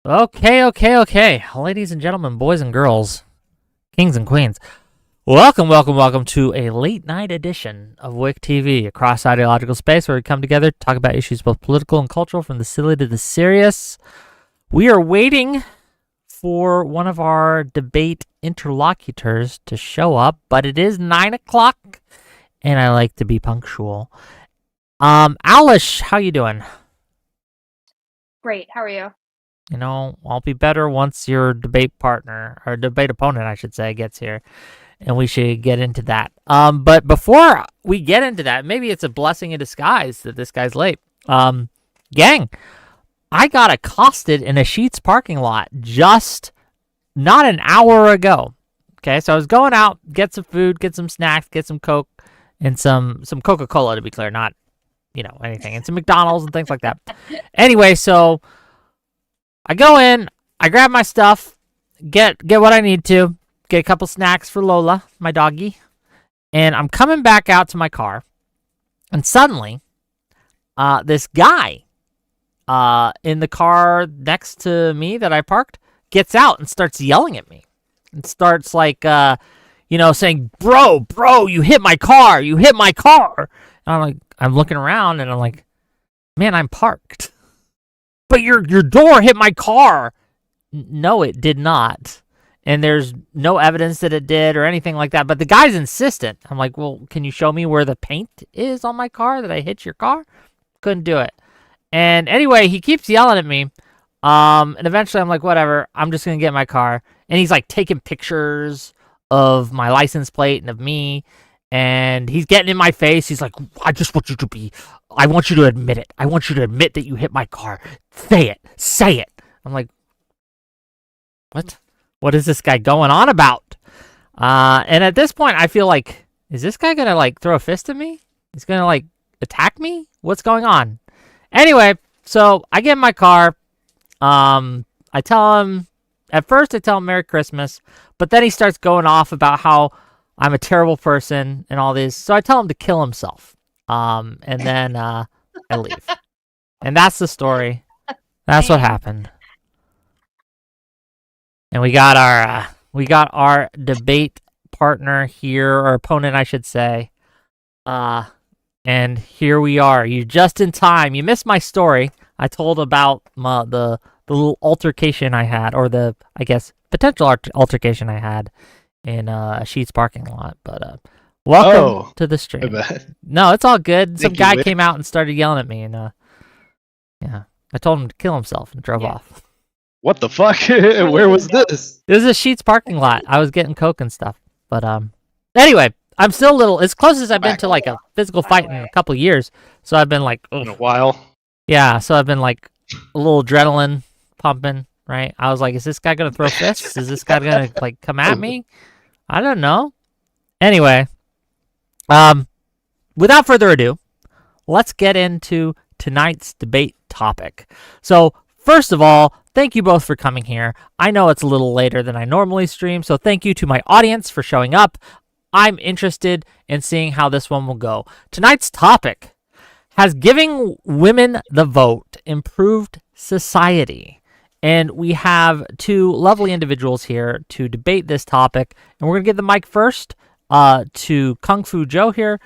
Okay. Ladies and gentlemen, boys and girls, kings and queens, welcome to a late night edition of WIC TV, a cross-ideological space where we come together to talk about issues both political and cultural, from the silly to the serious. We are waiting for one of our debate interlocutors to show up, but it is 9 o'clock, and I like to be punctual. Owlish, how you doing? Great. How are you? You know, I'll be better once your debate partner, or debate opponent, I should say, gets here, and we should get into that. But before we get into that, maybe it's a blessing in disguise that this guy's late. Gang, I got accosted in a Sheetz parking lot just not an hour ago. Okay, so I was going out, get some food, get some snacks, get some Coke, and some Coca-Cola, to be clear, not, anything, and some McDonald's and things like that. Anyway, so I go in, I grab my stuff, get what I need to, get a couple snacks for Lola, my doggy, and I'm coming back out to my car, and suddenly, this guy in the car next to me that I parked gets out and starts yelling at me, and starts saying, bro, you hit my car, and I'm looking around, and I'm like, man, I'm parked. But your door hit my car. No, it did not. And there's no evidence that it did or anything like that. But the guy's insistent. I'm like, well, can you show me where the paint is on my car that I hit your car? Couldn't do it. And anyway, he keeps yelling at me. And eventually I'm like, whatever. I'm just going to get in my car. And he's like taking pictures of my license plate and of me. And he's getting in my face. He's like, I want you to admit it. I want you to admit that you hit my car. Say it. I'm like, what? What is this guy going on about? And at this point, I feel like, is this guy going to throw a fist at me? He's going to attack me? What's going on? Anyway, so I get in my car. At first I tell him Merry Christmas, but then he starts going off about how I'm a terrible person and all this. So I tell him to kill himself. And then I leave. And that's the story. That's what happened. And we got our debate partner here, or opponent, I should say. And here we are. You're just in time. You missed my story. I told about the little altercation I had, or the, I guess, potential altercation I had in a Sheetz parking lot. But welcome to the stream. No, it's all good. Some guy came out and started yelling at me, and yeah, I told him to kill himself and drove off. What the fuck? Where was this? This is a Sheetz parking lot. I was getting Coke and stuff. But anyway, I'm still a little, as close as I've been to a physical fight in a couple of years. So I've been in a while. Yeah, so I've been a little adrenaline pumping, right? I was like, is this guy gonna throw fists? Is this guy gonna come at me? I don't know. Anyway, without further ado, let's get into tonight's debate topic. So first of all, thank you both for coming here. I know it's a little later than I normally stream, so thank you to my audience for showing up. I'm interested in seeing how this one will go. Tonight's topic: has giving women the vote improved society? And we have two lovely individuals here to debate this topic. And we're going to give the mic first to KungFuJoe here.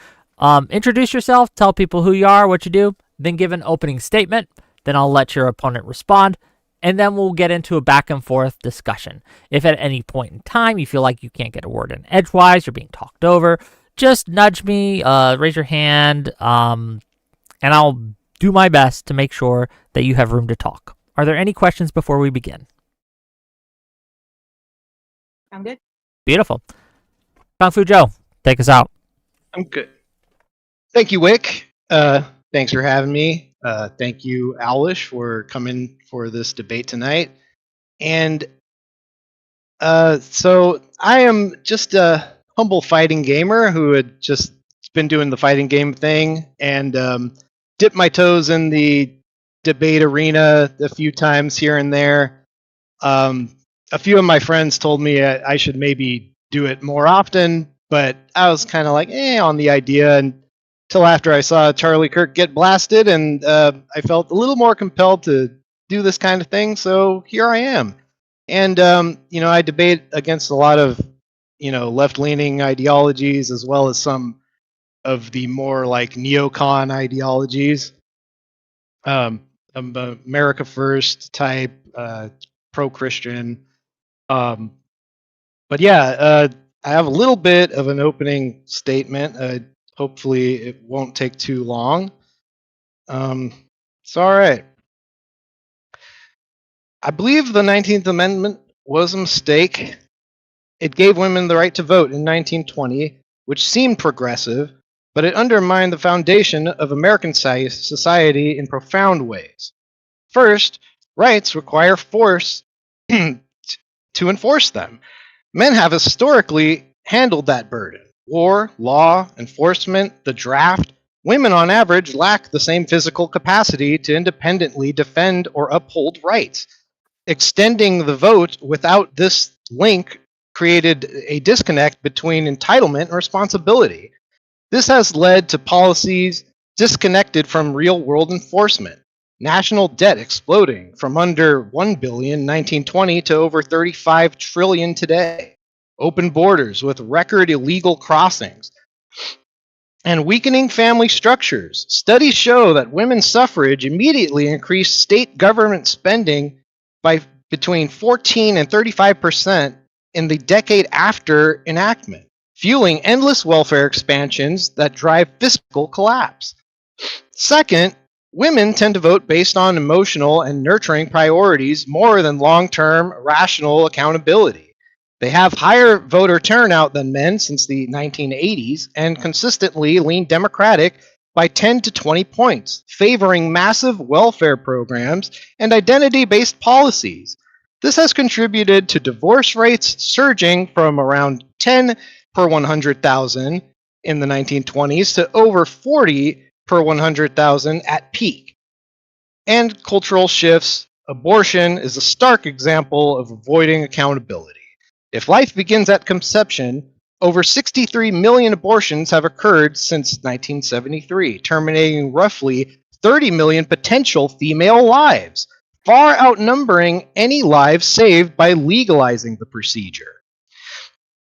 Introduce yourself, tell people who you are, what you do, then give an opening statement. Then I'll let your opponent respond. And then we'll get into a back and forth discussion. If at any point in time you feel like you can't get a word in edgewise, you're being talked over, just nudge me, raise your hand, and I'll do my best to make sure that you have room to talk. Are there any questions before we begin? I'm good. Beautiful. KungFuJoe, take us out. I'm good. Thank you, Wick. Thanks for having me. Thank you, Owlish, for coming for this debate tonight. And so I am just a humble fighting gamer who had just been doing the fighting game thing and dipped my toes in the debate arena a few times here and there. A few of my friends told me I should maybe do it more often, but I was kind of like, on the idea until after I saw Charlie Kirk get blasted, and I felt a little more compelled to do this kind of thing. So here I am, and I debate against a lot of left-leaning ideologies as well as some of the more like neocon ideologies. America First type, pro-Christian. But yeah, I have a little bit of an opening statement. Hopefully, it won't take too long. It's all right. I believe the 19th Amendment was a mistake. It gave women the right to vote in 1920, which seemed progressive, but it undermined the foundation of American society in profound ways. First, rights require force to enforce them. Men have historically handled that burden. War, law, enforcement, the draft. Women on average lack the same physical capacity to independently defend or uphold rights. Extending the vote without this link created a disconnect between entitlement and responsibility. This has led to policies disconnected from real world enforcement. National debt exploding from under 1 billion in 1920 to over 35 trillion today. Open borders with record illegal crossings. And weakening family structures. Studies show that women's suffrage immediately increased state government spending by between 14 and 35% in the decade after enactment, fueling endless welfare expansions that drive fiscal collapse. Second, women tend to vote based on emotional and nurturing priorities more than long-term rational accountability. They have higher voter turnout than men since the 1980s and consistently lean Democratic by 10 to 20 points, favoring massive welfare programs and identity-based policies. This has contributed to divorce rates surging from around 10 per 100,000 in the 1920s to over 40 per 100,000 at peak. And cultural shifts. Abortion is a stark example of avoiding accountability. If life begins at conception, over 63 million abortions have occurred since 1973, terminating roughly 30 million potential female lives, far outnumbering any lives saved by legalizing the procedure.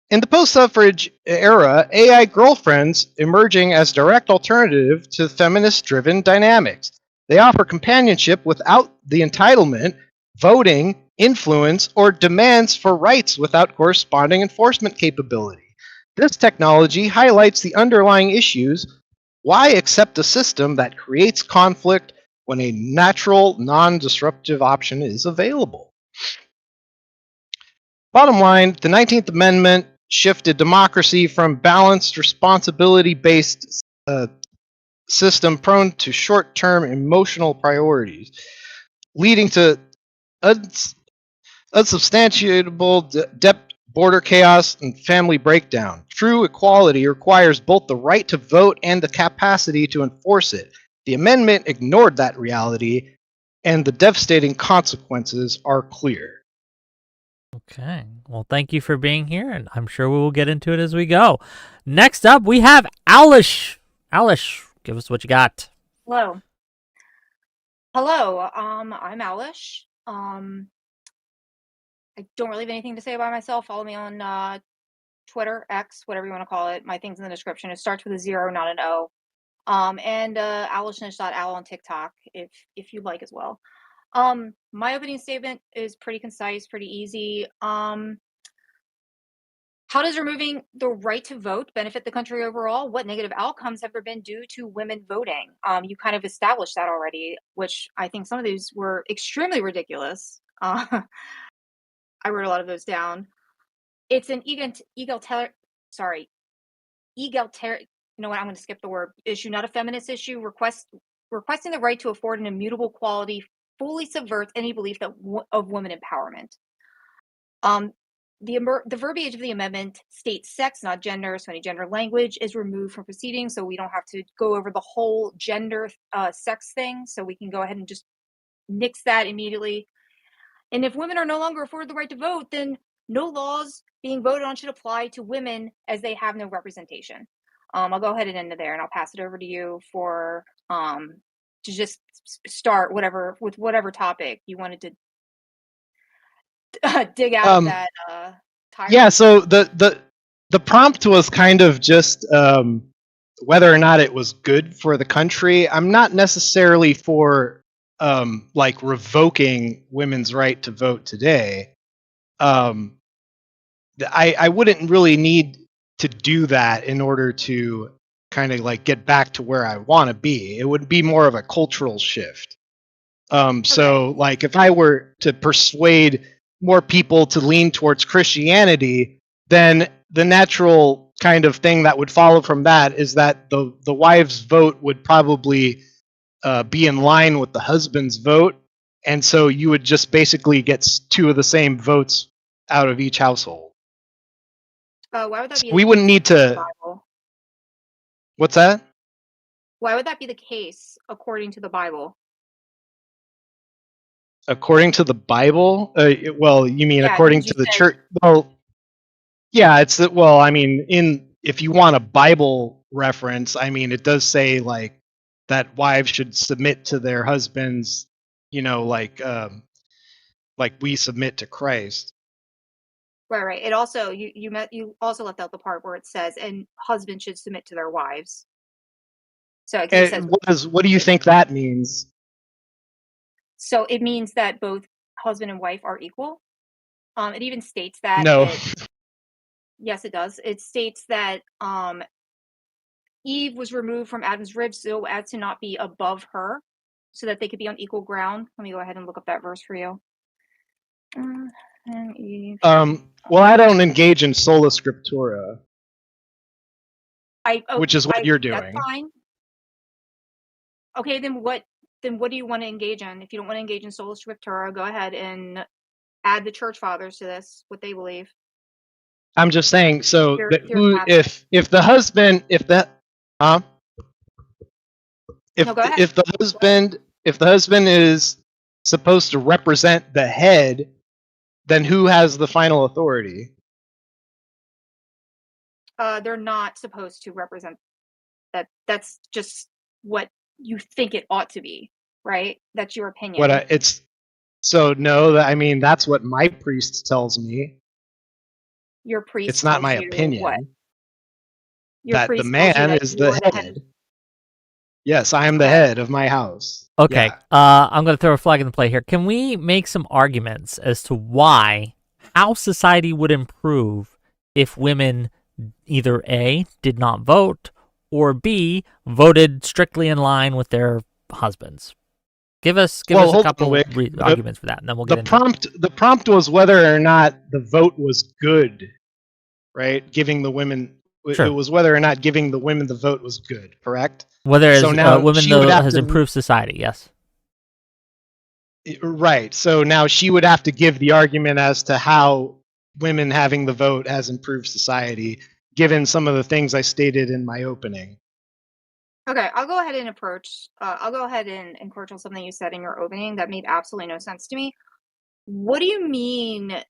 In the post-suffrage era, AI girlfriends emerging as direct alternative to feminist-driven dynamics. They offer companionship without the entitlement, voting, influence, or demands for rights without corresponding enforcement capability. This technology highlights the underlying issues. Why accept a system that creates conflict when a natural, non-disruptive option is available? Bottom line, the 19th Amendment shifted democracy from balanced, responsibility-based system prone to short-term emotional priorities, leading to unsubstantiable debt, border chaos, and family breakdown. True equality requires both the right to vote and the capacity to enforce it. The amendment ignored that reality, and the devastating consequences are clear. Okay. Well, thank you for being here, and I'm sure we will get into it as we go. Next up, we have Owlish. Owlish, give us what you got. Hello. Hello. I'm Owlish. I don't really have anything to say about myself. Follow me on Twitter, X, whatever you want to call it. My thing's in the description. It starts with a 0, not an O. And owlishness.owl on TikTok, if you like as well. My opening statement is pretty concise, pretty easy. How does removing the right to vote benefit the country overall? What negative outcomes have there been due to women voting? You kind of established that already, which I think some of these were extremely ridiculous. I wrote a lot of those down. It's an egalitarian, you know what, I'm going to skip the word issue, not a feminist issue. Requesting the right to afford an immutable quality fully subverts any belief that of women empowerment. the verbiage of the amendment states sex, not gender, so any gender language is removed from proceedings, so we don't have to go over the whole gender sex thing, so we can go ahead and just nix that immediately. And if women are no longer afforded the right to vote, then no laws being voted on should apply to women as they have no representation. I'll go ahead and end it there, and I'll pass it over to you for to just start with whatever topic you wanted to dig out of that tirade. Yeah, so the prompt was kind of just whether or not it was good for the country. I'm not necessarily for like revoking women's right to vote today. I wouldn't really need to do that in order to kind of like get back to where I want to be. It would be more of a cultural shift. So like if I were to persuade more people to lean towards Christianity, then the natural kind of thing that would follow from that is that the wife's vote would probably be in line with the husband's vote, and so you would just basically get two of the same votes out of each household. Why would that So be? we wouldn't need to. What's that? Why would that be the case according to the Bible? According to the Bible? Well, you mean according to the church? Well, yeah, it's well, I mean, if you want a Bible reference, I mean, it does say like that wives should submit to their husbands, like we submit to Christ. Right. It also you also left out the part where it says, and husbands should submit to their wives. So it says, what do you think that means? So it means that both husband and wife are equal. It even states that. No. Yes, it does. It states that Eve was removed from Adam's rib so as to not be above her, so that they could be on equal ground. Let me go ahead and look up that verse for you. And Eve. Well, I don't engage in sola scriptura, which is what you're doing. That's fine. Okay, then what do you want to engage in? If you don't want to engage in sola scriptura, go ahead and add the church fathers to this, what they believe. I'm just saying, so if the husband if the husband is supposed to represent the head, then who has the final authority? They're not supposed to represent that. That's just what you think it ought to be, right? That's your opinion. I mean, that's what my priest tells me. Your priest. It's not my opinion. What? That the man is the head. Yes, I am the head of my house. Okay, yeah. I'm going to throw a flag in the play here. Can we make some arguments as to how society would improve if women either A, did not vote, or B, voted strictly in line with their husbands? Give us a couple arguments for that, and then we'll get into it. The prompt was whether or not the vote was good, right? Giving the women... Sure. It was whether or not giving the women the vote was good, correct? Whether women has improved society, yes. Right. So now she would have to give the argument as to how women having the vote has improved society, given some of the things I stated in my opening. Okay, I'll go ahead and encroach on something you said in your opening that made absolutely no sense to me. What do you mean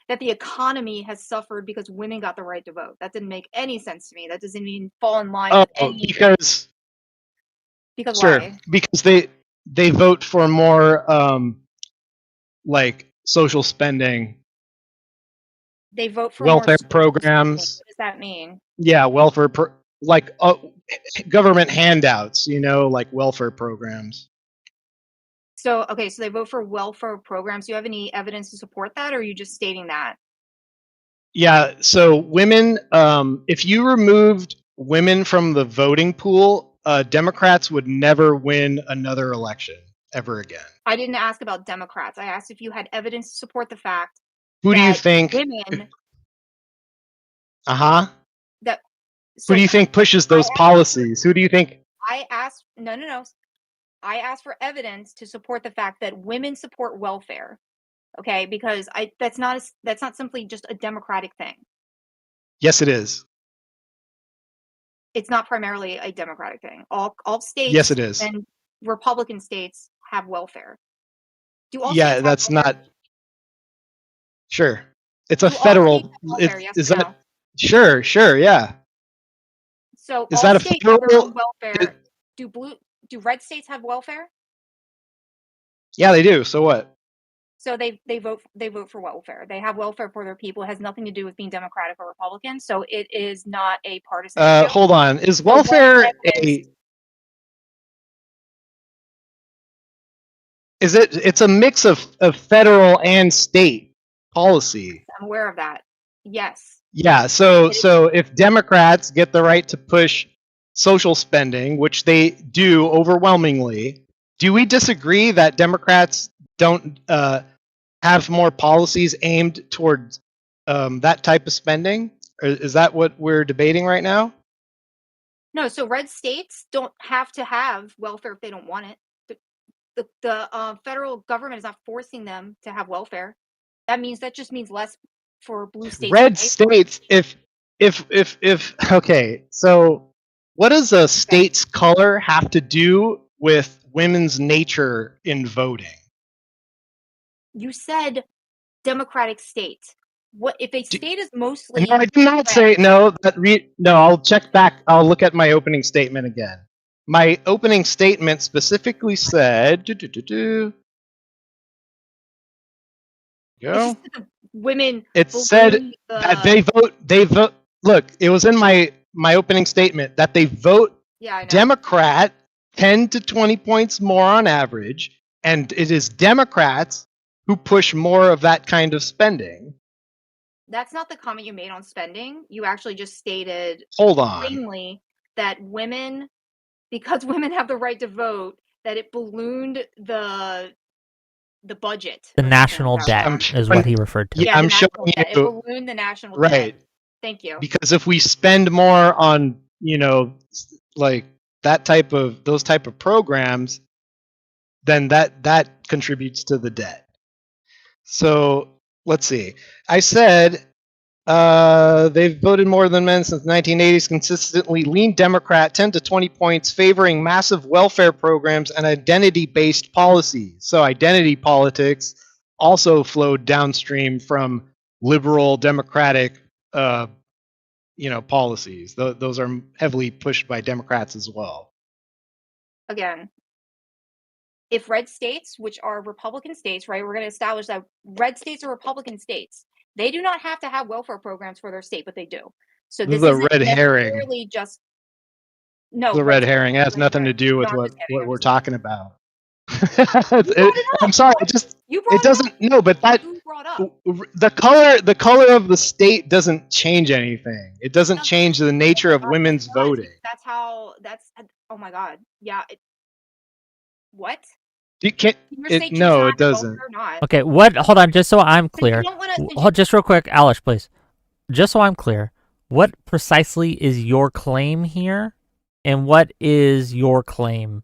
that the economy has suffered because women got the right to vote? That didn't make any sense to me. That doesn't even fall in line with any... Because sure, why? Because they vote for more like social spending. They vote for welfare more programs. What does that mean? Yeah, government handouts, like welfare programs. So they vote for welfare programs. Do you have any evidence to support that, or are you just stating that? Yeah, so women, if you removed women from the voting pool, Democrats would never win another election ever again. I didn't ask about Democrats. I asked if you had evidence to support the fact Who do you think... women... Who do you think pushes those policies? Who do you think... No. I asked for evidence to support the fact that women support welfare. Okay, because that's not simply just a Democratic thing. Yes, it is. It's not primarily a Democratic thing. All states Yes, it is. and Republican states have welfare. Do all Yeah, states have that's welfare? not sure. It's a Do all states federal. have welfare? Yes Is or that no? sure? Yeah. So Is all that a states have their own federal? welfare. Do red states have welfare? Yeah, they do. So what? So they vote for welfare. They have welfare for their people. It has nothing to do with being Democratic or Republican. So it is not a partisan issue. Hold on. Is So what welfare is a? Is it? It's a mix of federal and state policy. I'm aware of that. Yes. Yeah. So if Democrats get the right to push social spending, which they do overwhelmingly, do we disagree that Democrats don't have more policies aimed towards that type of spending? Or is that what we're debating right now? No, so red states don't have to have welfare if they don't want it. The federal government is not forcing them to have welfare. That just means less for blue states to Red pay for. states, if okay, so what does a state's color have to do with women's nature in voting? You said Democratic state. What if a state is mostly No, I did not red? say no. No, I'll check back. I'll look at my opening statement again. My opening statement specifically said. It's just that the women It said that they vote. They vote. Look, it was in my opening statement that they vote Yeah, I know. Democrat 10 to 20 points more on average, and it is Democrats who push more of that kind of spending. That's not the comment you made on spending. You actually just stated Hold on. plainly that women, because women have the right to vote, that it ballooned the budget. The or something national like that. debt is what he referred to. Yeah, Yeah, I'm the national showing debt. It you. ballooned the national debt. Right. Thank you. Because if we spend more on, like those type of programs, then that contributes to the debt. So let's see. I said they've voted more than men since the 1980s, consistently lean Democrat 10 to 20 points, favoring massive welfare programs and identity-based policies. So identity politics also flowed downstream from liberal democratic policies. Those are heavily pushed by Democrats as well. Again, if red states, which are Republican states, right, we're going to establish that red states are Republican states. They do not have to have welfare programs for their state, but they do. So This this is a isn't red herring. necessarily just no. The red herring. It has nothing to do with No, I'm what just kidding, I'm we're just talking about. I'm sorry, You brought it doesn't. No, but that You brought up. the color of the state doesn't change anything. It doesn't change the nature of women's It does. voting. That's oh my god. Yeah. What? You can't. Can your state choose No, not it to vote doesn't. or not? Okay, what? Hold on, just so I'm But you clear. don't wanna- Hold just real quick, Alish, please. Just so I'm clear, what precisely is your claim here, and what is your claim,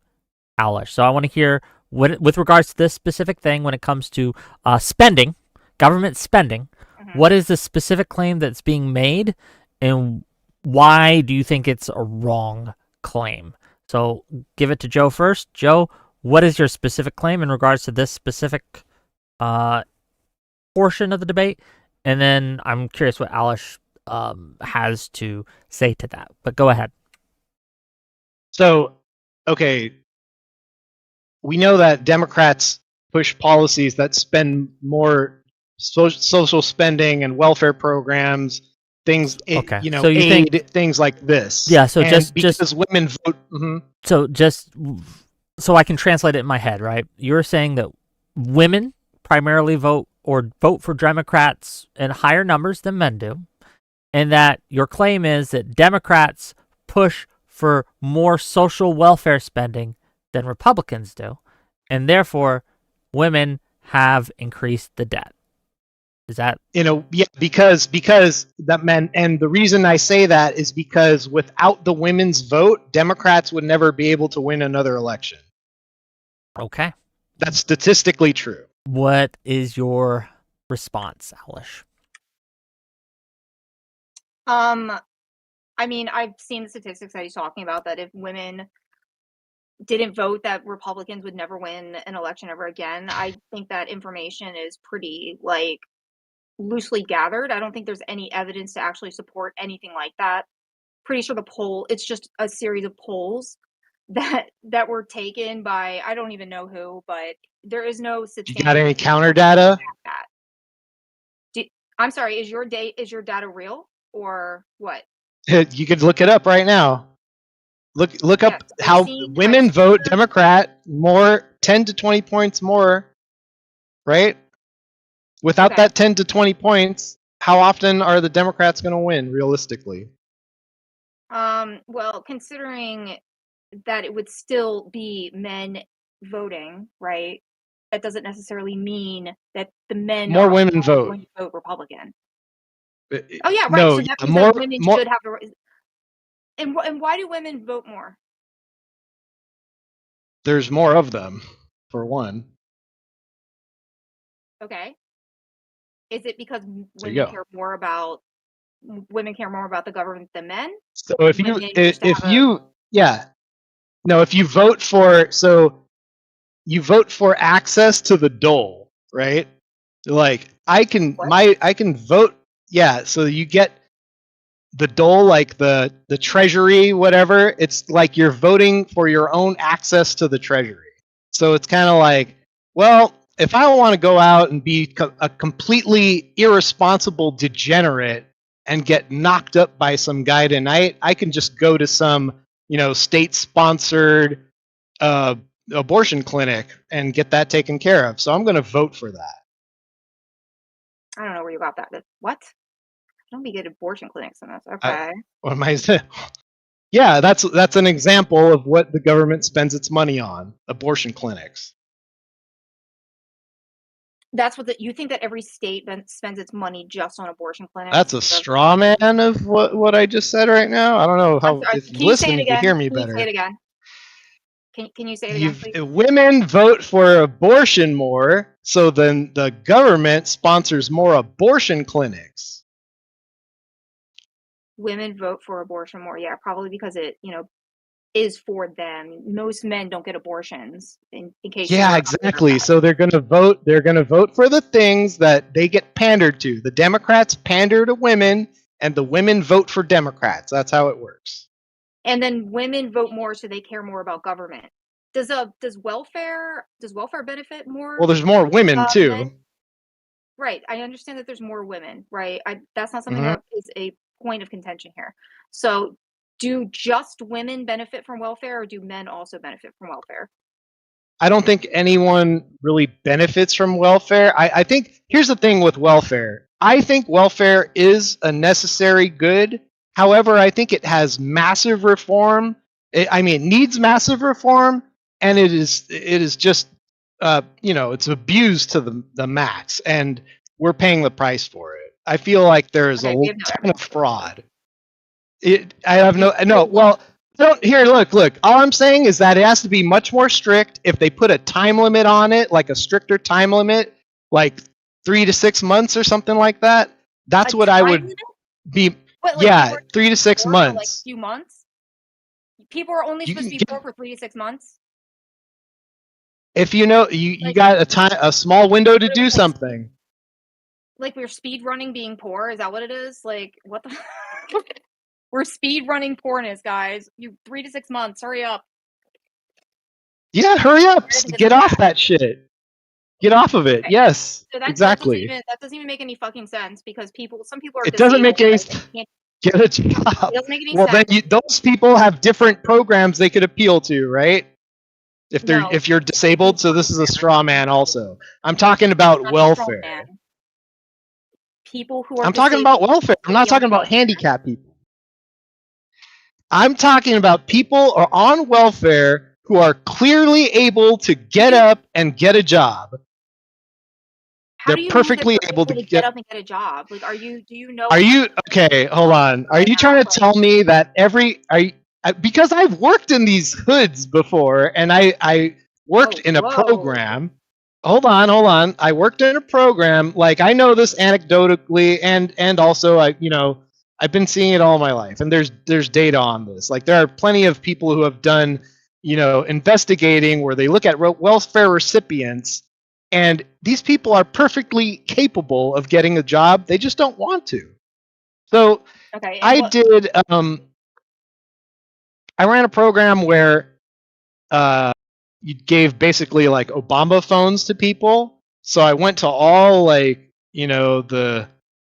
Alish? So I want to hear with regards to this specific thing when it comes to spending, government spending. Mhm. What is the specific claim that's being made, and why do you think it's a wrong claim? So give it to Joe first. Joe, what is your specific claim in regards to this specific portion of the debate? And then I'm curious what Alish has to say to that. But go ahead. So, okay, we know that Democrats push policies that spend more social spending and welfare programs, things, Okay. so you aid, things like this. Yeah. So and because women vote. So just so I can translate it in my head, right? You're saying that women primarily vote for Democrats in higher numbers than men do, and that your claim is that Democrats push for more social welfare spending than Republicans do, and therefore women have increased the debt. Is that because that men, and the reason I say that is because without the women's vote, Democrats would never be able to win another election. okay? That's statistically true. What is your response, Owlish? I mean, I've seen the statistics that he's talking about, that if women didn't vote, that Republicans would never win an election ever again. I think that information is pretty, like, loosely gathered. I don't think there's any evidence to actually support anything like that. Pretty sure it's just a series of polls that were taken by, I don't even know who, but there is no You substantial got any counter data? that. I'm sorry, is your data real or what? You could look it up right now. Look up Yes, how women vote Democrat more, 10 to 20 points more, right? Without Okay. that 10 to 20 points, how often are the Democrats going to win realistically? Well, considering that it would still be men voting, right? That doesn't necessarily mean that the men More are women all vote. going to vote Republican. Oh yeah, right. No, So that means more, that women more. should have the. And why do women vote more? There's more of them, for one. Okay. Is it because There you women go. care more about the government than men? So if Women you used to if have you yeah, no, if you vote for, so you vote for access to the dole, right? Like I can vote, yeah, so you get the dole, like the treasury, whatever. It's like you're voting for your own access to the treasury. So it's kind of like, well, if I want to go out and be a completely irresponsible degenerate and get knocked up by some guy tonight, I can just go to some, state-sponsored abortion clinic and get that taken care of. So I'm going to vote for that. I don't know where you got that. What? Don't be good abortion clinics in this. Okay. What am I saying? Yeah, that's an example of what the government spends its money on: abortion clinics. That's what you think, that every state spends its money just on abortion clinics? That's a straw man of what I just said right now. I don't know how, if Can you say listening it you again? hear me Can you better. say it again? Can you say it again, please? Women vote for abortion more, so then the government sponsors more abortion clinics. Women vote for abortion more, yeah, probably because it, is for them. Most men don't get abortions. In case you Yeah, were exactly. So they're going to vote. They're going to vote for the things that they get pandered to. The Democrats pander to women, and the women vote for Democrats. That's how it works. And then women vote more, so they care more about government. Does welfare benefit more? Well, there's more women too. Men? Right. I understand that there's more women, right? That's not something Mhm. that is a point of contention here. So, do just women benefit from welfare, or do men also benefit from welfare? I don't think anyone really benefits from welfare. I think here's the thing with welfare. I think welfare is a necessary good. However, I think it has massive reform. It needs massive reform, and it is just it's abused to the max, and we're paying the price for it. I feel like there is Okay, a we have no ton evidence of for that. fraud. I have no. Well, look. All I'm saying is that it has to be much more strict. If they put a time limit on it, like a stricter time limit, like 3 to 6 months or something like that, that's A what I time would limit? be. What, like Yeah, people are 3 to 6 poor for, like, a months. few months? People are only You supposed can to be get, poor for 3 to 6 months? if you Like, got a small window to what are we, do something. like we're speed running being poor? Is that what it is? Like, what the? We're speed running poorness, guys. 3 to 6 months. Hurry up. Yeah, hurry up. Get Get the off fact. that shit. Get off of it. Okay. Yes, So exactly. that doesn't even make any fucking sense, because some people are It doesn't make disabled, any. right? They can't, Get a it job. doesn't make any Well, then sense. those people have different programs they could appeal to, right? No, If you're disabled. So this is a straw man. Also, I'm talking it's about not a strong welfare. man. People who are I'm talking disabled about welfare. I'm not be on talking about welfare. handicapped people. I'm talking about people who are on welfare who are clearly able to get up and get a job. How They're do you know that perfectly they're able able to to get up and get a job? Like, do you know? Are you okay? Hold on. Are you trying to tell me that because I've worked in these hoods before, and I worked in a Whoa. program. hold on. I worked in a program. Like, I know this anecdotally, and also I've been seeing it all my life, and there's data on this. Like, there are plenty of people who have done investigating where they look at welfare recipients, and these people are perfectly capable of getting a job. They just don't want to. So Okay, and I what? did. I ran a program where you gave basically like Obama phones to people. So I went to all the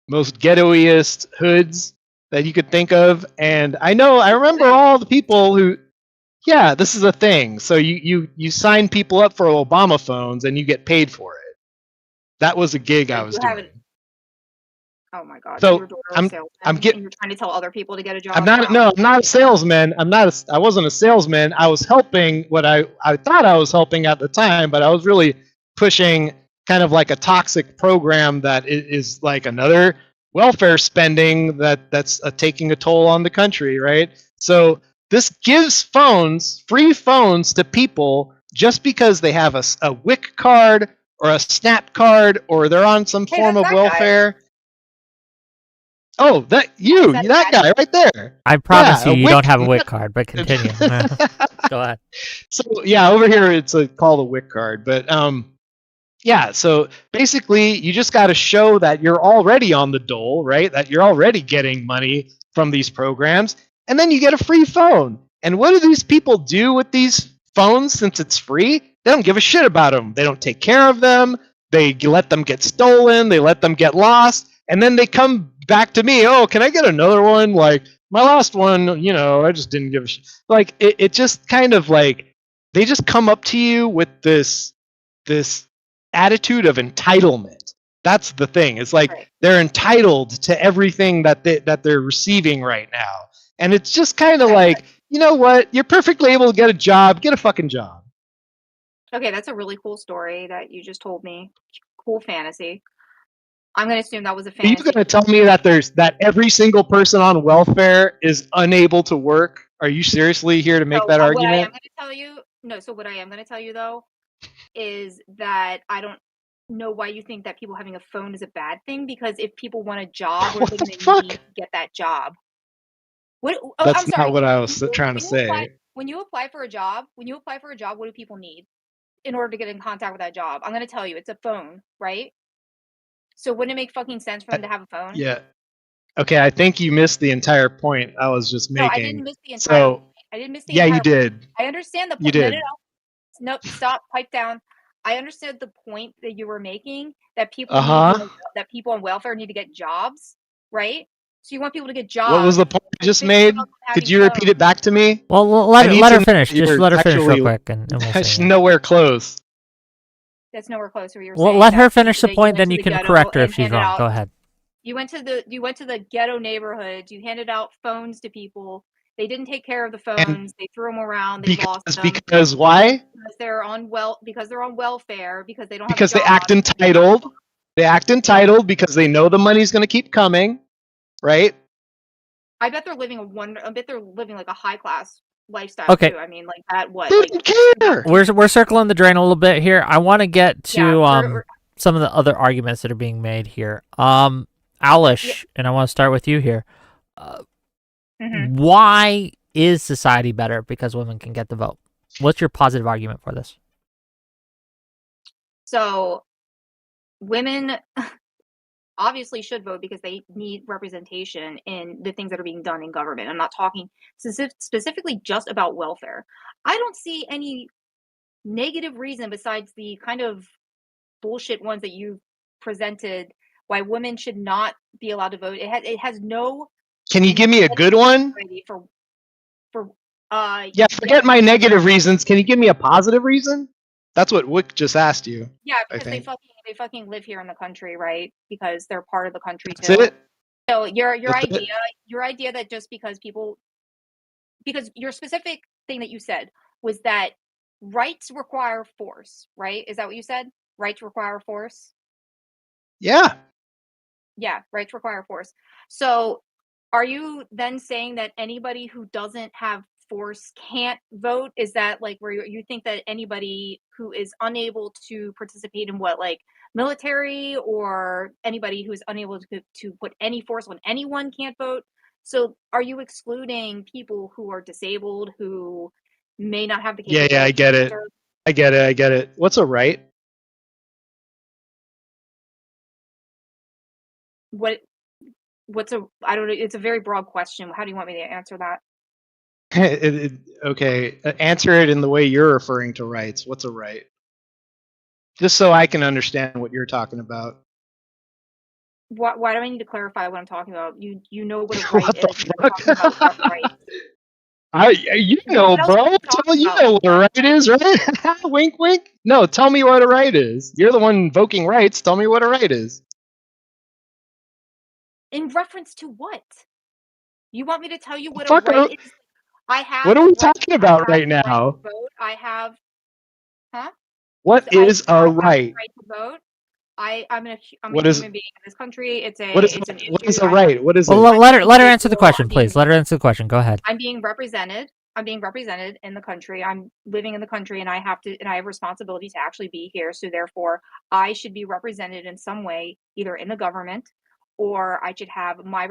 most ghettoiest hoods that you could think of, and I remember all the people who. Yeah, this is a thing. So you sign people up for Obama phones and you get paid for it. That was a gig So I you was haven't. doing. Oh my God! So So your daughter a I'm I'm salesman, get and you're trying to tell other people to get a I'm job? not Wow. no, I'm not a salesman. I wasn't a salesman. I was helping what I thought I was helping at the time, but I was really pushing kind of like a toxic program that is like another welfare spending that's taking a toll on the country, right? So this gives free phones to people just because they have a WIC card or a SNAP card or they're on some Hey, form that's of that guy. welfare. Oh, Is that a that daddy? guy right there. I promise Yeah, you, a you don't WIC. have a WIC card, but continue. Go ahead. So yeah, over here it's called a WIC card, but yeah. So basically, you just got to show that you're already on the dole, right? That you're already getting money from these programs, and then you get a free phone. And what do these people do with these phones since it's free? They don't give a shit about them. They don't take care of them. They let them get stolen. They let them get lost, and then they come back to me. Oh, can I get another one? Like my last one, I just didn't give a shit. Like it just kind of like they just come up to you with this attitude of entitlement. That's the thing. It's like Right. they're entitled to everything that they're receiving right now. And it's just kind of Okay. like, you know what? You're perfectly able to get a job. Get a fucking job. Okay, that's a really cool story that you just told me. Cool fantasy. I'm gonna assume that was a Are you fantasy. going to tell me that every single person on welfare is unable to work? Are you seriously here to make So that what I am argument? gonna tell you, no. So what I am gonna tell you though is that I don't know why you think that people having a phone is a bad thing. Because if people want a job, what are What they the gonna fuck? need to get that job? What? Oh, I'm That's not sorry. what I was trying to say. When you apply for a job, what do people need in order to get in contact with that job? I'm gonna tell you, it's a phone, right? So wouldn't it make fucking sense for Uh, them to have a phone? yeah. Okay, I think you missed the entire point I was just No, I didn't making. miss the entire point. So, I didn't miss the yeah, you entire point. did. I understand the You point. No, no, did. no. No, stop, pipe down. I understood the point that you were making, that Uh huh. people on welfare need to get jobs, right? So you want people to get What was jobs, the point I but just bitch about made? them Could having you repeat it phones. back to me? Well, I need let to her know finish. that Just you're let her finish real actually quick, and we'll see. Yeah. nowhere close. That's nowhere close to what you're Well, saying, let that her finish the that you point, went then to you the can ghetto correct her if and she's handed wrong. out Go ahead. you went to the ghetto neighborhoods, you handed out phones to people. They didn't take care of the phones, And they threw them around, they lost them because why? because they're on welfare, because they don't have a Because they job. act entitled. They act entitled because they know the money's going to keep coming, right? I bet they're living like a high class lifestyle Okay, too. I mean, like that. What? They Like don't care. we're circling the drain a little bit here. I want to get yeah, to some of the other arguments that are being made here. Alish, and I want to start with you here. Uh, mm-hmm. why is society better because women can get the vote? What's your positive argument for this? So women obviously should vote because they need representation in the things that are being done in government. I'm not talking specifically just about welfare. I don't see any negative reason besides the kind of bullshit ones that you presented why women should not be allowed to vote. It has no Can you give me a good one? for Yeah, forget my negative reasons. Can you give me a positive reason? That's what Wick just asked you. yeah, I because think. they fucking live here in the country, right? Because they're part of the country That's too. it. So That's it. your idea that just because your specific thing that you said was that rights require force, right? Is that what you said? Rights require force? Yeah. Yeah, rights require force. So are you then saying that anybody who doesn't have force can't vote? Is that like where you think that anybody who is unable to participate in what, like military, or anybody who's unable to put any force on anyone can't vote? So are you excluding people who are disabled, who may not have the Yeah, I capability get to it. serve? I get it. What's a right? What what's a I don't know, it's a very broad question. How do you want me to answer that? Okay, answer it in the way you're referring to rights. What's a right? Just so I can understand what you're talking about. Why do I need to clarify what I'm talking about? You know what a right What is, and you're the talking about what right. fuck? You know, What else are bro. we talking You about? know what a What right is, right? Wink, wink. No, tell me what a right is. You're the one invoking rights. Tell me what a right is. in reference to what? You want me to tell you what a Fuck, right is? I what have are the we right. talking I about have right the right to now? vote. I have, huh? What I is a have the right? right to vote. I'm a What is human being in this country. what is It's an what is issue. a I have. right? What is Well, it? I'm an let her answer the individual. question, please. Let her answer the question. Go ahead. I'm being represented. I'm being represented in the country. I'm living in the country, and I have responsibility to actually be here. So therefore, I should be represented in some way, either in the government, or I should have my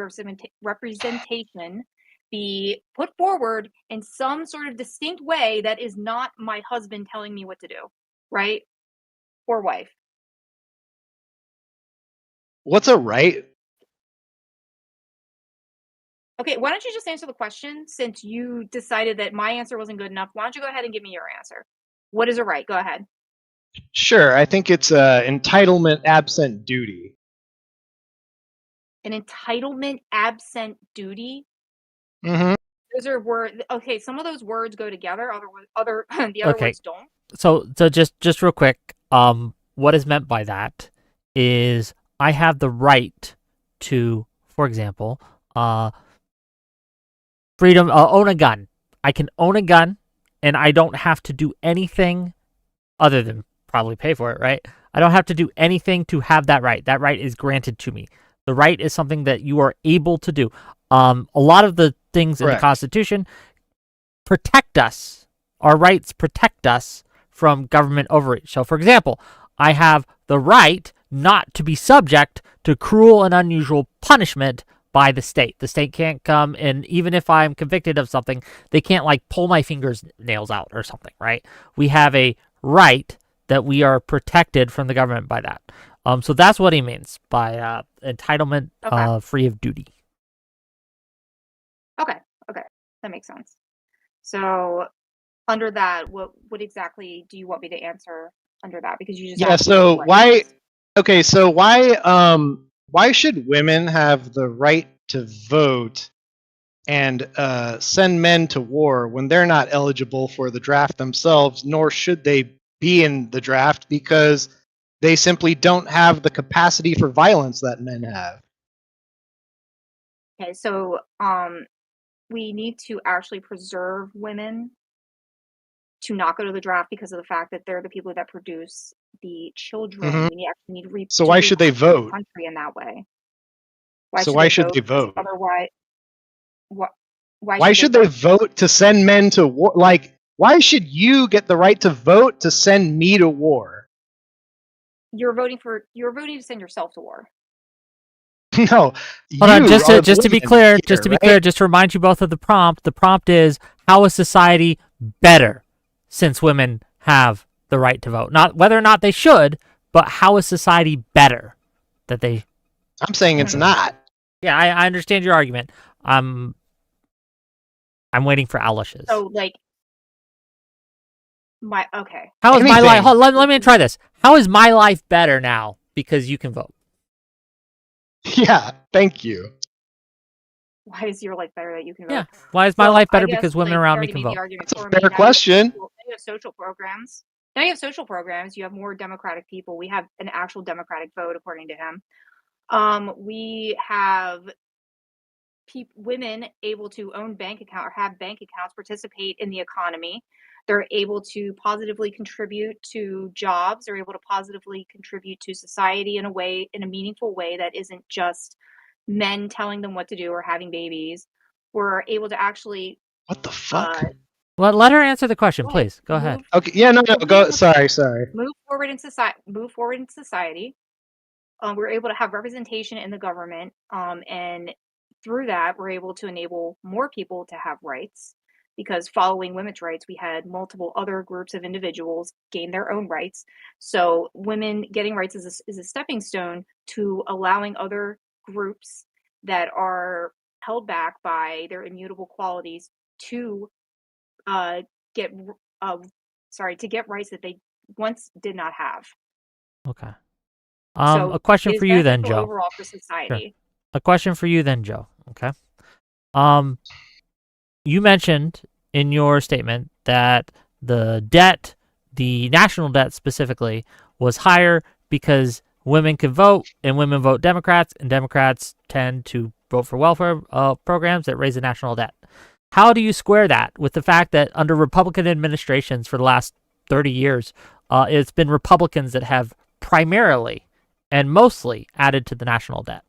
representation be put forward in some sort of distinct way that is not my husband telling me what to do, right? Or wife. What's a right? Okay, why don't you just answer the question, since you decided that my answer wasn't good enough? Why don't you go ahead and give me your answer? What is a right? Go ahead. Sure, I think it's entitlement absent duty. An entitlement absent duty. Mm-hmm. Those are words. Okay, some of those words go together. Other the other Okay. words don't. So just real quick, what is meant by that is I have the right to, for example, freedom own a gun. I can own a gun, and I don't have to do anything other than probably pay for it, right? I don't have to do anything to have that right. That right is granted to me. The right is something that you are able to do. A lot of the things in the Correct. Constitution protect us. Our rights protect us from government overreach. So, for example, I have the right not to be subject to cruel and unusual punishment by the state. The state can't come, and even if I'm convicted of something, they can't like pull my fingernails out or something, right? We have a right that we are protected from the government by that. So that's what he means by entitlement Okay. free of duty. Okay. Okay. That makes sense. So under that, what exactly do you want me to answer under that? Because you just Yeah. asked me what a So right why? is. Okay. So why should women have the right to vote and send men to war when they're not eligible for the draft themselves, nor should they be in the draft because they simply don't have the capacity for violence that men have? Okay. So we need to actually preserve women to not go to the draft because of the fact that they're the people that produce the children. Hmm. We actually need So to why should they reproduce the vote? country in that way. Why So should why they should vote? they Because vote? otherwise, what? Why Why should they should they vote? vote to send men to war? Like, why should you get the right to vote to send me to war? You're voting to send yourself to war. No, Hold on, you are the just to be women clear, here, right? just to remind you both of the prompt. The prompt is how is society better since women have the right to vote? Not whether or not they should, but how is society better that they? I'm saying it's Mhm. not. Yeah, I understand your argument. I'm waiting for Owlishness. So like my okay. How is my life? Anything. Let me try this. How is my life better now because you can vote? Yeah, thank you. Why is your life better that you can Yeah. vote? Why is my Well, life I better guess because women like you around me already can made the vote? argument That's a for me. fair question. Now you have social programs. Now you have social programs. You have more democratic people. We have an actual democratic vote, according to him. We have women able to own bank account or have bank accounts, participate in the economy. They're able to positively contribute to jobs. They're able to positively contribute to society in a way, in a meaningful way that isn't just men telling them what to do or having babies. We're able to actually What the fuck? Let her answer the question, Right. please. Go ahead. Okay, yeah, no, go. Sorry. Move forward in society. We're able to have representation in the government, and through that, we're able to enable more people to have rights. Because following women's rights, we had multiple other groups of individuals gain their own rights. So women getting rights is a stepping stone to allowing other groups that are held back by their immutable qualities to get to get rights that they once did not have. Okay. So A question it for is you then, beneficial Joe. overall for Sure. society. A question for you then, Joe. Okay. You mentioned in your statement that the debt, the national debt specifically, was higher because women could vote and women vote Democrats, and Democrats tend to vote for welfare programs that raise the national debt. How do you square that with the fact that under Republican administrations for the last 30 years, it's been Republicans that have primarily and mostly added to the national debt?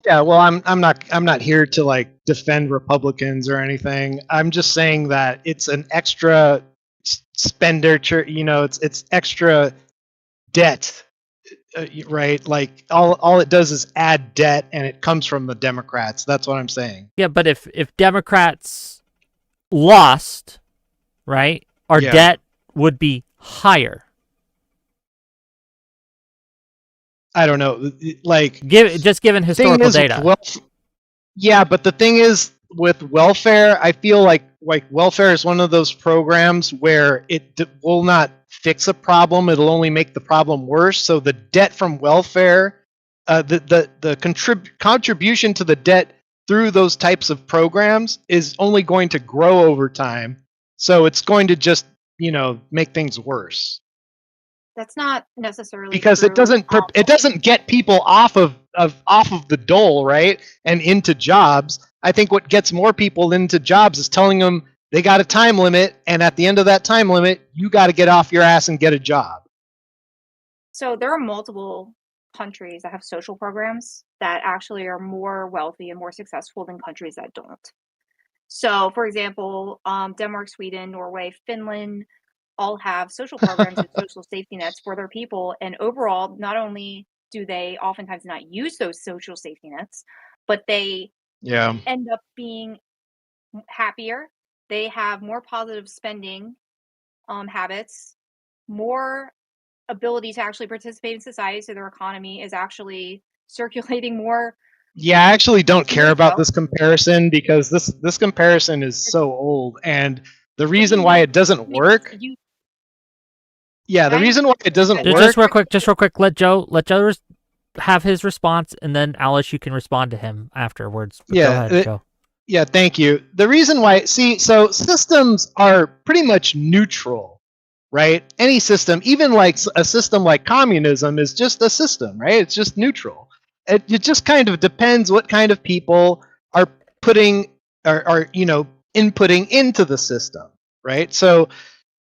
Yeah, well, I'm not here to like defend Republicans or anything. I'm just saying that it's an extra expenditure. You know, it's extra debt, right? Like all it does is add debt, and it comes from the Democrats. That's what I'm saying. Yeah, but if Democrats lost, right, our Yeah. debt would be higher. I don't know, like Just given thing historical is with data. yeah, but the thing is with welfare, I feel like welfare is one of those programs where it will not fix a problem; it'll only make the problem worse. So the debt from welfare, the contribution to the debt through those types of programs is only going to grow over time. So it's going to just make things worse That's not necessarily because true. it doesn't get people off of the dole, right, and into jobs. I think what gets more people into jobs is telling them they got a time limit, and at the end of that time limit, you got to get off your ass and get a job. So there are multiple countries that have social programs that actually are more wealthy and more successful than countries that don't. So, for example, Denmark, Sweden, Norway, Finland all have social programs and social safety nets for their people. And overall, not only do they oftentimes not use those social safety nets, but they Yeah. end up being happier. They have more positive spending habits, more ability to actually participate in society, so their economy is actually circulating more. Yeah, I actually don't care about So, this comparison because this comparison is so old, and the what do you reason why mean? it doesn't work. Yeah, the I reason why it doesn't understand. work. Just real quick, let Joe have his response, and then Alice, you can respond to him afterwards. But go ahead, Joe. Yeah, thank you. The reason why, so systems are pretty much neutral, right? Any system, even like a system like communism, is just a system, right? It's just neutral. It just kind of depends what kind of people are putting are inputting into the system, right? So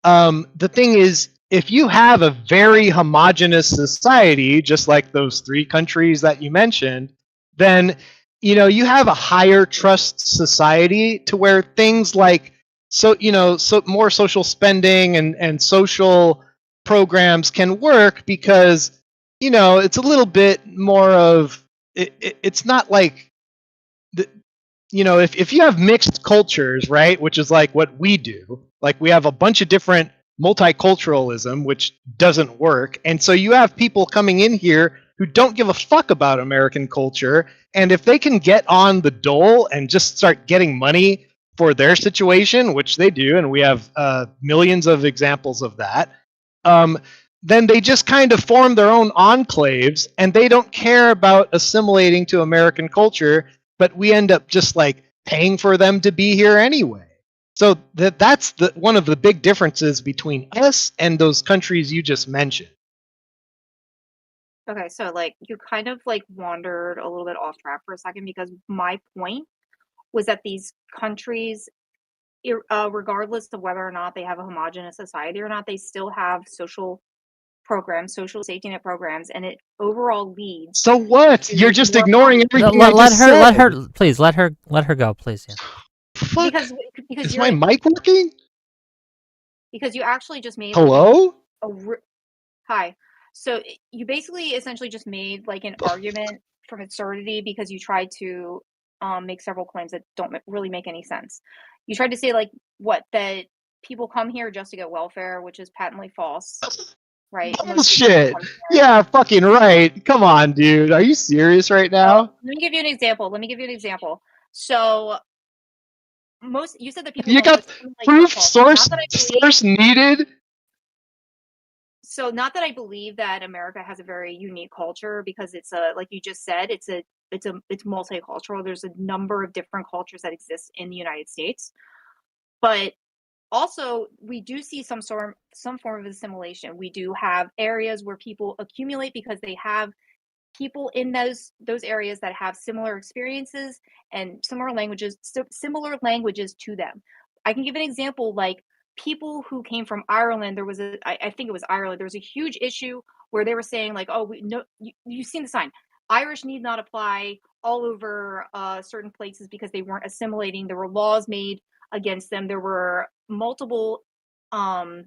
the thing is, if you have a very homogenous society, just like those three countries that you mentioned, then you have a higher trust society to where things like so more social spending and social programs can work because it's a little bit more of it's not like if you have mixed cultures, right, which is like what we do, like we have a bunch of different multiculturalism, which doesn't work, and so you have people coming in here who don't give a fuck about American culture, and if they can get on the dole and just start getting money for their situation, which they do, and we have millions of examples of that, then they just kind of form their own enclaves, and they don't care about assimilating to American culture, but we end up just like paying for them to be here anyway. So that's one of the big differences between us and those countries you just mentioned. Okay, so like you kind of like wandered a little bit off track for a second because my point was that these countries, regardless of whether or not they have a homogenous society or not, they still have social programs, social safety net programs, and it overall leads. So what? You're just more ignoring everything I Let just said. her please let her go, please. Yeah. Fuck. Because Is you're my like, mic working? because you actually just made like Hello? hi. So you basically essentially just made like an argument from absurdity because you tried to make several claims that don't really make any sense. You tried to say like that people come here just to get welfare, which is patently false, right? Most people don't Bullshit. come here. Yeah, fucking right. Come on, dude. Are you serious right So now? let me give you an example. So you said that people You don't got assimilate to our proof culture. Not that I believe. source needed? So not that I believe that America has a very unique culture because it's like you just said, it's multicultural. There's a number of different cultures that exist in the United States. But also we do see some form of assimilation. We do have areas where people accumulate because they have people in those areas that have similar experiences and similar languages to them. I can give an example, like people who came from Ireland. There was I think it was Ireland. There was a huge issue where they were saying like, oh, you've seen the sign, Irish need not apply all over certain places because they weren't assimilating. There were laws made against them. There were um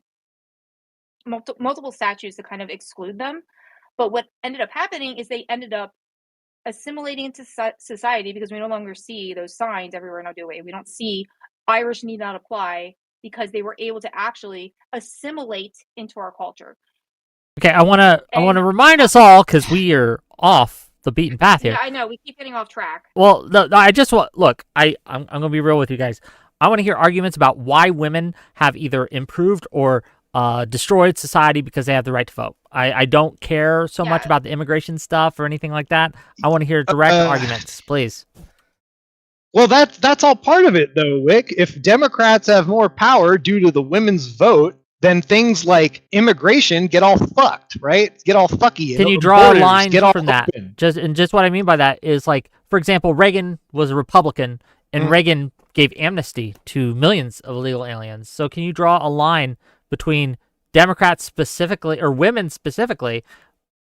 multiple statutes to kind of exclude them. But what ended up happening is they ended up assimilating into society because we no longer see those signs everywhere in Odoe. We don't see Irish need not apply because they were able to actually assimilate into our culture. Okay, I wanna remind us all because we are off the beaten path here. Yeah, I know we keep getting off track. Well, I just want look. I'm gonna be real with you guys. I want to hear arguments about why women have either improved or destroyed society because they have the right to vote. I don't care so much about the immigration stuff or anything like that. I want to hear direct arguments, please. Well, that's all part of it, though, Wick. If Democrats have more power due to the women's vote, then things like immigration get all fucked, right? Get all fucky. Can you draw a line get all from that? open. Just what I mean by that is like, for example, Reagan was a Republican, and Reagan gave amnesty to millions of illegal aliens. So can you draw a line between Democrats specifically, or women specifically,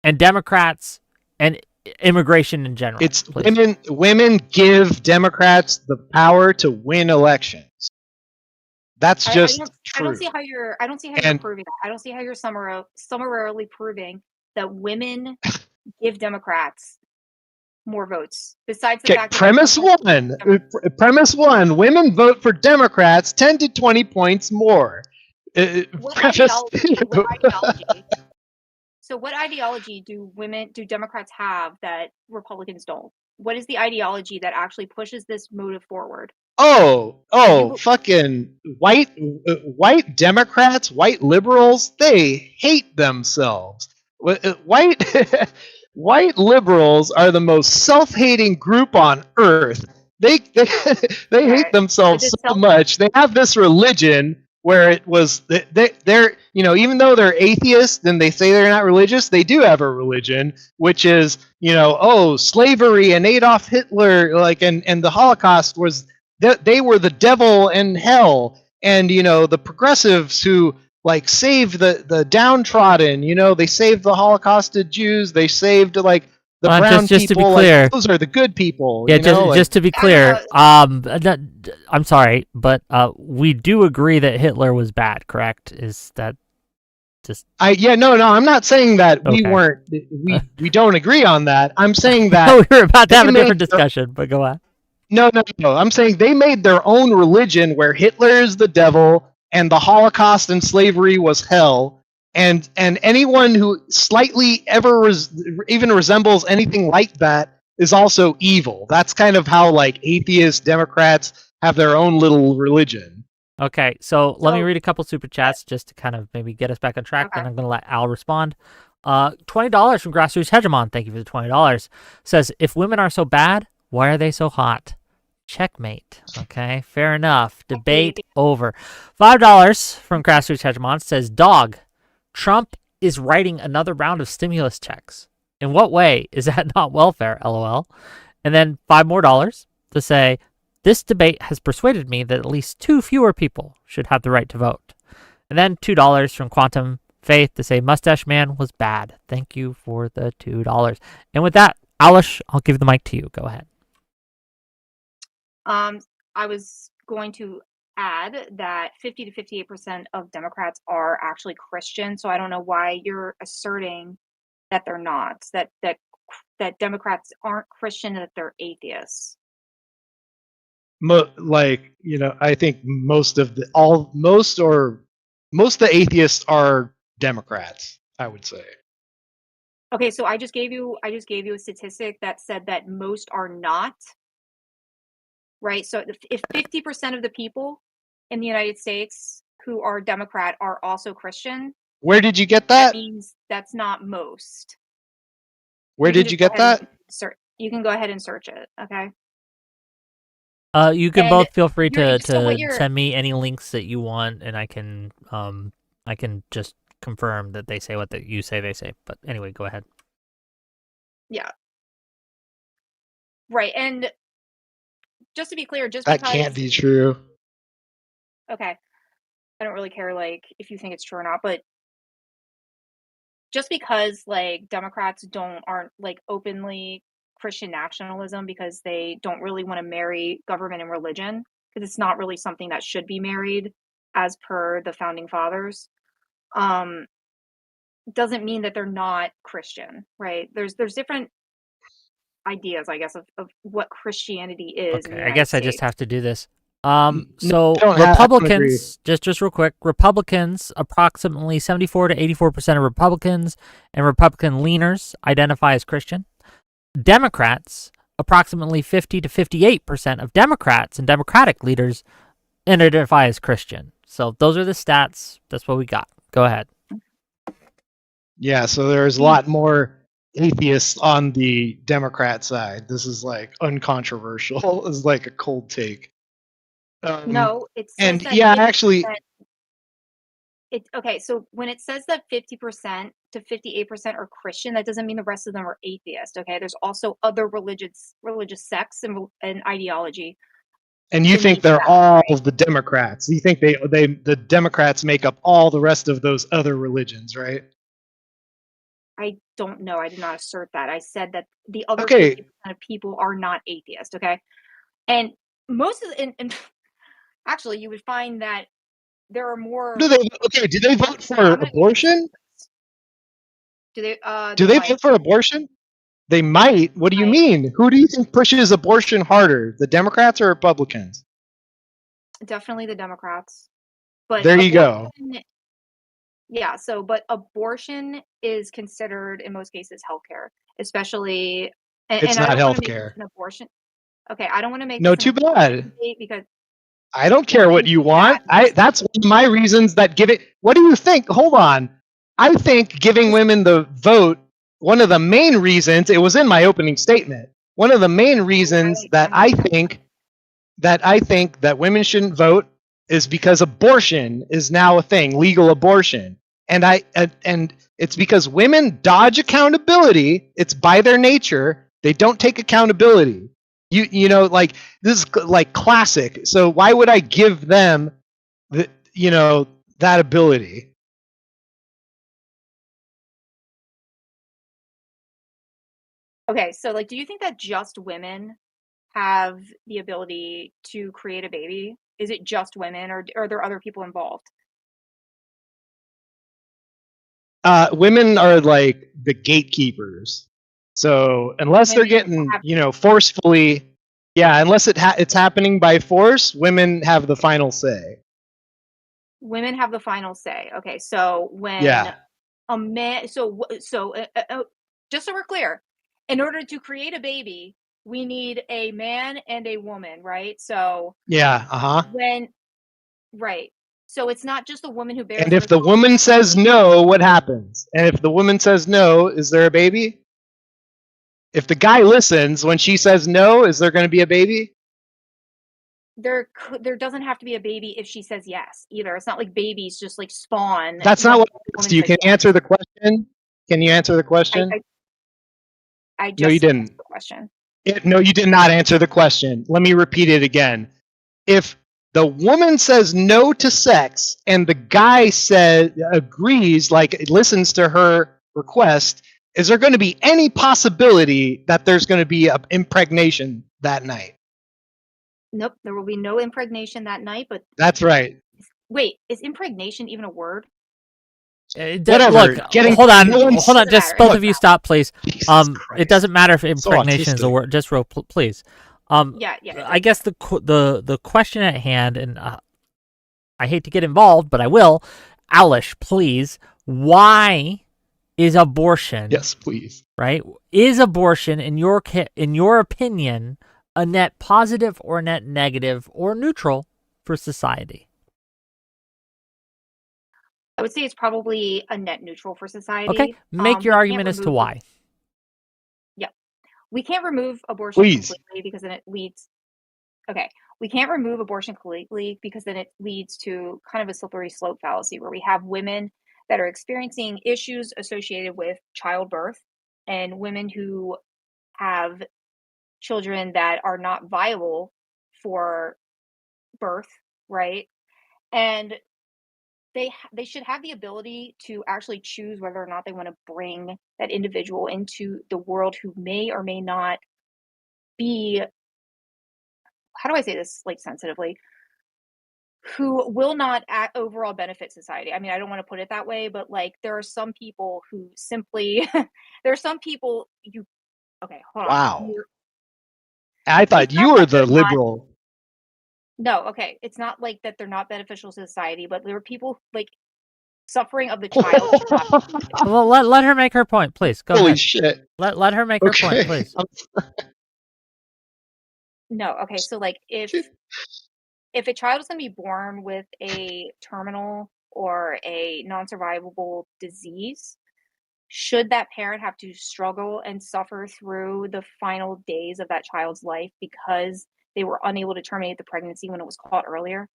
and Democrats and immigration in general? It's please. women give Democrats the power to win elections. That's just true. I don't see how you're proving that. I don't see how you're summarily proving that women give Democrats more votes. Besides the fact that premise one, women vote for Democrats 10 to 20 points more. What ideology? So what ideology do Democrats have that Republicans don't? What is the ideology that actually pushes this motive forward? Fucking white Democrats, white liberals, they hate themselves. White white liberals are the most self-hating group on earth. They hate themselves so much. They have this religion where it was they're even though they're atheists and they say they're not religious, they do have a religion, which is slavery and Adolf Hitler, like and the Holocaust was they were the devil and hell, and the progressives who like saved the downtrodden, they saved the Holocausted Jews, they saved like the brown just people. To be clear, like, those are the good people. Yeah, just to be clear, I'm sorry, but we do agree that Hitler was bad, correct? Is that just? No, I'm not saying that we don't agree on that. I'm saying that we were about to have a different discussion, but go on. No. I'm saying they made their own religion where Hitler is the devil and the Holocaust and slavery was hell. And anyone who slightly even resembles anything like that is also evil. That's kind of how like atheist Democrats have their own little religion. Okay, so let me read a couple super chats just to kind of maybe get us back on track. Then I'm going to let Al respond. $20 from Grassroots Hegemon. Thank you for the $20. Says, if women are so bad, why are they so hot? Checkmate. Okay, fair enough. Debate over. $5 from Grassroots Hegemon says, dog. Trump is writing another round of stimulus checks. In what way is that not welfare? LOL. And then $5 more to say, this debate has persuaded me that at least 2 fewer people should have the right to vote. And then $2 from Quantum Faith to say, Mustache Man was bad. Thank you for the $2. And with that, Owlish, I'll give the mic to you. Go ahead. I was going to add that 50 to 58% of Democrats are actually Christian. So I don't know why you're asserting that they're not, that Democrats aren't Christian, that they're atheists. I think most of the atheists are Democrats, I would say. Okay, so I just gave you a statistic that said that most are not. Right? So if 50% of the people in the United States who are Democrat are also Christian, Where did you get that that? means that's not most. Where You can did you just go get ahead that? and you can go ahead and search it, okay? You can And both feel free to what you're send me any links that you want, and I can just confirm that they say what you say they say. But anyway, go ahead. yeah. Right. And just to be clear, just That because can't be true. okay. I don't really care like if you think it's true or not, but just because like Democrats aren't like openly Christian nationalism because they don't really want to marry government and religion because it's not really something that should be married as per the founding fathers. Doesn't mean that they're not Christian, right? There's different ideas, I guess, of what Christianity is in Okay, the I United guess I just States. have to do this. No, So I don't agree. Republicans, just real quick, Republicans, approximately 74 to 84% of Republicans and Republican leaners identify as Christian. Democrats, approximately 50 to 58% of Democrats and Democratic leaders identify as Christian. So those are the stats. That's what we got. Go ahead. Yeah, so there's a lot more atheists on the Democrat side. This is like uncontroversial. It's like a cold take. No, it says And that yeah, actually, okay, so when it says that 50% to 58% are Christian, that doesn't mean the rest of them are atheist, okay? There's also other religious sects and ideology. and you think they're all the Democrats. You think the Democrats make up all the rest of those other religions, right? I don't know. I did not assert that. I said that the other Okay. 50% of people are not atheist, okay? And most of and actually you would find that there are more Do they vote for abortion? Do they vote for abortion? They might. What do you mean? Who do you think pushes abortion harder, the Democrats or Republicans? Definitely the Democrats. But there you go. Yeah, but abortion is considered in most cases healthcare, especially It's not healthcare. An abortion. Okay, I don't want to make No, this too bad. Because I don't care what you want. That's one of my reasons that give it. What do you think? Hold on. I think giving women the vote, one of the main reasons, it was in my opening statement. One of the main reasons that I think that women shouldn't vote is because abortion is now a thing, legal abortion. And it's because women dodge accountability. It's by their nature. They don't take accountability. You know, like this is like classic. So why would I give them that ability? Okay, so like do you think that just women have the ability to create a baby? Is it just women or are there other people involved? Women are like the gatekeepers. So unless they're getting, forcefully, unless it's happening by force, women have the final say. Women have the final say. Okay, so when a man, just so we're clear, in order to create a baby, we need a man and a woman, right? So right. So it's not just a woman who bears. And if the woman says no, what happens? And if the woman says no, is there a baby? If the guy listens when she says no, is there going to be a baby? There doesn't have to be a baby if she says yes either. It's not like babies just like spawn. That's not what you can answer the question. Can you answer the question? I just no, you didn't. answered the question. No, you did not answer the question. Let me repeat it again. If the woman says no to sex and the guy agrees, like listens to her request, is there going to be any possibility that there's going to be an impregnation that night? Nope, there will be no impregnation that night. But That's right. wait, is impregnation even a word? Whatever. Look, Getting hold on, no one's- hold on. Doesn't Just matter. both Look, of you stop, please. Jesus It Christ. doesn't matter if So impregnation is a autistic. word. Just please. Yeah, it I does. guess the question at hand, and I hate to get involved, but I will. Owlish, please. Why is abortion? Yes, please. Right? Is abortion, in your opinion, a net positive or net negative or neutral for society? I would say it's probably a net neutral for society. Okay, make your We can't argument as to remove why. Yeah, we can't remove abortion Please. completely because then it leads. Okay, we can't remove abortion completely because then it leads to kind of a slippery slope fallacy where we have women that are experiencing issues associated with childbirth and women who have children that are not viable for birth, right? And they should have the ability to actually choose whether or not they want to bring that individual into the world who may or may not be, how do I say this like sensitively, who will not overall benefit society. I mean, I don't want to put it that way, but like there are some people who simply there are some people you okay, hold on. Wow. I thought It's not you were that they're the not liberal. no, okay. It's not like that they're not beneficial to society, but there are people like suffering of the child should not be permitted. Well, let her make her point, please. Go Holy ahead. shit. Let her make her point, Okay. please. No, okay. So like if a child is going to be born with a terminal or a non-survivable disease, should that parent have to struggle and suffer through the final days of that child's life because they were unable to terminate the pregnancy when it was caught earlier?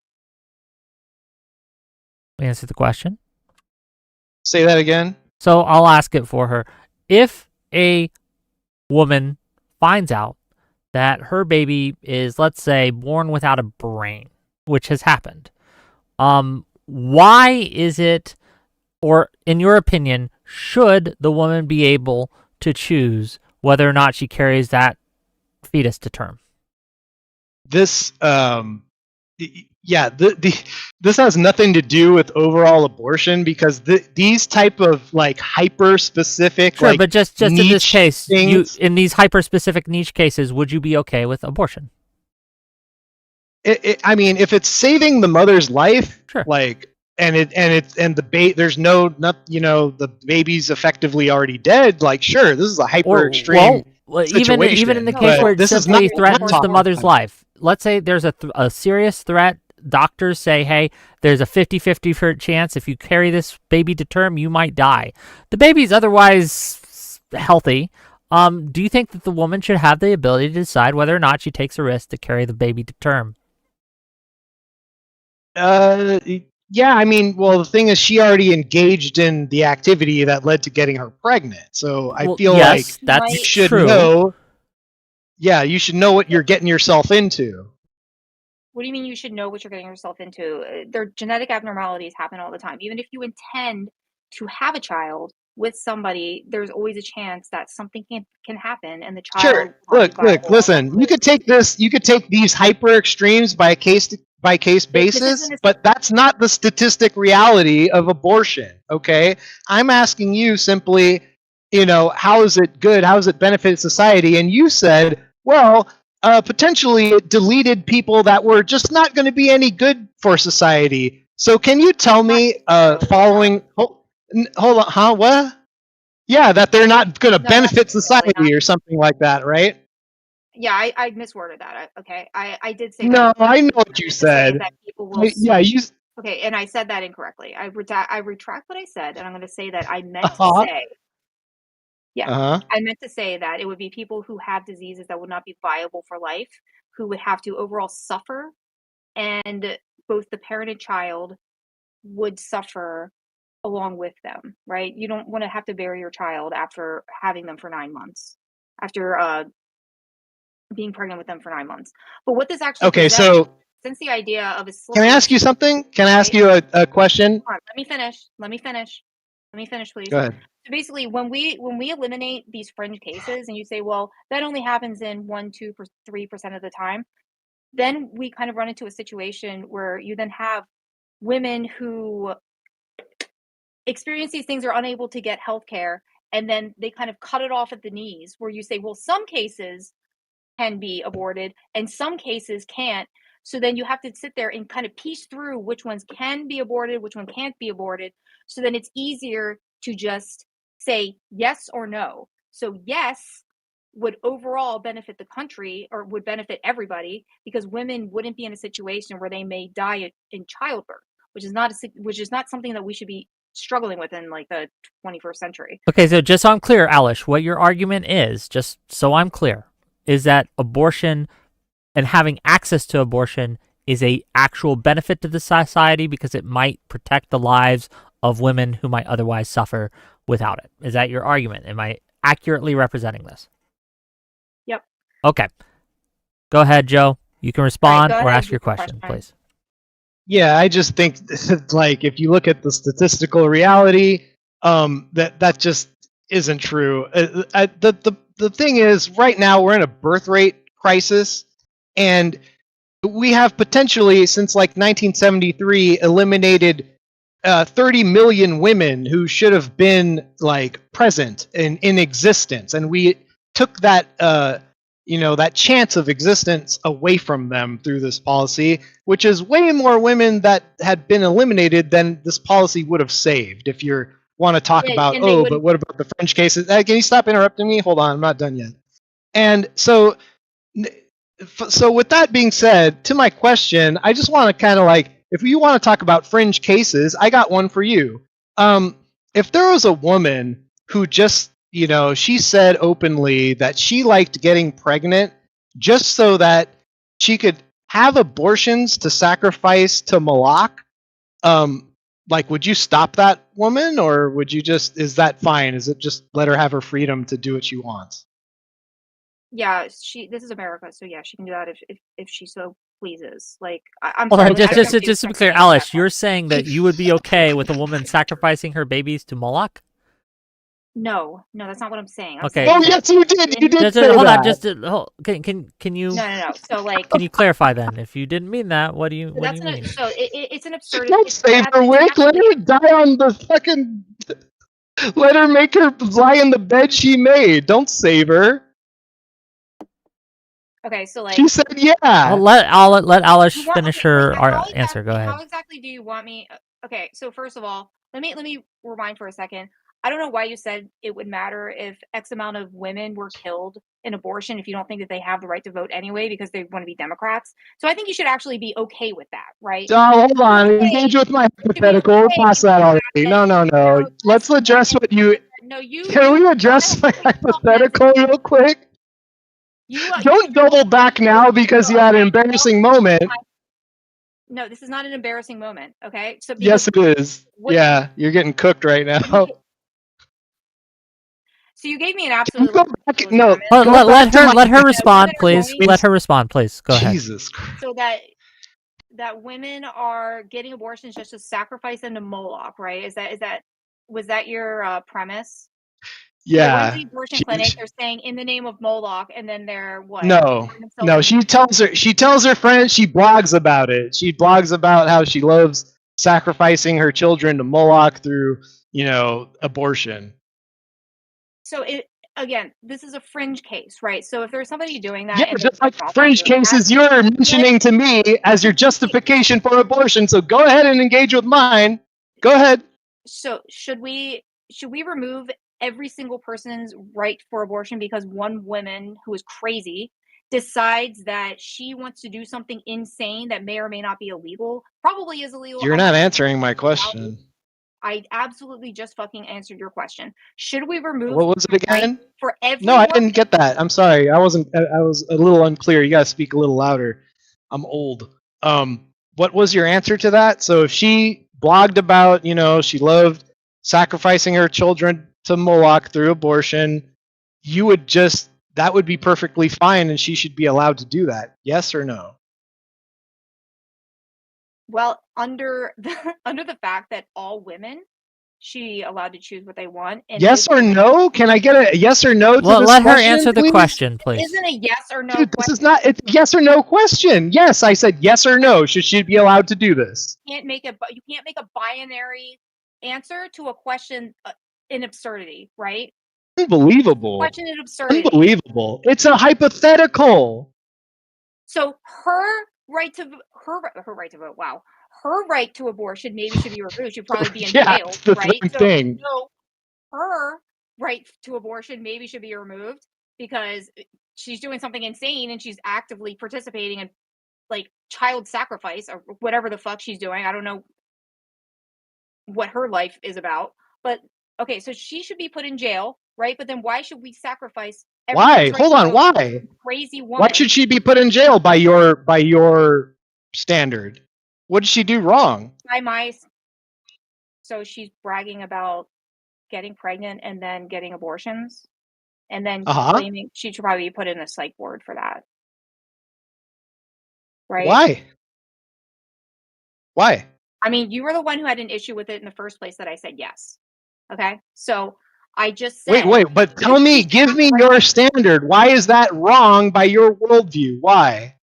Answer the question. Say that again. So I'll ask it for her. If a woman finds out that her baby is, let's say, born without a brain, which has happened, why is it, or in your opinion, should the woman be able to choose whether or not she carries that fetus to term? This yeah, this has nothing to do with overall abortion because these type of like hyper specific Sure, like but just in this niche case, things, in these hyper specific niche cases, would you be okay with abortion? I mean, if it's saving the mother's life, Sure. like, and there's the baby's effectively already dead. Like, sure, this is a hyper extreme situation. Even in the No, case but where it this is not simply what we're threatens the talking mother's about. life. Let's say there's a serious threat. Doctors say, hey, there's a 50-50 chance if you carry this baby to term, you might die. The baby's otherwise healthy. Do you think that the woman should have the ability to decide whether or not she takes a risk to carry the baby to term? Yeah, I mean, well, the thing is, she already engaged in the activity that led to getting her pregnant. So I feel yes, like that's you should true. know. Yeah, you should know what you're getting yourself into. What do you mean you should know what you're getting yourself into? Their genetic abnormalities happen all the time. Even if you intend to have a child with somebody, there's always a chance that something can happen and the child Sure. will not be Look, viable. listen, you could take these hyper extremes by case basis, isn't a- but that's not the statistic reality of abortion, okay? I'm asking you simply, how is it good? How does it benefit society? And you said, well, potentially it deleted people that were just not going to be any good for society. So can you tell me, following, hold on, huh? What? Yeah, that they're not going to No, that's benefit definitely society not. or something like that, right? Yeah, I misworded that. Okay, I did say No, that. I know what you To say said. that people will. Yeah, you. Okay, and I said that incorrectly. I retract what I said, and I'm going to say that I meant to Uh-huh. say. Yeah, Uh-huh. I meant to say that it would be people who have diseases that would not be viable for life, who would have to overall suffer, and both the parent and child would suffer along with them, right? You don't want to have to bury your child after having them for 9 months, after being pregnant with them for 9 months. But what this actually Okay, presents, so since the idea of a can I slippery ask you something? Can I ask right? you a question? Hold on, let me finish. Let me finish, please. Go ahead. So basically, when we eliminate these fringe cases, and you say, well, that only happens in 1, 2, 3% of the time. then we kind of run into a situation where you then have women who experience these things, are unable to get health care, and then they kind of cut it off at the knees, where you say, well, some cases can be aborted and some cases can't. So then you have to sit there and kind of piece through which ones can be aborted, which one can't be aborted. So then it's easier to just say yes or no. So yes would overall benefit the country, or would benefit everybody, because women wouldn't be in a situation where they may die in childbirth, which is not something that we should be struggling with in like the 21st century. Okay, so just so I'm clear, Alish, what your argument is, just so I'm clear, is that abortion and having access to abortion is a actual benefit to the society because it might protect the lives of women who might otherwise suffer without it. Is that your argument? Am I accurately representing this? Yep. Okay. Go ahead, Joe. You can respond All right, or ahead ask your with your question, please. Yeah, I just think like if you look at the statistical reality, that just isn't true. The thing is, right now we're in a birth rate crisis, and we have potentially since like 1973 eliminated 30 million women who should have been like present in existence, and we took that that chance of existence away from them through this policy, which is way more women that had been eliminated than this policy would have saved. If you want to talk about, but what about the French cases? Can you stop interrupting me? Hold on, I'm not done yet. And so with that being said, to my question, I just want to kind of like, if you want to talk about fringe cases, I got one for you. If there was a woman who just, she said openly that she liked getting pregnant just so that she could have abortions to sacrifice to Moloch, like, would you stop that woman, or would you just, is that fine? Is it just let her have her freedom to do what she wants? Yeah, this is America, so yeah, she can do that if she so pleases. Like, I'm Hold sorry. on, Like, just to be clear, Alice, you're saying that you would be okay with a woman sacrificing her babies to Moloch? No, that's not what I'm saying. Okay. Oh yes, you did. You did say hold that. on. Just can you? No. So like, can you clarify then? If you didn't mean that, what do you mean? So it's an absurdity. Don't save her, Wick. Let her die on the fucking. Let her make her lie in the bed she made. Don't save her. Okay, so like, She said, "Yeah." I'll let Alice finish her answer. Go ahead. How exactly do you want me? Okay, so first of all, let me rewind for a second. I don't know why you said it would matter if X amount of women were killed in abortion if you don't think that they have the right to vote anyway because they want to be Democrats. So I think you should actually be okay with that, right? Oh, hold on. Engage with my hypothetical. We'll pass that already. No. Let's address what you. No, you. Can we address my hypothetical real quick? Don't double back now because you had an embarrassing moment. No, this is not an embarrassing moment. Okay, so yes, it is. Yeah, you're getting cooked right now. So you gave me an absolute. No, let her respond, please. Let her respond, please. Go ahead. Jesus Christ. So that women are getting abortions just to sacrifice them to Moloch, right? Was that your premise? Yeah. The abortion clinic, they're saying in the name of Moloch, and then they're what? No. She tells her friends. She blogs about it. She blogs about how she loves sacrificing her children to Moloch through, abortion. So again, this is a fringe case, right? So if there's somebody doing that, just like fringe cases you're mentioning to me as your justification for abortion. So go ahead and engage with mine. Go ahead. So should we remove every single person's right for abortion because one woman who is crazy decides that she wants to do something insane that may or may not be illegal? Probably is illegal. You're not answering my question. I absolutely just fucking answered your question. Should we remove? What was it again? Right for everyone? No, I didn't get that. I'm sorry. I was a little unclear. You gotta speak a little louder. I'm old. What was your answer to that? So if she blogged about, she loved sacrificing her children to Moloch through abortion, that would be perfectly fine, and she should be allowed to do that. Yes or no? Well, under the fact that all women she allowed to choose what they want? And Yes or no? Can I get a yes or no to Well, this let her question, answer the please? question, please. Isn't a yes or no Dude, this question? is not. It's a yes or no question. Yes, I said yes or no. Should she be allowed to do this? You can't make a binary answer to a question in absurdity, right? Unbelievable. Question in absurdity. Unbelievable. It's a hypothetical. So her right to vote. Wow, her right to abortion maybe should be removed. She'd probably be in Yeah, jail, it's the right? same So thing. no, her right to abortion maybe should be removed because she's doing something insane and she's actively participating in like child sacrifice or whatever the fuck she's doing. I don't know what her life is about, but okay, so she should be put in jail, right? But then why should we sacrifice Why? everyone's right Hold to on. vote Why? crazy woman? Why should she be put in jail by your standard? What did she do wrong? So she's bragging about getting pregnant and then getting abortions and then claiming she should probably be put in a psych ward for that. Right? Why? Why? I mean, you were the one who had an issue with it in the first place that I said yes. Okay? So I just said Wait, but tell me, give me your standard. Why is that wrong by your worldview? Why?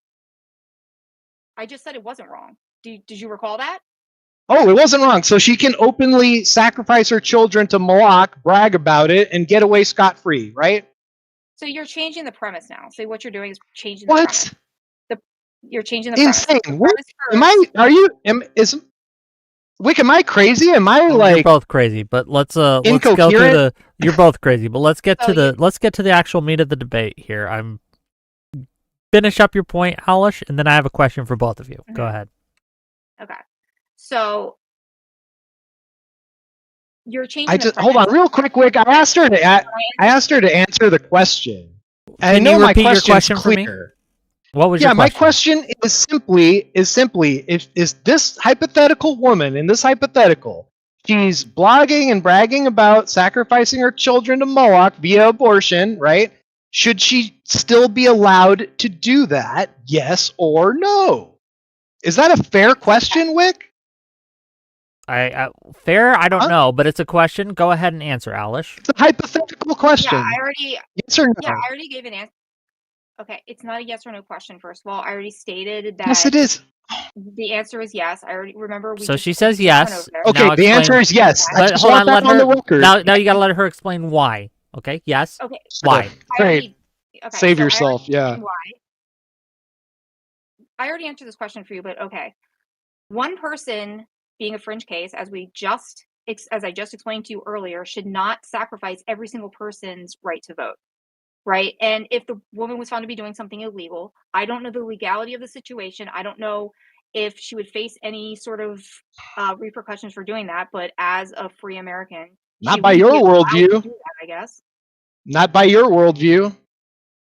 I just said it wasn't wrong. Did you recall that? Oh, it wasn't wrong. So she can openly sacrifice her children to Moloch, brag about it, and get away scot-free, right? So you're changing the premise now. So what you're doing is changing the premise. You're changing the Insane. premise. Wick, am I crazy? Am I You're both crazy, but let's go through the. You're both crazy, but let's get to the actual meat of the debate here. Finish up your point, Owlish, and then I have a question for both of you. Go ahead. Okay, so you're changing. Hold on, real quick, Wick. I asked her to answer the question. Can you repeat your question for me? What was your question? My question is simply is this hypothetical woman in this hypothetical, she's blogging and bragging about sacrificing her children to Moloch via abortion, right? Should she still be allowed to do that? Yes or no? Is that a fair question, Wick? Fair? I don't know, but it's a question. Go ahead and answer, Owlish. It's a hypothetical question. Yeah, yes or no? Yeah, I already gave an answer. Okay, it's not a yes or no question, first of all. I already stated that. Yes, it is. The answer is yes. I already remember. So she says yes. Okay, the answer is yes. Hold on, let her. Now you gotta let her explain why. Okay, yes. Okay. Why? Save yourself, yeah. Why? I already answered this question for you, but okay. One person being a fringe case, as I just explained to you earlier, should not sacrifice every single person's right to vote. Right? And if the woman was found to be doing something illegal, I don't know the legality of the situation. I don't know if she would face any sort of repercussions for doing that, but as a free American, not by your worldview. I guess. Not by your worldview.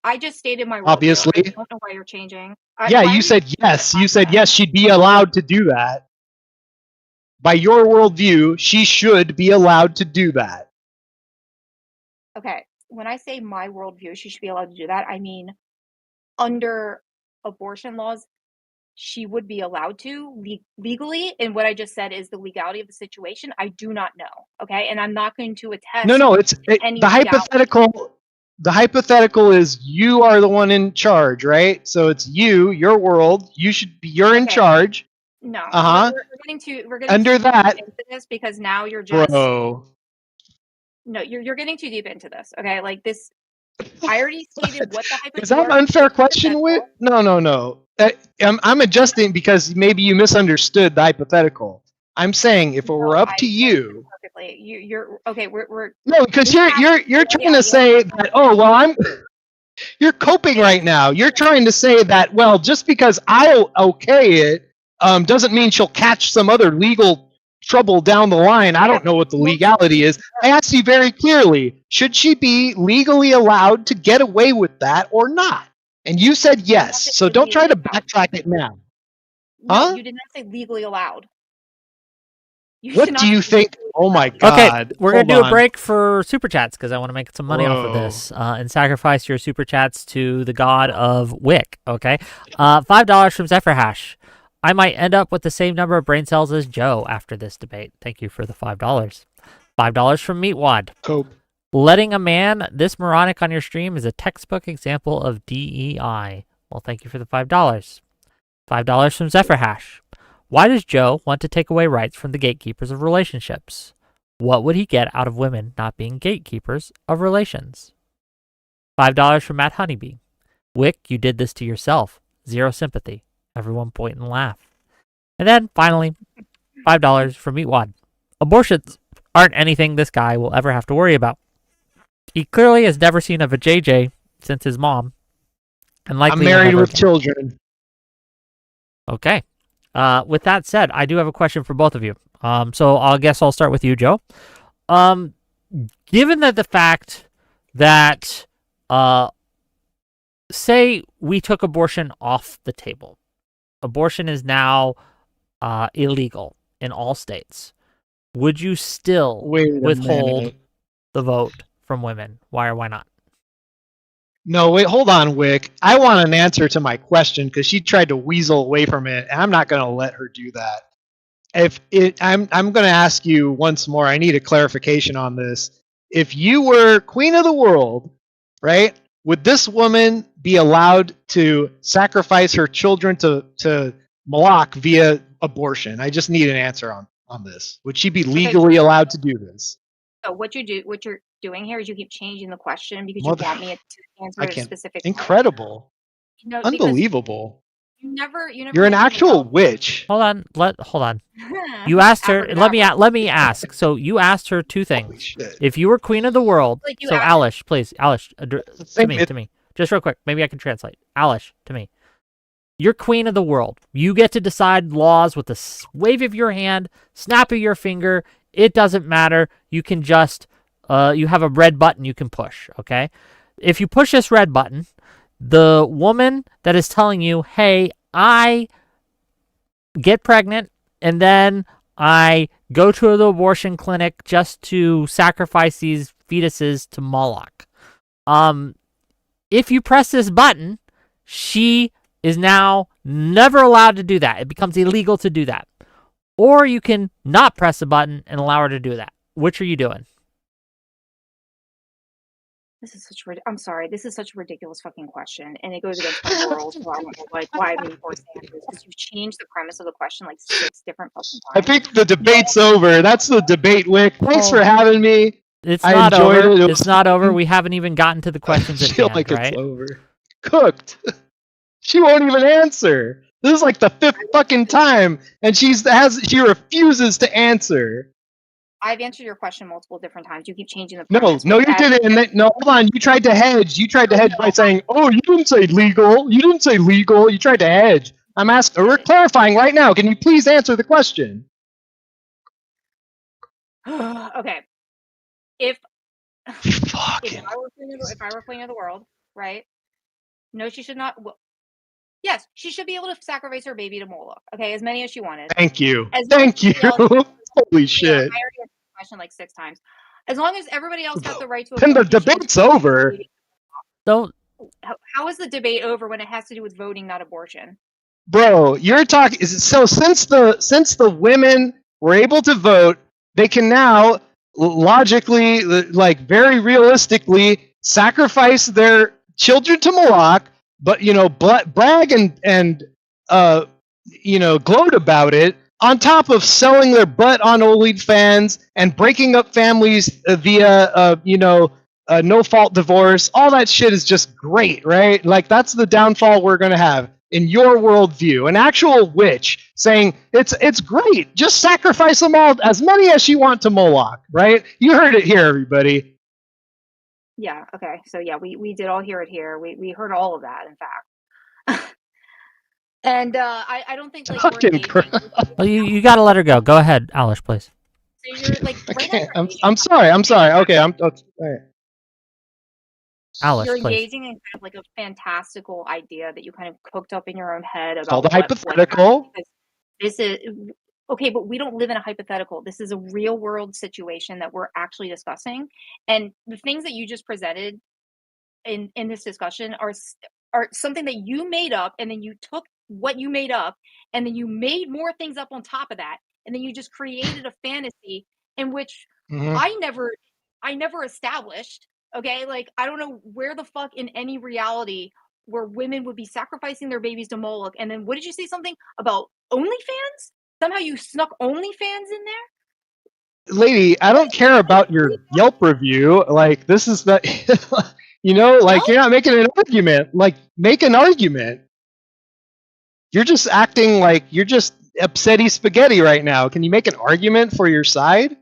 I just stated my worldview. Obviously. I don't know why you're changing. You said yes. You said yes, she'd be allowed to do that. By your worldview, she should be allowed to do that. Okay. When I say my worldview, she should be allowed to do that. I mean, under abortion laws, she would be allowed to legally. And what I just said is the legality of the situation. I do not know. Okay. And I'm not going to attest. No, the hypothetical. The hypothetical is you are the one in charge, right? So it's your world. You're in charge. No. We're getting under that into this because now you're just. Bro. No, you're getting too deep into this. Okay, like this. I already stated what the hypothetical. Is that an unfair question, Whit? No. I'm adjusting because maybe you misunderstood the hypothetical. I'm saying if it were up to you. Perfectly. You're okay. We're no, because you're trying to say that. You're coping right now. You're trying to say that just because I'll okay it doesn't mean she'll catch some other legal trouble down the line. I don't know what the legality is. I asked you very clearly, should she be legally allowed to get away with that or not? And you said yes. So don't try to backtrack it now. No, you did not say legally allowed. What do you think? Oh my God. Okay, we're going to do a break for Super Chats because I want to make some money off of this and sacrifice your Super Chats to the god of Wick, okay? $5 from Zephyr Hash. I might end up with the same number of brain cells as Joe after this debate. Thank you for the $5. $5 from Meatwad. Cope. Letting a man this moronic on your stream is a textbook example of DEI. Well, thank you for the $5. $5 from Zephyr Hash. Why does Joe want to take away rights from the gatekeepers of relationships? What would he get out of women not being gatekeepers of relations? $5 from Matt Honeybee. Wick, you did this to yourself. Zero sympathy. Everyone point and laugh. And then, finally, $5 from Meatwad. Abortions aren't anything this guy will ever have to worry about. He clearly has never seen a vajayjay since his mom. And likely I'm married with children. Okay. With that said, I do have a question for both of you. So I guess I'll start with you, Joe. Given that the fact that, say we took abortion off the table, abortion is now illegal in all states. Would you still withhold the vote from women? Why or why not? No, wait, hold on, Wick. I want an answer to my question because she tried to weasel away from it, and I'm not going to let her do that. I'm going to ask you once more. I need a clarification on this. If you were queen of the world, right? Would this woman be allowed to sacrifice her children to Moloch via abortion? I just need an answer on this. Would she be legally allowed to do this? So what you're doing here is you keep changing the question because you want me to answer a specific. Incredible. Unbelievable. You're an actual witch. Hold on. You asked her. Let me ask. So you asked her two things. If you were queen of the world, so Alish, please, Alish, to me, just real quick. Maybe I can translate. Alish, to me. You're queen of the world. You get to decide laws with a wave of your hand, snap of your finger. It doesn't matter. You can just, you have a red button you can push, okay? If you push this red button, the woman that is telling you, hey, I get pregnant and then I go to the abortion clinic just to sacrifice these fetuses to Moloch. If you press this button, she is now never allowed to do that. It becomes illegal to do that. Or you can not press the button and allow her to do that. Which are you doing? This is such a ridiculous fucking question, and it goes against my morals. So I don't know, why I'm being forced to answer this, because you've changed the premise of the question like 6 different fucking times. I think the debate's over. That's the debate, Wick. Thanks for having me. It's not over. It's not over. We haven't even gotten to the questions at hand, like right? It's over. Cooked. She won't even answer. This is like the 5th fucking time, and she refuses to answer. I've answered your question multiple different times. You keep changing the premise. No, you didn't. No, hold on. You tried to hedge. You tried to hedge by saying, "Oh, you didn't say legal. You didn't say legal." You tried to hedge. I'm asking. We're clarifying right now. Can you please answer the question? Okay. If I were queen of the world, right? No, she should not. Well, yes, she should be able to sacrifice her baby to Moloch. Okay, as many as she wanted. Thank you. Thank you. Holy shit! I already answered the question like 6 times. As long as everybody else has the right to. Then the debate's over. Don't. How is the debate over when it has to do with voting, not abortion? Bro, you're talking. So since the women were able to vote, they can now logically, like very realistically, sacrifice their children to Moloch, but brag and gloat about it, on top of selling their butt on OnlyFans and breaking up families via no fault divorce. All that shit is just great, right? Like, that's the downfall we're gonna have in your worldview. An actual witch saying it's great, just sacrifice them all, as many as you want, to Moloch, right? You heard it here, everybody. Yeah, okay. So yeah, we did all hear it here. We heard all of that, in fact. And I don't think well, you gotta let her go. Go ahead, Alish, please. So you're like, I'm sorry. Okay, all right. Alice, you're please. engaging in kind of like a fantastical idea that you kind of cooked up in your own head about called a hypothetical. This is okay, but we don't live in a hypothetical. This is a real world situation that we're actually discussing, and the things that you just presented in this discussion are something that you made up, and then you took what you made up, and then you made more things up on top of that, and then you just created a fantasy in which Mhm. I never established, okay? Like, I don't know where the fuck in any reality where women would be sacrificing their babies to Moloch. And then what did you say something about OnlyFans? Somehow you snuck OnlyFans in there? Lady, I don't care about your Yelp review. Like, this is the, like, Yelp? you're not making an argument. Like, make an argument. You're just acting like you're just upsetty spaghetti right now. Can you make an argument for your side?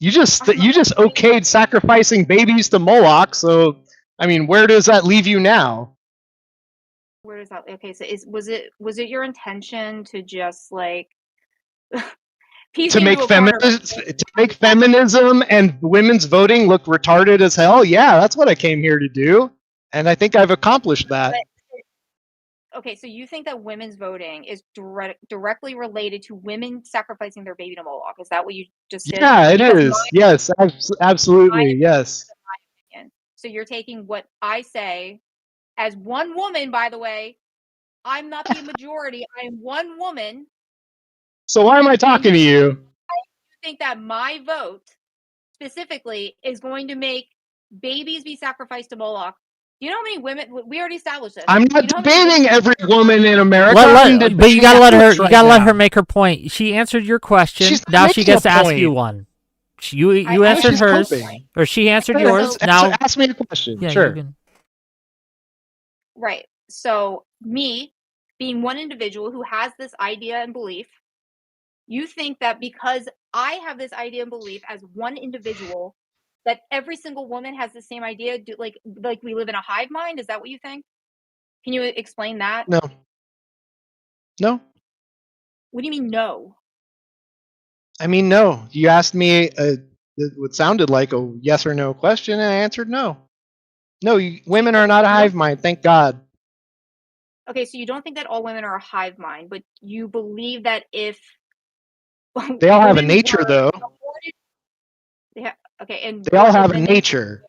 You just I'm not okayed sacrificing babies to Moloch. So, I mean, where does that leave you now? where does that okay, so was it your intention to just like piece To me make into a corner? feminism and women's voting look retarded as hell? Yeah, that's what I came here to do. And I think I've accomplished that. Okay, so you think that women's voting is directly related to women sacrificing their baby to Moloch? Is that what you just said? Yeah, it is. Yes, absolutely. Yes. So you're taking what I say as one woman, by the way. I'm not the majority. I am one woman. So why am I talking to you? You think that my vote specifically is going to make babies be sacrificed to Moloch? You know how many women? We already established this. I'm not debating every woman in America. But you gotta let her. You gotta let her make her point. She answered your question. Now she gets to ask you one. You answered hers, or she answered yours. Now ask me a question. Yeah, sure. Right. So me being one individual who has this idea and belief, you think that because I have this idea and belief as one individual, that every single woman has the same idea? Like we live in a hive mind? Is that what you think? Can you explain that? No. No. What do you mean no? I mean no. You asked me what sounded like a yes or no question, and I answered no. No, women are not a hive mind. Thank God. Okay, so you don't think that all women are a hive mind, but you believe that if they all have a nature, though. Okay, and they all have a nature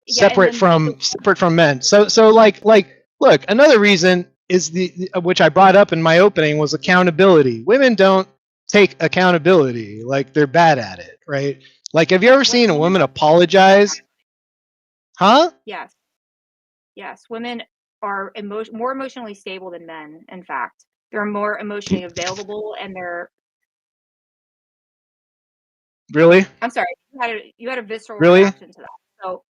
separate from men. So like look, another reason is which I brought up in my opening was accountability. Women don't take accountability. Like, they're bad at it, right? Like, have you ever seen a woman apologize? Huh? Yes. Yes, women are more emotionally stable than men. In fact, they're more emotionally available, and they're really. I'm sorry, you had a visceral reaction to that. So,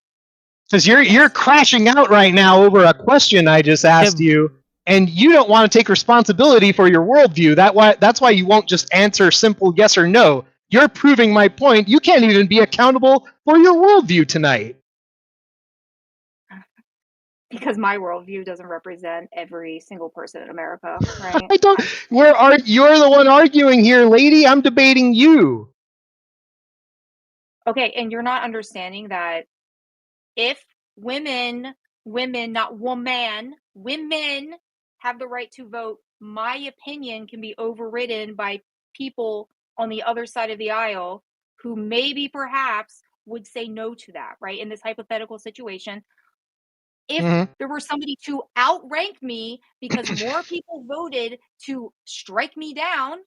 because you're crashing out right now over a question I just asked you, and you don't want to take responsibility for your worldview. That's why you won't just answer simple yes or no. You're proving my point. You can't even be accountable for your worldview tonight. Because my worldview doesn't represent every single person in America, right? I don't. You're the one arguing here, lady. I'm debating you. Okay, and you're not understanding that if women, not woman, women have the right to vote, my opinion can be overridden by people on the other side of the aisle who maybe perhaps would say no to that, right? In this hypothetical situation, if there were somebody to outrank me because more people voted to strike me down,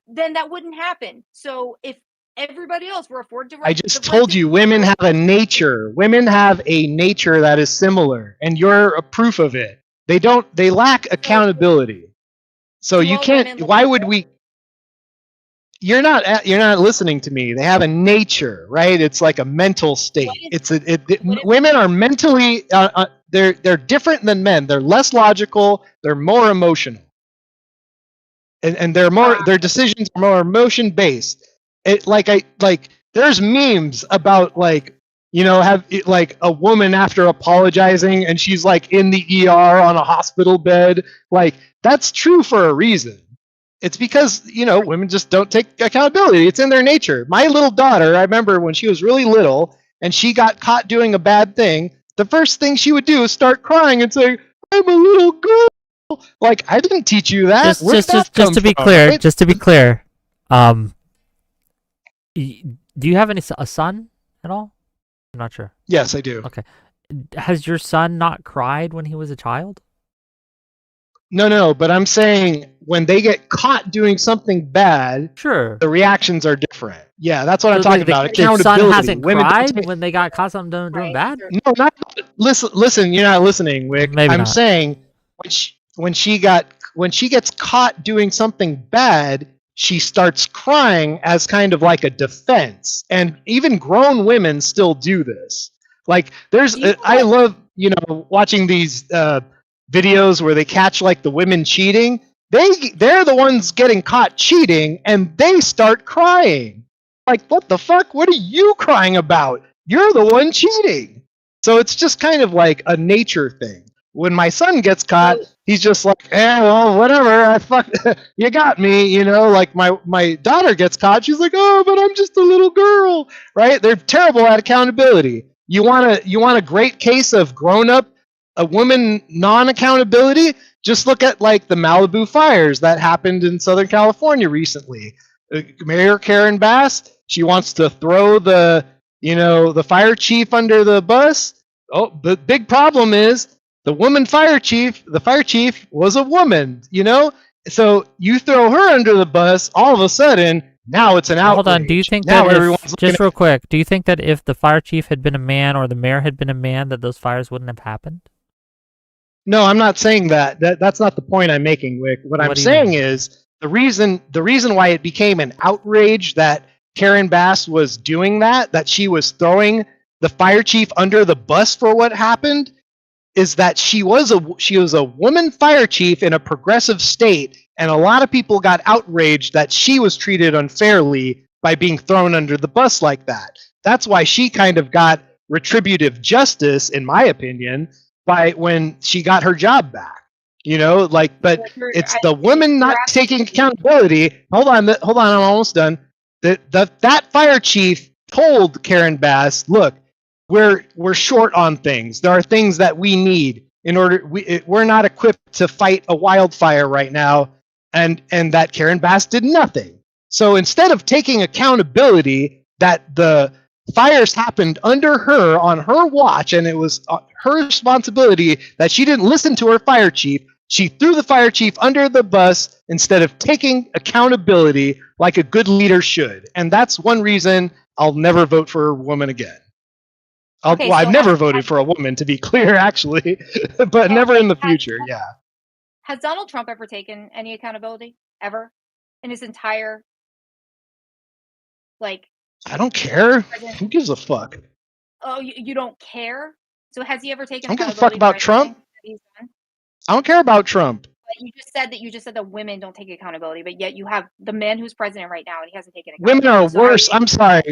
then that wouldn't happen. So if everybody else were afforded to I just told you women have a nature. Women have a nature that is similar, and you're a proof of it. They lack accountability. So you can't. Why would we? You're not listening to me. They have a nature, right? It's like a mental state. Women are mentally they're different than men. They're less logical. They're more emotional, and their decisions are more emotion based. There's memes about like a woman after apologizing and she's like in the ER on a hospital bed. Like, that's true for a reason. It's because, women just don't take accountability. It's in their nature. My little daughter, I remember when she was really little and she got caught doing a bad thing, the first thing she would do is start crying and say, "I'm a little girl." Like, I didn't teach you that. Just to be clear, do you have a son at all? I'm not sure. Yes, I do. Okay. Has your son not cried when he was a child? No, but I'm saying when they get caught doing something bad, Sure. the reactions are different. Yeah, that's what I'm So talking about. the son Accountability. hasn't Women don't cried take. when they got caught something doing Right. bad? No, not listen. You're not listening, Wick. Maybe I'm not. saying when she gets caught doing something bad, she starts crying as kind of like a defense. And even grown women still do this. Like there's, Do you know I what- love watching these videos where they catch like the women cheating. They're the ones getting caught cheating, and they start crying. Like what the fuck? What are you crying about? You're the one cheating. So it's just kind of like a nature thing. When my son gets caught, he's just like, well, whatever. I fuck, you got me. Like my daughter gets caught, she's like, oh, but I'm just a little girl, right? They're terrible at accountability. You want a great case of grown up, a woman non-accountability? Just look at like the Malibu fires that happened in Southern California recently. Mayor Karen Bass, she wants to throw the fire chief under the bus. Oh, the big problem is the fire chief was a woman, So you throw her under the bus, all of a sudden, now it's an outrage. Hold on. Do you think now that everyone's if, looking just real quick, do you think that if the fire chief had been a man or the mayor had been a man, that those fires wouldn't have happened? No, I'm not saying that. That's not the point I'm making, Wick. What I'm do you saying mean? is the reason why it became an outrage that Karen Bass was doing that she was throwing the fire chief under the bus for what happened, is that she was a woman fire chief in a progressive state, and a lot of people got outraged that she was treated unfairly by being thrown under the bus like that. That's why she kind of got retributive justice, in my opinion, by when she got her job back. But it's the woman not taking accountability. Hold on, I'm almost done. That fire chief told Karen Bass, look, we're short on things. There are things that we need in order. We're not equipped to fight a wildfire right now, and that Karen Bass did nothing. So instead of taking accountability that the fires happened under her on her watch, and it was her responsibility that she didn't listen to her fire chief, she threw the fire chief under the bus instead of taking accountability like a good leader should. And that's one reason I'll never vote for a woman again. I've never voted for a woman, to be clear, actually, but never in the future. Yeah. Has Donald Trump ever taken any accountability ever in his entire I don't care. president? Who gives a fuck? Oh, you don't care? So has he ever taken I don't give a accountability fuck about for Trump. anything that he's done? I don't care about Trump. But you just said that women don't take accountability, but yet you have the man who's president right now, and he hasn't taken Women accountability. are worse. I'm sorry.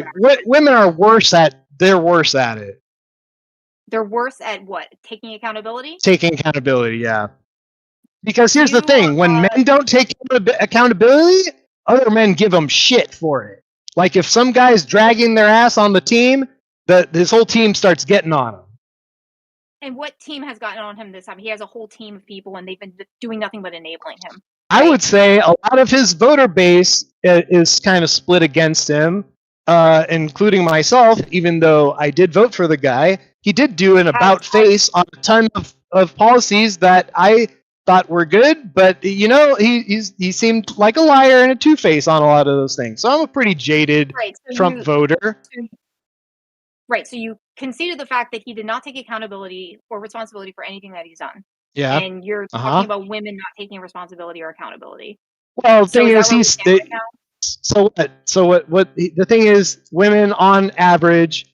Women are worse at. They're worse at it. They're worse at what? Taking accountability? Taking accountability, yeah. Because here's the thing: when men don't take accountability, other men give them shit for it. Like if some guy's dragging their ass on the team, his whole team starts getting on him. And what team has gotten on him this time? He has a whole team of people, and they've been doing nothing but enabling him. I would say a lot of his voter base is kind of split against him, including myself, even though I did vote for the guy. He did do an about face on a ton of policies that I thought were good, but he seemed like a liar and a two-face on a lot of those things. So I'm a pretty jaded Trump voter. Right, so you conceded the fact that he did not take accountability or responsibility for anything that he's done. Yeah. And you're talking about women not taking responsibility or accountability. Well, the thing is, so what the thing is, women on average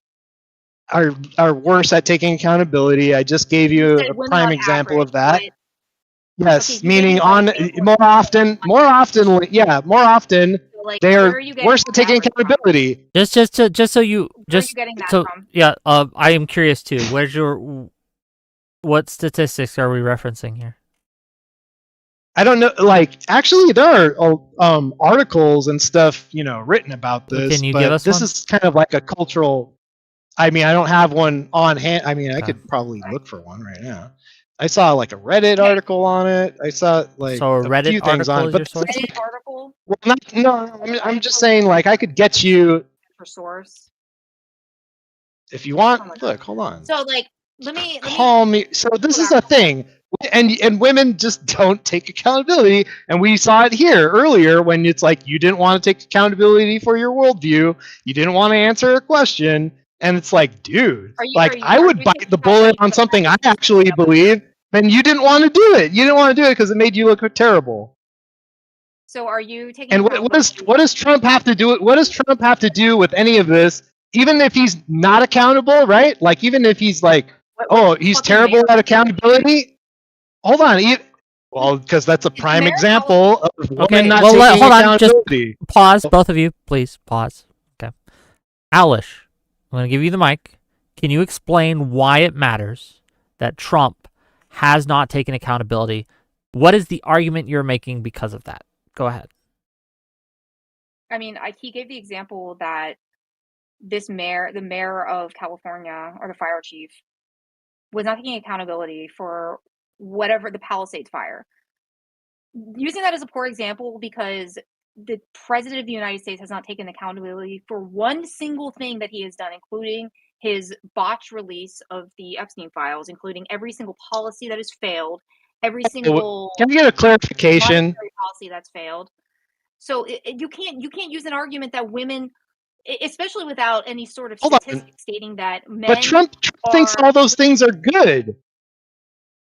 are worse at taking accountability. I just gave you a prime example of that. Yes, meaning more often, they are worse at taking accountability. I am curious too. What statistics are we referencing here? I don't know. Actually, there are articles and stuff, written about this. Can you give us this one? is kind of like a cultural. I mean, I don't have one on hand. I mean, I could probably look for one right now. I saw like a Reddit article on it. I saw a Reddit few things on it. But Reddit article? Well, I'm just saying, I could get you for source if you want. Look, hold on. So let me call me. So this is a thing And women just don't take accountability, and we saw it here earlier when it's like you didn't want to take accountability for your worldview, you didn't want to answer a question, and it's like, dude, like I are would you bite taking the that bullet on put that something I as actually believe, and you didn't want to do it. You didn't want to do it because it made you look terrible. So are you taking And accountability? what does Trump have to do? What does Trump have to do with any of this? Even if he's not accountable, right? Like even if he's like, What's oh, he's fucking mayor terrible at have to do with it? accountability. Hold on. Well, because that's a Is the prime mayor example of women Okay, not well, taking hold on. Just accountability. pause, both of you, please. Pause. Okay. Owlish, I'm going to give you the mic. Can you explain why it matters that Trump has not taken accountability? What is the argument you're making because of that? Go ahead. I mean, he gave the example that this mayor, the mayor of California, or the fire chief, was not taking accountability for whatever the Palisades fire. Using that as a poor example because the president of the United States has not taken accountability for one single thing that he has done, including his botched release of the Epstein files, including every single policy that has failed, every single Can we get a clarification? monetary policy that's failed. So you can't use an argument that women, especially without any sort of statistics stating that men. But Trump thinks all those things are good.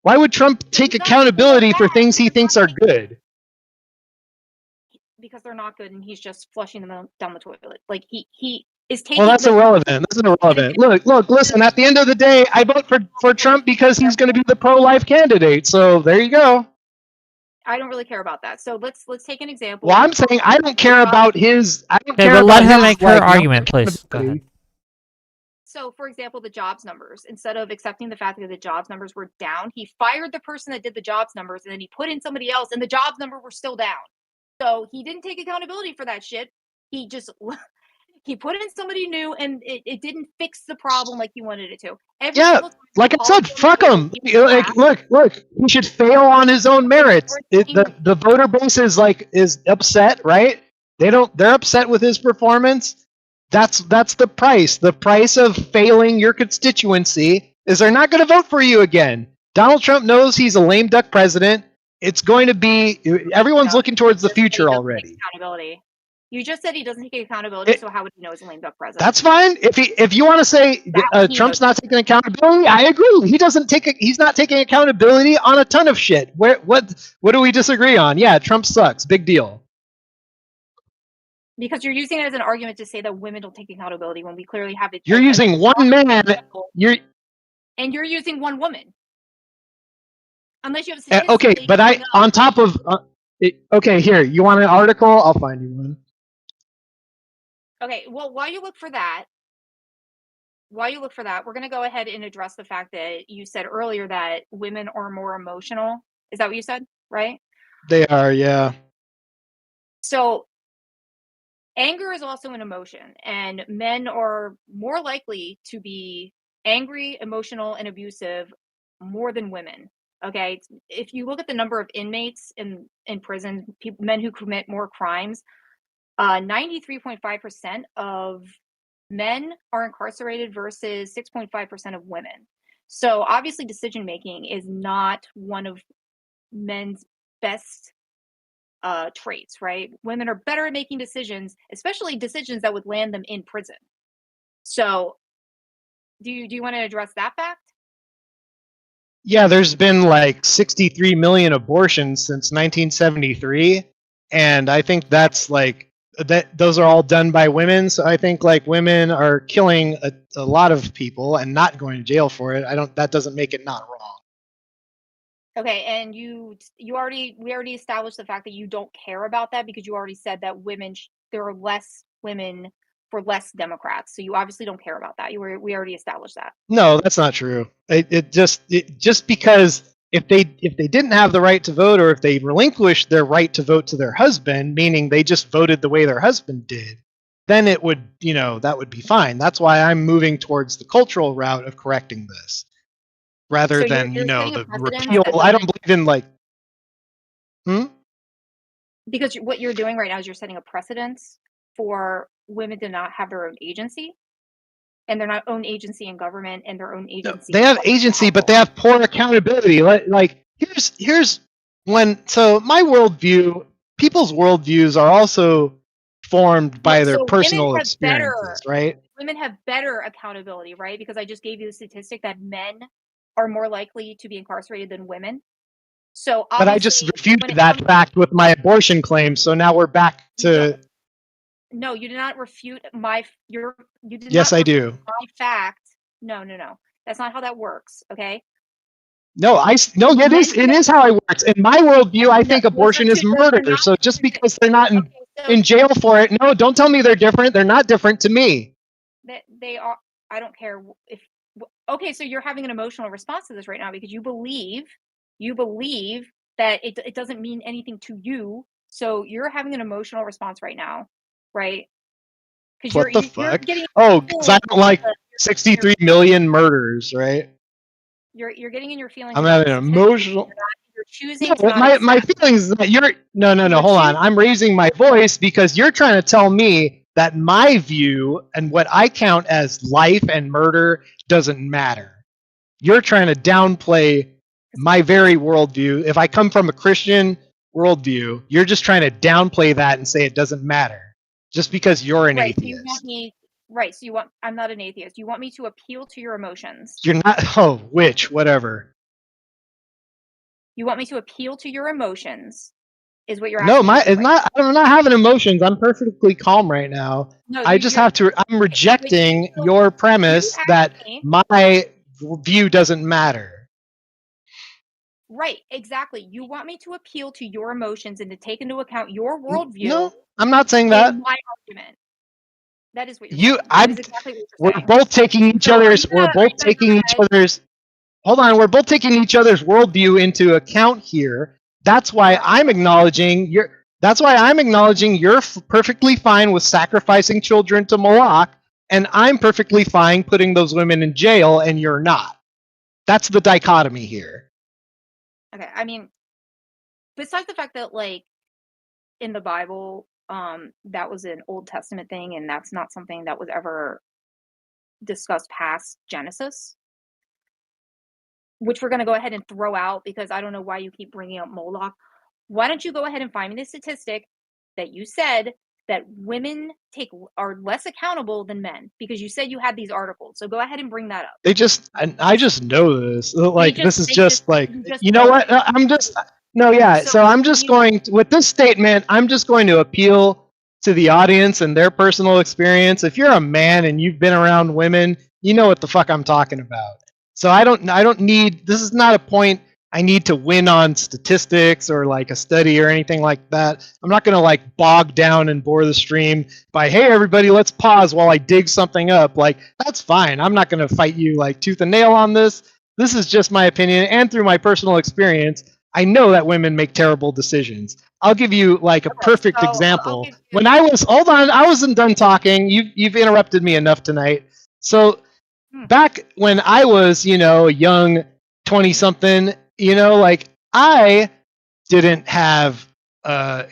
Why would Trump take accountability for things he thinks are good? Because they're not good, and he's just flushing them down the toilet. Like he is taking. Well, that's irrelevant. That's irrelevant. Look. Listen. At the end of the day, I vote for Trump because he's going to be the pro-life candidate. So there you go. I don't really care about that. So let's take an example. Well, I'm saying I don't care about his. I don't care but about let her his, make her argument, please. Go accountability. ahead. So, for example, the jobs numbers. Instead of accepting the fact that the jobs numbers were down, he fired the person that did the jobs numbers, and then he put in somebody else, and the jobs number were still down. So he didn't take accountability for that shit. He just he put in somebody new, and it didn't fix the problem like he wanted it to. Every Yeah, single time like I all said, he fuck did him. was Like, look. He should fail on his own merits. The voter base is upset, right? They're upset with his performance. That's the price. The price of failing your constituency is they're not going to vote for you again. Donald Trump knows he's a lame duck president. It's going to be everyone's looking towards the future already. Accountability. You just said he doesn't take accountability, so how would he know he's a lame duck president? That's fine. If you want to say Trump's not taking accountability, I agree. He's not taking accountability on a ton of shit. What do we disagree on? Yeah, Trump sucks. Big deal. Because you're using it as an argument to say that women don't take accountability when we clearly have it. You're using one man. You're using one woman. Unless you have okay, but on top of okay, here you want an article? I'll find you one. Okay, well, while you look for that, we're going to go ahead and address the fact that you said earlier that women are more emotional. Is that what you said, right? They are, yeah. So anger is also an emotion, and men are more likely to be angry, emotional, and abusive more than women. Okay, if you look at the number of inmates in prison, men who commit more crimes, 93.5% of men are incarcerated versus 6.5% of women. So obviously decision making is not one of men's best traits, right? Women are better at making decisions, especially decisions that would land them in prison. So do you want to address that fact? Yeah, there's been like 63 million abortions since 1973, and I think that's like those are all done by women. So I think like women are killing a lot of people and not going to jail for it. That doesn't make it not wrong. Okay, and we already established the fact that you don't care about that because you already said that there are less women for less Democrats. So you obviously don't care about that. We already established that. No, that's not true. It just because if they didn't have the right to vote, or if they relinquished their right to vote to their husband, meaning they just voted the way their husband did, then it would, that would be fine. That's why I'm moving towards the cultural route of correcting this, rather than the repeal. I don't believe in like. Because what you're doing right now is you're setting a precedence for women to not have their own agency, and their own agency in government and their own agency. No, they have agency, but they have poor accountability. Like here's when so my worldview, people's worldviews are also formed by their So personal experiences, right? women have better accountability, right? Because I just gave you the statistic that men are more likely to be incarcerated than women. So But I just obviously, when refuted it that comes, fact with my abortion claim, so now we're back to no, you did not refute you did yes, not I refute do. my fact. No, that's not how that works. Okay. No, it Men is how it works. In my worldview, I no, think abortion is those are murder. not So just two things. because they're not Okay, so in jail for it, no, don't tell me they're different. They're not different to me. that they are. I don't care if. Okay, so you're having an emotional response to this right now because you believe that it doesn't mean anything to you. So you're having an emotional response right now, right? Because What the you're fuck? getting Oh, because I feelings don't about like 63 million murders, right? you're getting in your feelings I'm about having the an statistics. emotional. You're No, choosing to not my accept. feelings is that you're no, You're hold on. choosing. I'm raising my voice because you're trying to tell me that my view and what I count as life and murder doesn't matter. You're trying to downplay my very worldview. If I come from a Christian worldview, you're just trying to downplay that and say it doesn't matter just because you're an Right. So you want atheist. me. Right. So you want. I'm not an atheist. You want me to appeal to your emotions. You're not. Oh, whatever. You want me to appeal to your emotions, is what you're No, asking me to do, it's right? not. I'm not having emotions. I'm perfectly calm right now. No, I just have to. I'm rejecting your you premise that asked me. my view doesn't matter. Right, exactly. You want me to appeal to your emotions and to take into account your worldview No, I'm not saying that. in my argument. That is what you're You, saying. That I'm. is exactly what We're you're saying. both taking each So other's. We're both I'm taking gonna each other's. Hold on. We're both taking each other's worldview into account here. That's why I'm acknowledging your. That's why I'm acknowledging you're perfectly fine with sacrificing children to Moloch, and I'm perfectly fine putting those women in jail, and you're not. That's the dichotomy here. okay. I mean, besides the fact that like in the Bible, that was an Old Testament thing, and that's not something that was ever discussed past Genesis, which we're gonna go ahead and throw out because I don't know why you keep bringing up Moloch. Why don't you go ahead and find me the statistic that you said that women are less accountable than men, because you said you had these articles. So go ahead and bring that up. I just know this. Like this is just like you just you know know what? it. I'm just no, yeah. So So I'm just you going with this statement. I'm just going to appeal to the audience and their personal experience. If you're a man and you've been around women, you know what the fuck I'm talking about. So I don't need. This is not a point I need to win on statistics or like a study or anything like that. I'm not going to like bog down and bore the stream by, hey, everybody, let's pause while I dig something up. Like, that's fine. I'm not going to fight you like tooth and nail on this. This is just my opinion. And through my personal experience, I know that women make terrible decisions. I'll give you like a perfect so I'll example. give you When I was, hold on, I wasn't done talking. You've interrupted me enough tonight. So back when I was, a young 20 something, like I didn't have a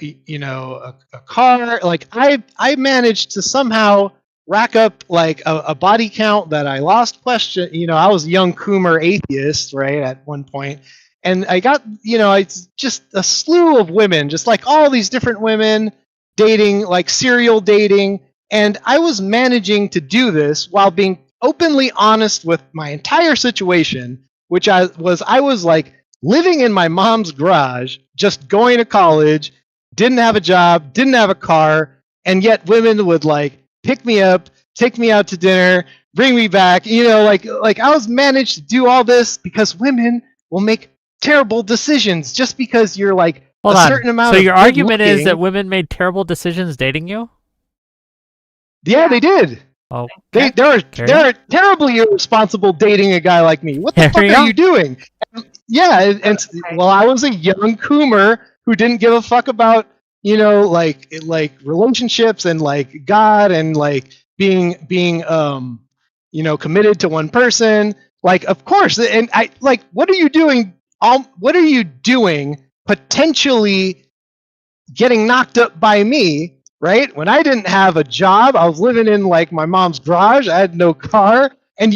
car. Like I managed to somehow rack up like a body count that I lost question. I was a young Coomer atheist, right, at one point. And I got, it's just a slew of women, just like all these different women dating, like serial dating. And I was managing to do this while being openly honest with my entire situation, which I was like living in my mom's garage, just going to college, didn't have a job, didn't have a car, and yet women would like pick me up, take me out to dinner, bring me back. Like I was managed to do all this because women will make terrible decisions just because you're like Hold a on. certain amount So of your good argument is looking. that women made terrible decisions dating you? Yeah, they did. Okay. They're terribly irresponsible dating a guy like me. What the fuck Carry are on. you doing? Yeah, and well, I was a young Coomer who didn't give a fuck about like relationships and like God and like being committed to one person. Like, of course, and I like, what are you doing? What are you doing? Potentially getting knocked up by me, right? When I didn't have a job, I was living in like my mom's garage. I had no car, and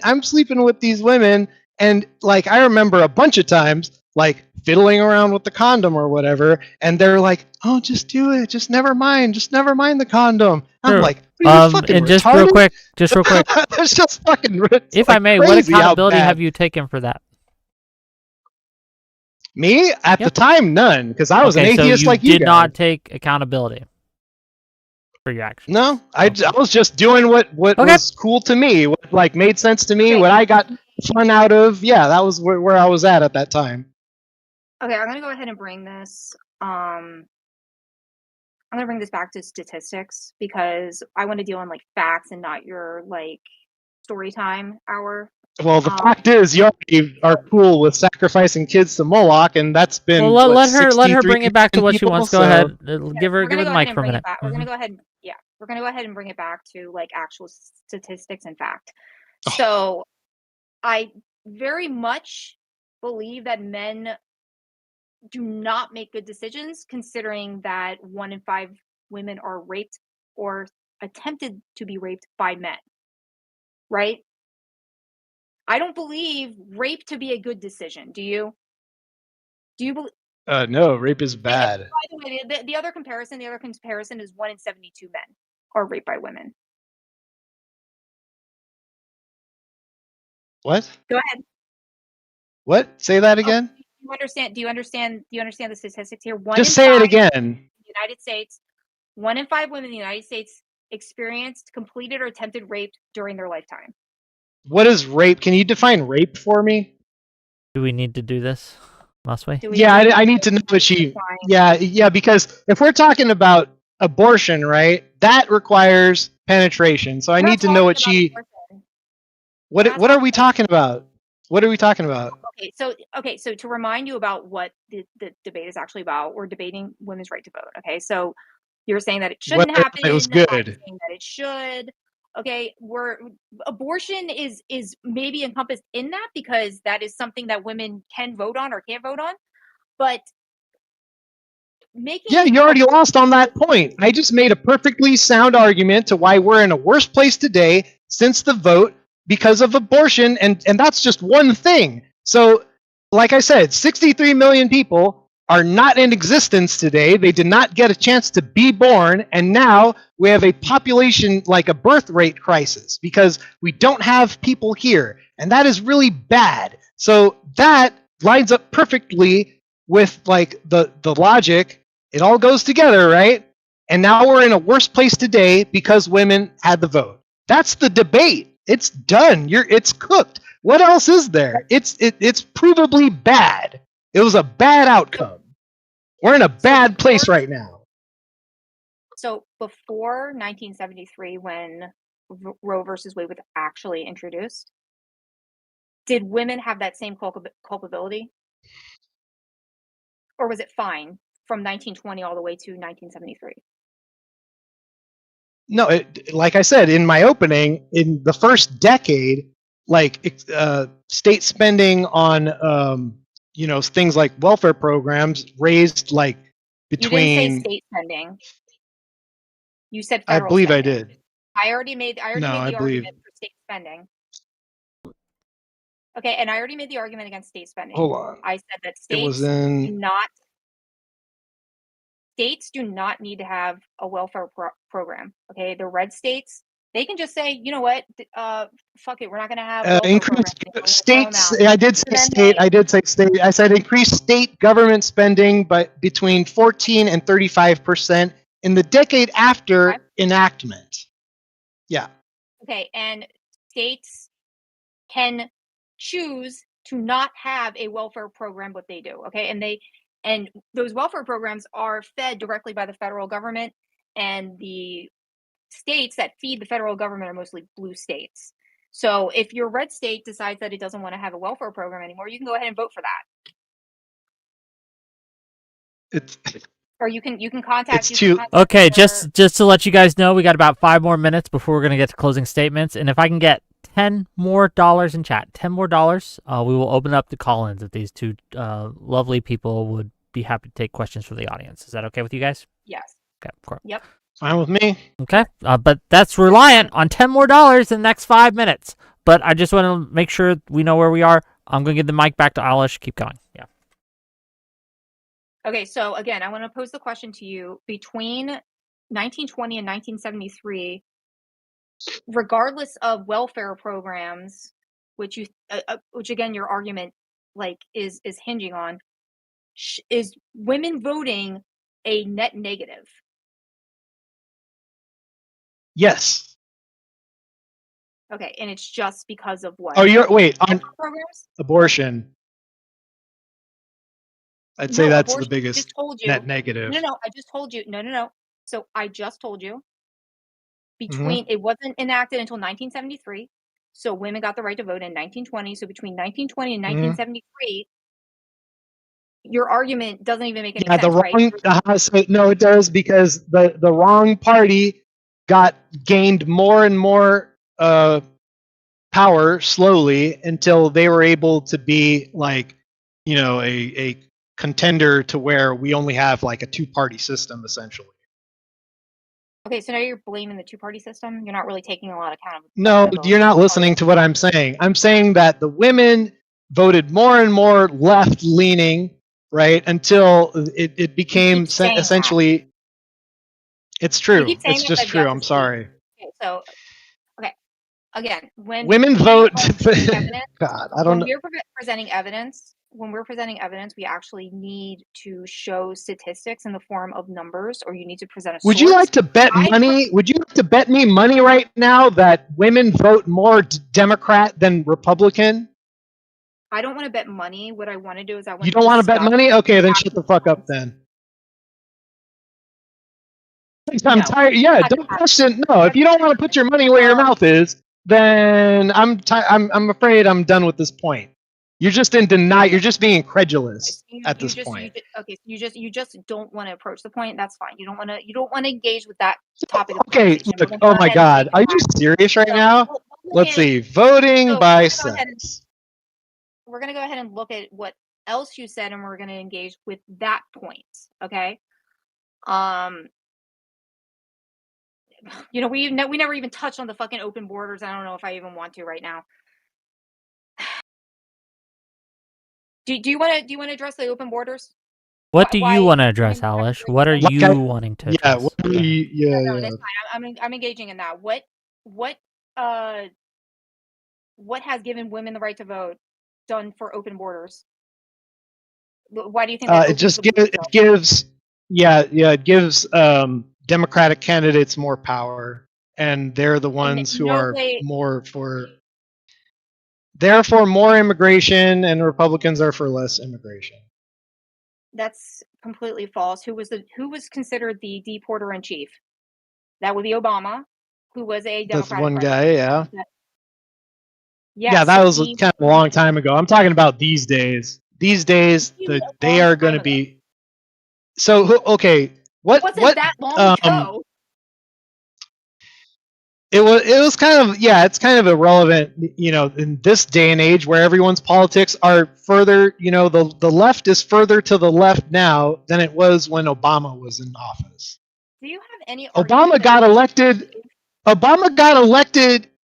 I'm sleeping with these women, and like I remember a bunch of times like fiddling around with the condom or whatever, and they're like, "Oh, just do it. Just never mind the condom." I'm Sure. like, "Are you fucking And retarded?" just real quick, That's just fucking. if Like, I may, what crazy how accountability bad. have you taken for that? Me at the Yep. time, none, because I was an Okay, so atheist you like you did guys. not take accountability for your actions. No, I was just doing what Okay. was cool to me, what like made sense to me, Okay. what I got fun out of. Yeah, that was where I was at that time. Okay, I'm gonna go ahead and bring this. I'm gonna bring this back to statistics because I want to deal in like facts and not your like story time hour. Well, the fact is, you already are cool with sacrificing kids to Moloch, and that's been Well, what, let her 63 bring it back to what she people, wants. Go so- ahead. Yeah, Give her we're gonna the go ahead mic and for a bring it minute. back. We're Mhm. gonna go ahead and we're gonna go ahead and bring it back to like actual statistics and fact. Oh. So I very much believe that men do not make good decisions, considering that 1 in 5 women are raped or attempted to be raped by men. Right? I don't believe rape to be a good decision. Do you? Do you believe? No, rape is bad. By the way, the other comparison is 1 in 72 men are raped by women. What? Go ahead. What? Say that again. Do you understand? Do you understand the statistics here? Just say it again. In the United States, 1 in 5 women in the United States experienced completed or attempted rape during their lifetime. What is rape? Can you define rape for me? Do we need to do this? Must we? Yeah, I need to know what she. Yeah, because if we're talking about abortion, right, that requires penetration. So I need to know what she. What are we talking about? What are we talking about? Okay, so to remind you about what the debate is actually about, we're debating women's right to vote. Okay, so you're saying that it shouldn't happen. It was I'm good. saying that it should. Okay, abortion is maybe encompassed in that because that is something that women can vote on or can't vote on, but Yeah, you already lost on that point. I just made a perfectly sound argument to why we're in a worse place today since the vote because of abortion, and that's just one thing. So, like I said, 63 million people are not in existence today. They did not get a chance to be born, and now we have a population, like a birth rate crisis, because we don't have people here, and that is really bad. So that lines up perfectly with like the logic. It all goes together, right? And now we're in a worse place today because women had the vote. That's the debate. It's done. It's cooked. What else is there? It's provably bad. It was a bad outcome. We're in a bad place right now. So before 1973, when Roe versus Wade was actually introduced, did women have that same culpability? Or was it fine from 1920 all the way to 1973? No, like I said in my opening, in the first decade, like state spending on things like welfare programs raised like between. You didn't say state spending. You said federal I believe spending. I did. I already made the argument for state spending. Okay, and I already made the argument against state spending. Hold on. I said that states do not need to have a welfare program. Okay, the red states, they can just say, you know what, fuck it, we're not going to have increased states. I did say state. I did say state. I said increase state government spending by between 14 and 35% in the decade after enactment. Yeah. Okay, and states can choose to not have a welfare program, but they do. Okay, and those welfare programs are fed directly by the federal government, and the states that feed the federal government are mostly blue states. So if your red state decides that it doesn't want to have a welfare program anymore, you can go ahead and vote for that. Or you can contact. Okay, just to let you guys know, we got about 5 more minutes before we're gonna get to closing statements, and if I can get $10 more in chat, $10 more, we will open up the call-ins if these two lovely people would be happy to take questions from the audience. Is that okay with you guys? Yes. Okay, cool. Yep. Fine with me. Okay, but that's reliant on $10 more in the next 5 minutes. But I just want to make sure we know where we are. I'm going to give the mic back to Owlish. Keep going. Yeah. Okay, so again, I want to pose the question to you. Between 1920 and 1973, regardless of welfare programs, which which again, your argument like is hinging on, is women voting a net negative? Yes. Okay, and it's just because of what? Oh, wait, on Programs? abortion. I'd say No, that's the abortion. I biggest just told you. net negative. No. I just told you. No. So I just told you Hmm. it wasn't enacted until 1973. So women got the right to vote in 1920. So between 1920 and 1973, your argument doesn't even make any Yeah, the sense, right? wrong. So, no, it does, because the wrong party gained more and more power slowly until they were able to be like, a contender to where we only have like a two-party system essentially. Okay, so now you're blaming the two-party system. You're not really taking a lot of No, accountability. you're not listening to what I'm saying. I'm saying that the women voted more and more left-leaning, right, until it became essentially. It's You true. keep saying It's that, just I've yet true. to I'm see. sorry. Okay, so again, when Women we vote. are presenting evidence, God, I don't know. when we're presenting evidence, we actually need to show statistics in the form of numbers, or you need to present a Would source. you like to bet money? Would you like to bet me money right now that women vote more Democrat than Republican? I don't want to bet money. What I want to do is I want You to don't want to bet discuss money? Okay, then shut actual the fuck up facts. then. I'm No. tired. Yeah, don't question. No, if you don't want to put your money where your mouth is, then I'm afraid I'm done with this point. You're just in denial. You're just being incredulous at this point. You just don't want to approach the point. That's fine. You don't want to engage with that topic of Okay, conversation. look. Oh my God, are you serious right now? Let's see. Voting by sex. We're going to go ahead and look at what else you said, and we're going to engage with that point. Okay. We never even touched on the fucking open borders. I don't know if I even want to right now. Do you want to address the open borders? What do you want to address, Alish? What are you wanting to address? No, that's fine. I'm engaging in that. What has given women the right to vote done for open borders? Why do you think that it gives Democratic candidates more power, and they're the ones who are more for. They're for more immigration, and Republicans are for less immigration. That's completely false. Who was considered the deporter in chief? That would be Obama, who was a Democratic. That's one guy, yeah. Yeah, that was kind of a long time ago. I'm talking about these days. These days, they are going to be. So okay, what that long ago? It was kind of, it's kind of irrelevant, in this day and age where everyone's politics are further, the left is further to the left now than it was when Obama was in office. Do you have any? Obama got elected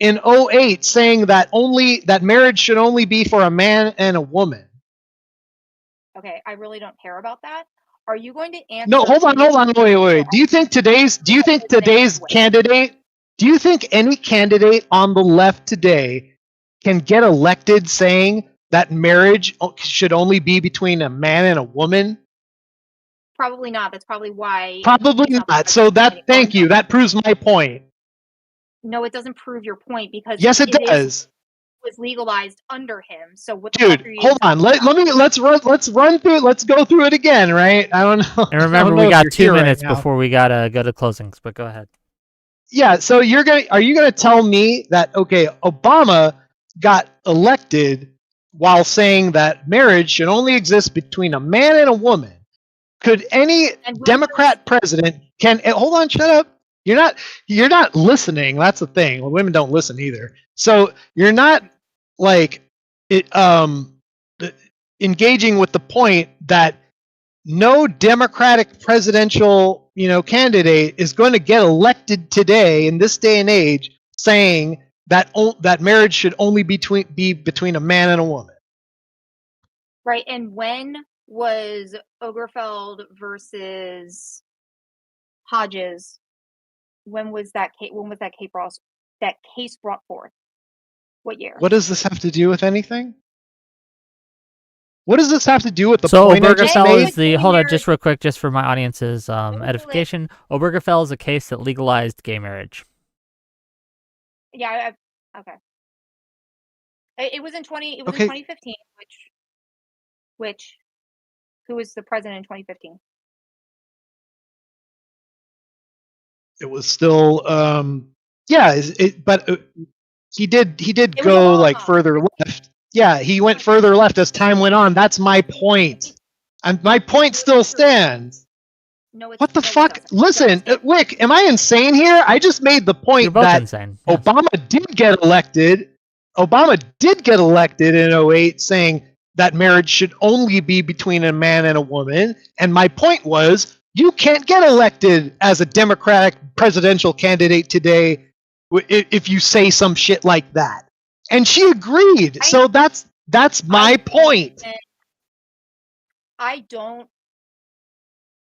in 2008 saying that marriage should only be for a man and a woman. Okay, I really don't care about that. Are you going to answer? No, hold on, wait. Do you think today's candidate? Do you think any candidate on the left today can get elected saying that marriage should only be between a man and a woman? Probably not. That's probably why. Probably not. So thank you. That proves my point. No, it doesn't prove your point, because yes, it does. Was legalized under him. So what? Dude, hold on. Let's run through it. Let's go through it again, right? I don't know. And remember, we got 2 minutes before we gotta go to closings. But go ahead. Yeah. So are you gonna tell me that Obama got elected while saying that marriage should only exist between a man and a woman? Could any Democrat president hold on? Shut up. You're not listening. That's the thing. Well, women don't listen either. So you're not engaging with the point that no Democratic presidential candidate is going to get elected today in this day and age saying that marriage should only be between a man and a woman. Right, and when was Obergefell versus Hodges. When was that case? When was that case brought forth? What year? What does this have to do with anything? What does this have to do with the So point I just Obergefell made? is the hold on just real quick, just for my audience's edification. Obergefell is a case that legalized gay marriage. Yeah. Okay. It was in 2015. Which who was the president in 2015? It was still but he did go like further left. Yeah, he went further left as time went on. That's my point. And my point still stands. No, What the fuck? Listen, Wick, am I insane here? I just made the point You're both that insane. Yes. Obama did get elected. Obama did get elected in 2008 saying that marriage should only be between a man and a woman. And my point was, you can't get elected as a Democratic presidential candidate today if you say some shit like that. And she agreed. So that's my point. I don't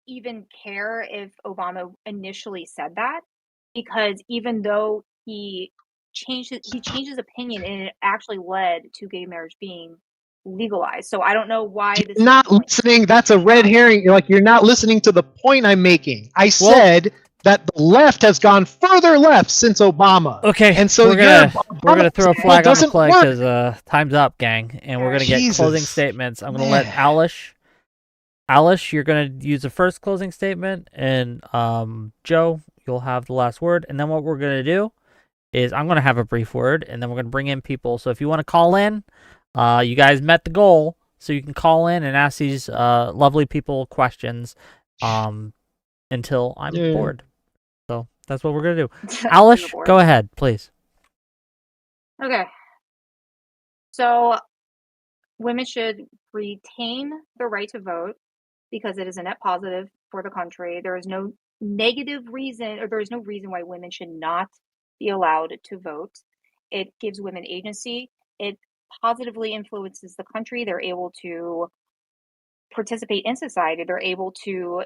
even care if Obama initially said that, because even though he changed his opinion and it actually led to gay marriage being legalized. So I don't know why this You're not listening. That's a red herring. You're not listening to the point I'm making. I said that the left has gone further left since Obama. Okay, and so we're gonna throw a flag on the play because time's up, gang, and we're gonna get closing statements. I'm gonna let Alice, you're gonna use the first closing statement, and Joe, you'll have the last word. And then what we're gonna do is I'm gonna have a brief word, and then we're gonna bring in people. So if you want to call in, you guys met the goal, so you can call in and ask these lovely people questions until I'm bored. So that's what we're gonna do. Alice, go ahead, please. Okay. So women should retain the right to vote because it is a net positive for the country. There is no negative reason, or there is no reason why women should not be allowed to vote. It gives women agency. It positively influences the country. They're able to participate in society. They're able to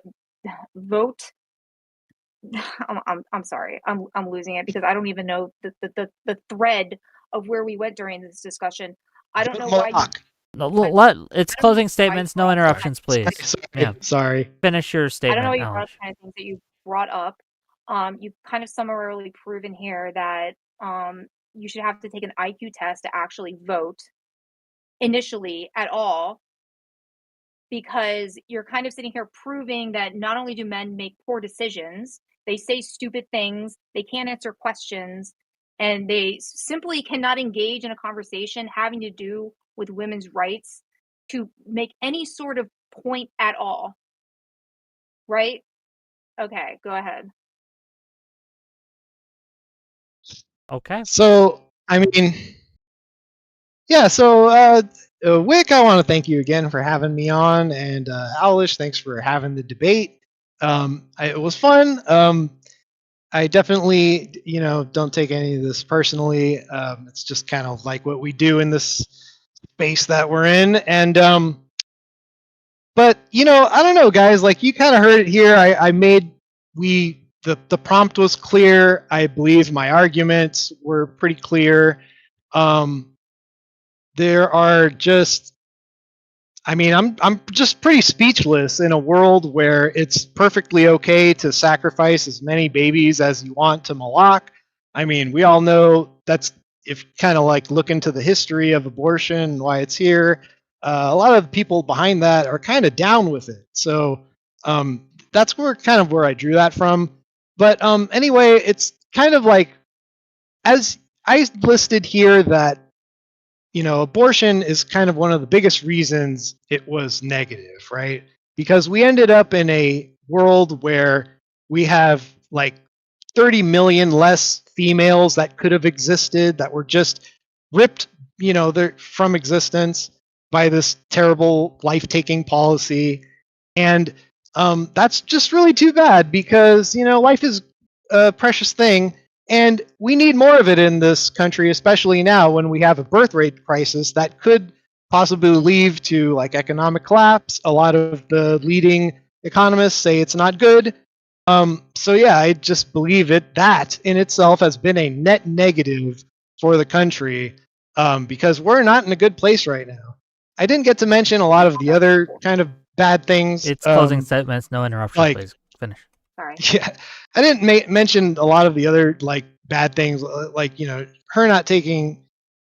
vote. I'm sorry. I'm losing it because I don't even know the thread of where we went during this discussion. I don't know why. It's closing statements. No interruptions, please. Sorry. Finish your statement. I don't know what kind of things that you brought up. You kind of summarily proven here that you should have to take an IQ test to actually vote initially at all, because you're kind of sitting here proving that not only do men make poor decisions, they say stupid things, they can't answer questions, and they simply cannot engage in a conversation having to do with women's rights to make any sort of point at all. Right? Okay, go ahead. Okay. So, I mean, yeah, so Wick, I want to thank you again for having me on, and Owlish, thanks for having the debate. It was fun. I definitely, don't take any of this personally. It's just kind of like what we do in this space that we're in, and but I don't know, guys. Like, you kind of heard it here. The prompt was clear. I believe my arguments were pretty clear. There are just, I'm just pretty speechless in a world where it's perfectly okay to sacrifice as many babies as you want to Moloch. I mean, we all know that's, if kind of like look into the history of abortion and why it's here. A lot of the people behind that are kind of down with it. So that's where I drew that from. But anyway, it's kind of like, as I listed here, that abortion is kind of one of the biggest reasons it was negative, right? Because we ended up in a world where we have like 30 million less females that could have existed, that were just ripped, from existence by this terrible life-taking policy. And that's just really too bad, because life is a precious thing. And we need more of it in this country, especially now when we have a birth rate crisis that could possibly lead to like economic collapse. A lot of the leading economists say it's not good. So yeah, I just believe that in itself has been a net negative for the country, because we're not in a good place right now. I didn't get to mention a lot of the other kind of bad things. It's closing statements, no interruptions, like- please. Finish. Sorry. Yeah, I didn't mention a lot of the other like bad things, like her not taking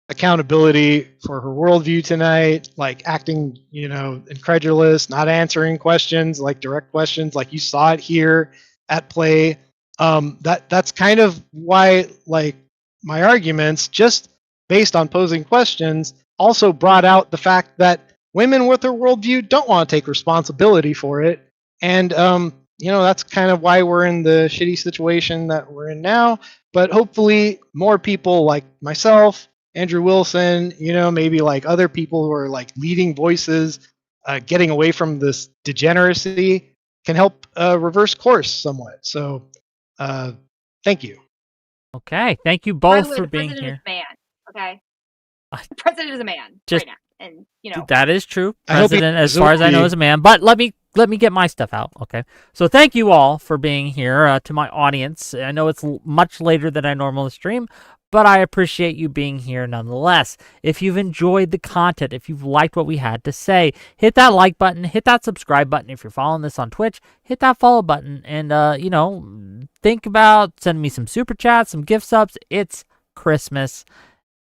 accountability for her worldview tonight, like acting incredulous, not answering questions, like direct questions, like you saw it here at play. That's kind of why like my arguments, just based on posing questions, also brought out the fact that women with their worldview don't want to take responsibility for it, and that's kind of why we're in the shitty situation that we're in now. But hopefully more people like myself, Andrew Wilson, maybe like other people who are like leading voices, getting away from this degeneracy, can help reverse course somewhat. So thank you. Okay, thank you By both the way, for the being president here. is a man. Okay. The president is a man Just- right now, and That is true. I hope he- President, as far as I know, is a man. But let me get my stuff out, okay? So thank you all for being here. To my audience, I know it's much later than I normally stream, but I appreciate you being here nonetheless. If you've enjoyed the content, if you've liked what we had to say, hit that like button, hit that subscribe button. If you're following this on Twitch, hit that follow button, and think about sending me some super chats, some gift subs. It's Christmas.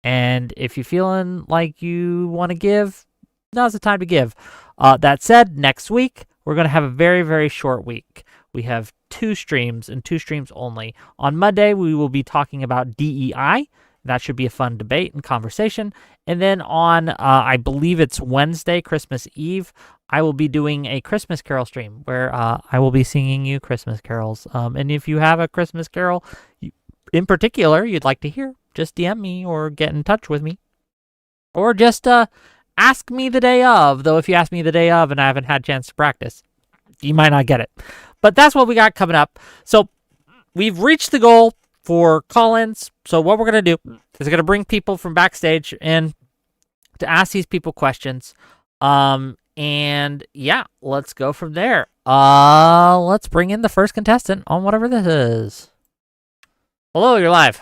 And if you're feeling like you want to give, now's the time to give. That said, next week, we're going to have a very, very short week. We have 2 streams and 2 streams only. On Monday, we will be talking about DEI. That should be a fun debate and conversation. And then on, I believe it's Wednesday, Christmas Eve, I will be doing a Christmas Carol stream where I will be singing you Christmas carols. And if you have a Christmas Carol in particular you'd like to hear, just DM me or get in touch with me. Or just ask me the day of, though if you ask me the day of and I haven't had a chance to practice, you might not get it. But that's what we got coming up. So we've reached the goal for call-ins. So what we're going to do is going to bring people from backstage in to ask these people questions. And yeah, let's go from there. Let's bring in the first contestant on whatever this is. Hello, you're live.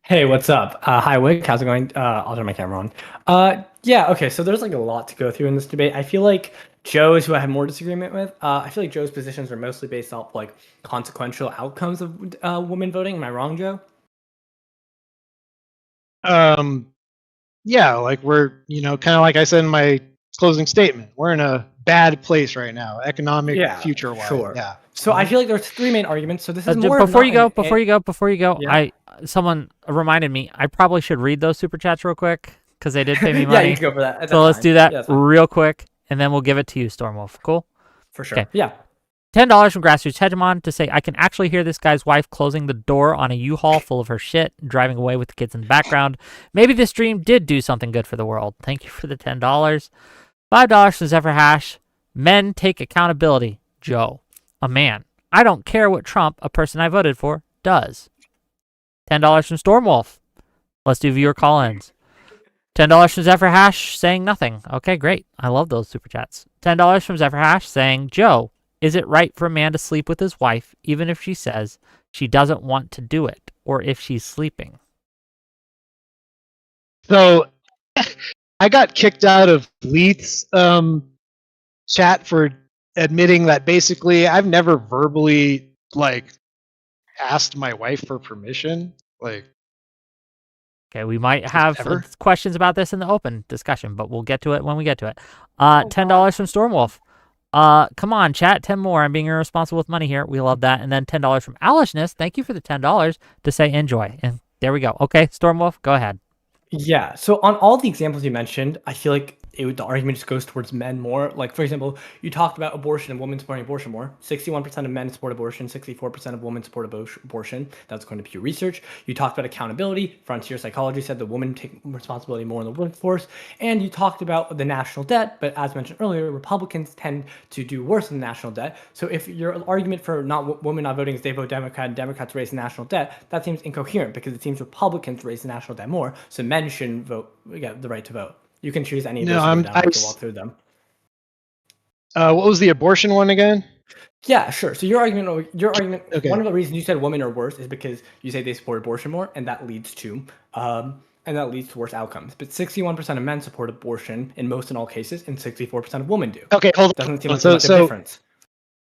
Hey, what's up? Hi, Wick. How's it going? I'll turn my camera on. Yeah, okay, so there's like a lot to go through in this debate. I feel like Joe is who I have more disagreement with. I feel like Joe's positions are mostly based off like consequential outcomes of women voting. Am I wrong, Joe? Yeah, like we're, kind of like I said in my closing statement, we're in a bad place right now, economic, future-wise. Sure. Yeah. So I feel like there's 3 main arguments. So this is more before you not go, Yeah. someone reminded me I probably should read those super chats real quick because they did pay me yeah, money. you can go for that. So let's do that Yeah, that's fine. real quick, and then we'll give it to you, Stormwolf. Cool. For sure. Okay. Yeah. $10 from Grassroots Hegemon to say, I can actually hear this guy's wife closing the door on a U-Haul full of her shit, driving away with the kids in the background. Maybe this stream did do something good for the world. Thank you for the $10. $5 from Zephyr Hash. Men take accountability. Joe. A man. I don't care what Trump, a person I voted for, does. $10 from Stormwolf. Let's do viewer call-ins. $10 from Zephyr Hash saying nothing. Okay, great. I love those super chats. $10 from Zephyr Hash saying, Joe, is it right for a man to sleep with his wife even if she says she doesn't want to do it or if she's sleeping? So I got kicked out of Leith's chat for admitting that basically I've never verbally like asked my wife for permission. Like, Okay, we might have questions about this in the open discussion, but we'll get to it when we get to it. $10 from Stormwolf. Come on, chat. 10 more. I'm being irresponsible with money here. We love that. And then $10 from Owlishness. Thank you for the $10 to say enjoy. And there we go. Okay, Stormwolf, go ahead. Yeah. So on all the examples you mentioned, I feel like the argument just goes towards men more. Like, for example, you talked about abortion and women supporting abortion more. 61% of men support abortion, 64% of women support abortion. That's according to Pew Research. You talked about accountability. Frontier Psychology said that women take responsibility more in the workforce. And you talked about the national debt. But as mentioned earlier, Republicans tend to do worse in the national debt. So if your argument for women not voting is they vote Democrat and Democrats raise the national debt, that seems incoherent because it seems Republicans raise the national debt more. So men shouldn't vote, get the right to vote. You can choose any of No, those to go down. I I can walk through them. what was the abortion one again? Yeah, sure. So your argument, Okay. one of the reasons you said women are worse is because you say they support abortion more, and that leads to worse outcomes. But 61% of men support abortion in most and all cases, and 64% of women do. Okay, hold on. Doesn't seem like there's much of a difference.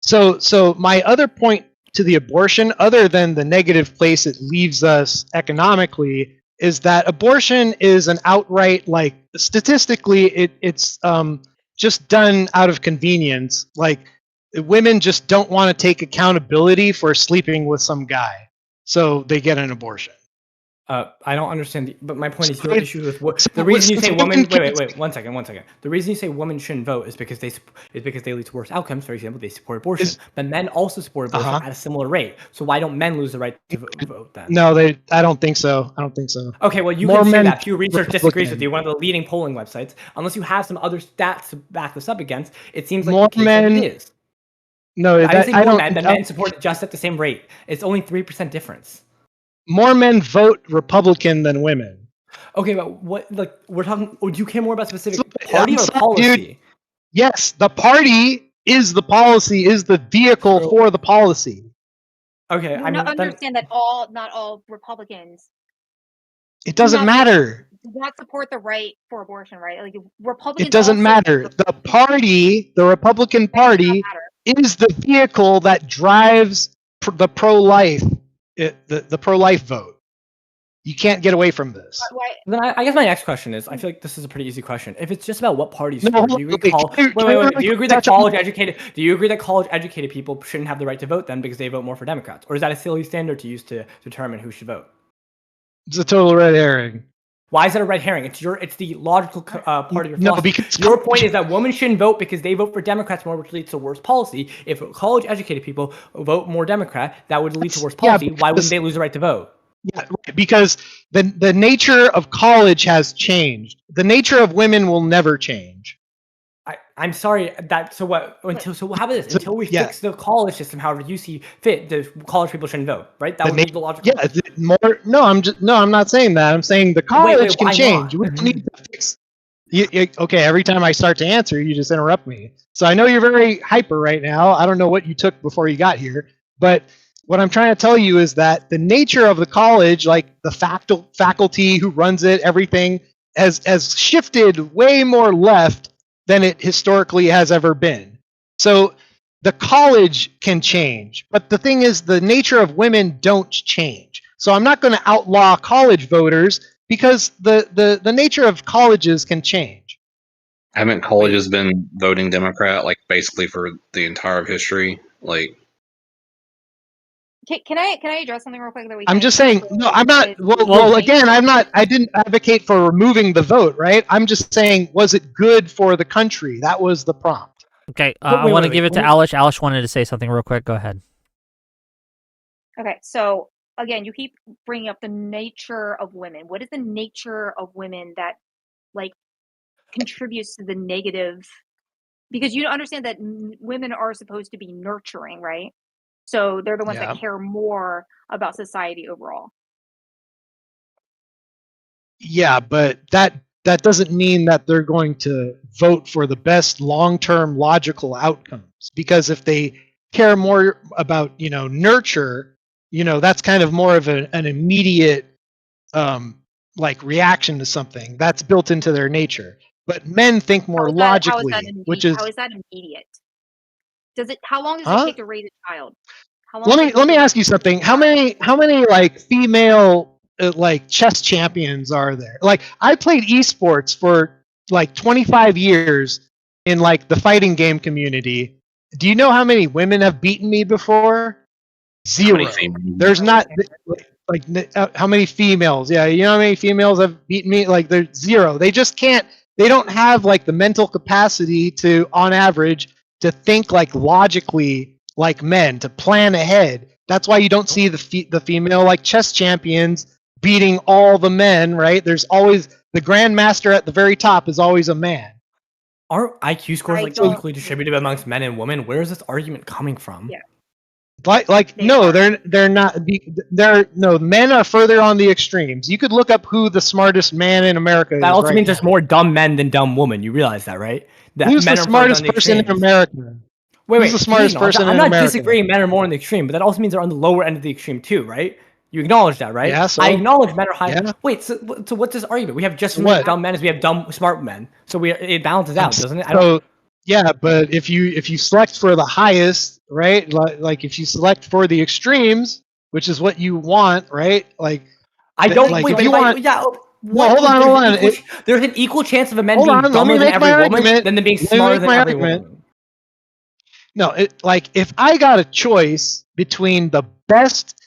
So my other point to the abortion, other than the negative place it leaves us economically, is that abortion is an outright, like, statistically it's just done out of convenience. Like, women just don't want to take accountability for sleeping with some guy, so they get an abortion. I don't understand, but my point is So your it- issue with what so the reason you since say women women. Wait, can't- 1 second. The reason you say women shouldn't vote is because they lead to worse outcomes. For example, they support abortion, but men also support abortion at a similar rate. So why don't men lose the right to vote then? No, I don't think so. Okay, well, you More can say men that. Pew Research disagrees with Republican. you, one of the leading polling websites. Unless you have some other stats to back this up against, it seems like More the case that men- it is. No, I didn't say I more don't. men, but men support just at the same rate. It's only 3% difference. More men vote Republican than women. Okay, but what, like, we're talking, or do you care more about specific I'm party or sorry, policy? dude. Yes, the party is the policy, is the vehicle True. for the policy. Okay, You I mean, then, understand that not all Republicans It doesn't not- matter. do not support the right for abortion, right? Like Republicans. It doesn't also- matter. The party, the Republican That does not Party, matter. is the vehicle that drives the pro-life, the pro-life vote. You can't get away from this. Why? then I guess my next question is, I feel like this is a pretty easy question. If it's just about what parties No, support, hold do you on, agree? wait, Wait. Do you agree that touch on- college educated people shouldn't have the right to vote then because they vote more for Democrats, or is that a silly standard to use to determine who should vote? It's a total red herring. Why is that a red herring? It's the logical part of your No, philosophy. because Your point is that women shouldn't vote because they vote for Democrats more, which leads to worse policy. If college-educated people vote more Democrat, that would lead to worse Yeah, policy. Why wouldn't because- they lose the right to vote? Yeah, right, because the nature of college has changed. The nature of women will never change. I'm sorry that so what until so how about this until we yeah. fix the college system however you see fit the college people shouldn't vote, right? That would be the logical. Yeah, I'm not saying that. I'm saying the college can why change. not? We don't need to fix. Okay, every time I start to answer, you just interrupt me. So I know you're very hyper right now. I don't know what you took before you got here, but what I'm trying to tell you is that the nature of the college, like the faculty who runs it, everything has shifted way more left than it historically has ever been. So the college can change, but the thing is the nature of women don't change. So I'm not going to outlaw college voters because the nature of colleges can change. Haven't colleges been voting Democrat like basically for the entire history? Like, Can I address something real quick that we? I'm can- just saying, no, I'm not. Well, again, I didn't advocate for removing the vote, right? I'm just saying, was it good for the country? That was the prompt. Okay, Wait, I want to wait, give it to wait. Alish. Alish wanted to say something real quick. Go ahead. Okay, so again, you keep bringing up the nature of women. What is the nature of women that, like, contributes to the negative? Because you understand that women are supposed to be nurturing, right? So they're the ones Yeah. that care more about society overall. Yeah, but that doesn't mean that they're going to vote for the best long-term logical outcomes. Because if they care more about, nurture, that's kind of more of an immediate like reaction to something that's built into their nature. But men think more logically, which is how is that immediate? How long does Huh? it take to raise a child? How long let does me it let take me to ask you something. How many like female like chess champions are there? Like I played esports for like 25 years in like the fighting game community. Do you know how many women have beaten me before? Zero. There's not like how many females? Yeah, you know how many females have beaten me? Like there's zero. They just can't. They don't have like the mental capacity to, on average, to think like logically like men, to plan ahead. That's why you don't see the female like chess champions beating all the men, right? There's always the grandmaster at the very top is always a man. Aren't IQ scores I like don't- equally distributed amongst men and women? Where is this argument coming from? Yeah. No, they're not. No, men are further on the extremes. You could look up who the smartest man in America is. That also right means now. there's more dumb men than dumb women. You realize that, right? That Who's men the are further smartest on the person in extremes. America? Who's the smartest person in I'm not America? disagreeing men are more on the extreme, but that also means they're on the lower end of the extreme too, right? You acknowledge that, right? Yeah, so- I acknowledge men are high. Yeah. Wait, so what's this argument? We have just as What? many dumb men as we have dumb smart men. So it balances out, doesn't it? So yeah, but if you select for the highest, right? Like if you select for the extremes, which is what you want, right? Like I don't. like, Wait, if you but want- yeah. No, hold on. There's an equal chance of a man Hold being on, let dumber me than make every my woman argument. than them being Let me smarter make than my every argument. woman. No, like if I got a choice between the best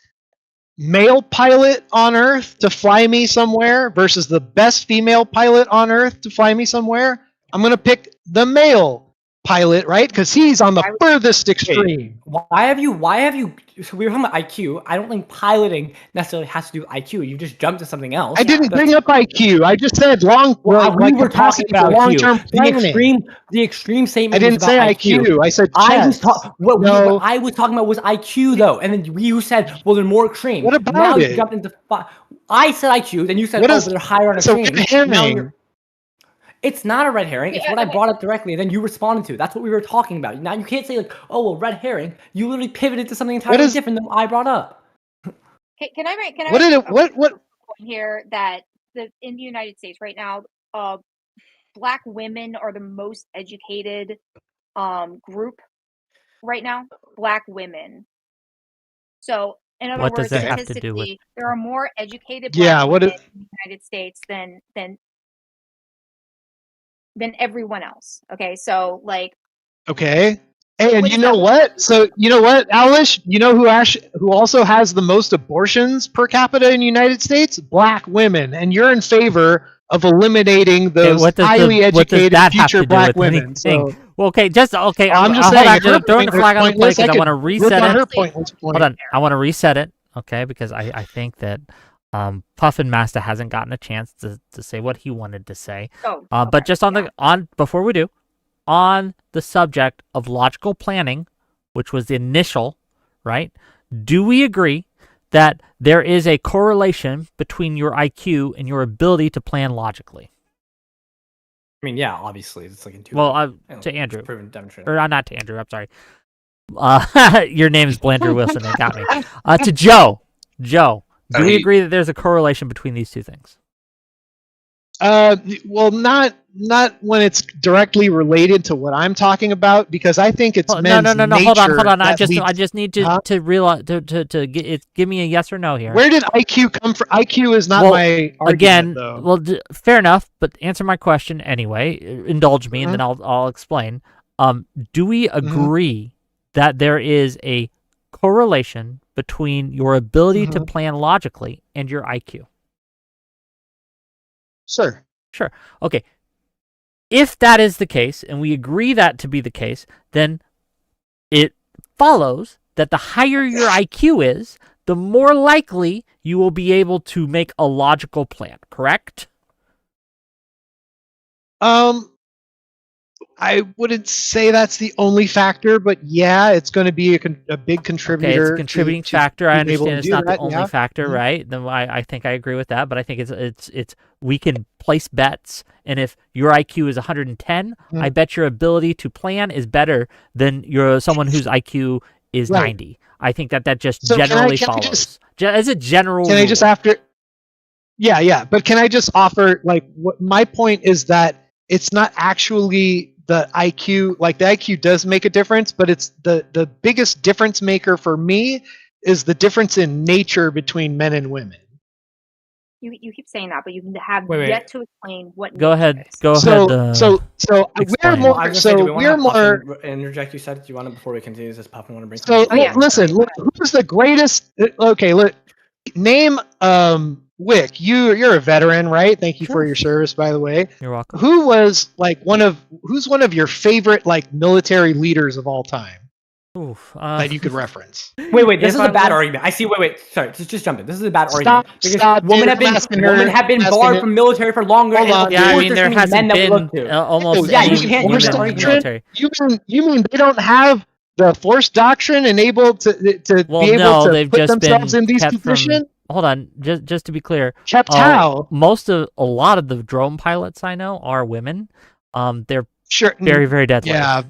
male pilot on Earth to fly me somewhere versus the best female pilot on Earth to fly me somewhere, I'm gonna pick the male pilot, right? Because he's on the furthest extreme. Why have you? So we were talking about IQ. I don't think piloting necessarily has to do with IQ. You just jumped to something else. I didn't bring up IQ. I just said we were talking about long-term IQ. planning. The extreme statement. I didn't was about say IQ. I said chess. What I was talking about was IQ though, and then you said, "Well, they're more extreme." What about now it? You jumped into. I said IQ, then you said, What "Oh, is- but they're higher on it's a extreme." red herring. It's not a red herring. It's what I brought up directly, and then you responded to. That's what we were talking about. Now you can't say like, "Oh, well, red herring." You literally pivoted to something entirely different than what I brought up. Can I make What point here that in the United States right now, Black women are the most educated group right now. Black women. So in other What words, does that have to do with? statistically, there are more educated Black women in the United States than everyone else. Okay, so like. Okay. Hey, and you know what? So you know what, Owlish? You know who also has the most abortions per capita in the United States? Black women. And you're in favor of eliminating those highly educated future Black women. So, well, okay, I'm just saying. I'm throwing the flag on the plate because I want to reset it. Hold on, I want to reset it. Okay, because I think that Puffin Master hasn't gotten a chance to say what he wanted to say. But just before we do, on the subject of logical planning, which was the initial, right? Do we agree that there is a correlation between your IQ and your ability to plan logically? I mean, yeah, obviously it's like intuitive. Well, to Andrew, proven demonstrated. Or not to Andrew. I'm sorry. Your name is Blandrew Wilson. It got me. To Joe. Joe, do we agree that there's a correlation between these two things? Well, not when it's directly related to what I'm talking about, because I think it's men's no. nature. Hold on. I that just need to realize give me a yes or no here. Where did IQ come from? IQ is not my argument, again. though. Well, fair enough, but answer my question anyway. Indulge me, and then I'll explain. Do we agree that there is a correlation between your ability to plan logically and your IQ? Sure. Okay. If that is the case, and we agree that to be the case, then it follows that the higher your IQ is, the more likely you will be able to make a logical plan, correct? I wouldn't say that's the only factor, but yeah, it's going to be a big contributor. Okay, it's a contributing factor. I understand it's not the only factor, Mm-hmm. right? Then I think I agree with that, but I think it's we can place bets, and if your IQ is 110, I bet your ability to plan is better than someone whose IQ is 90. I think that just generally follows. As a general rule. But can I just offer, like, what my point is that it's not actually the IQ, like the IQ does make a difference, but it's the biggest difference maker for me is the difference in nature between men and women. You keep saying that, but you have yet to explain what. Go ahead. So we're more. So we're more. Interject. You said, do you want it before we continue? This Puffin want to bring? So listen, who's the greatest? Okay, name Wick. You're a veteran, right? Thank you for your service, by the way. You're welcome. Who's one of your favorite military leaders of all time? That you could reference. Wait. This is a bad argument. I see. Wait. Sorry. Just jump in. This is a bad argument. Because women have been barred from military for longer. Yeah, I mean there hasn't been almost. You mean they don't have the force doctrine and able to Well, be able no, to they've put just themselves been in these kept from. positions? Hold on, just to be clear, Kept how? a lot of the drone pilots I know are women. They're Sure. very, very deadly. Yeah.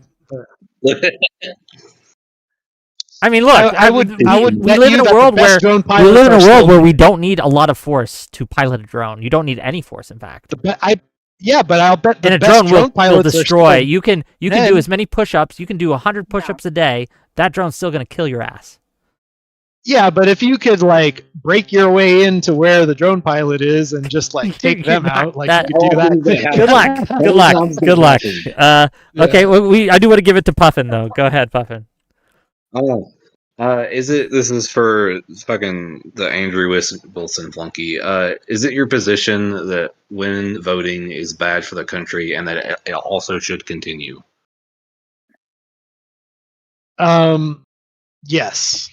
I mean, look, I would we bet live you in a that the world best where drone pilots we live in are a world still where we men. don't need a lot of force to pilot a drone. You don't need any force, in fact. But I'll bet the And a best drone will pilots destroy. are still You can do men. as many push-ups. You can do 100 push-ups a day. That drone's still going to kill your ass. Yeah, but if you could like break your way into where the drone pilot is and just like take them out, like you could do that. Good luck. Good luck. Good luck. Okay, well, I do want to give it to Puffin though. Go ahead, Puffin. Oh, this is for fucking the Andrew Wilson flunky. Is it your position that women voting is bad for the country and that it also should continue? Yes.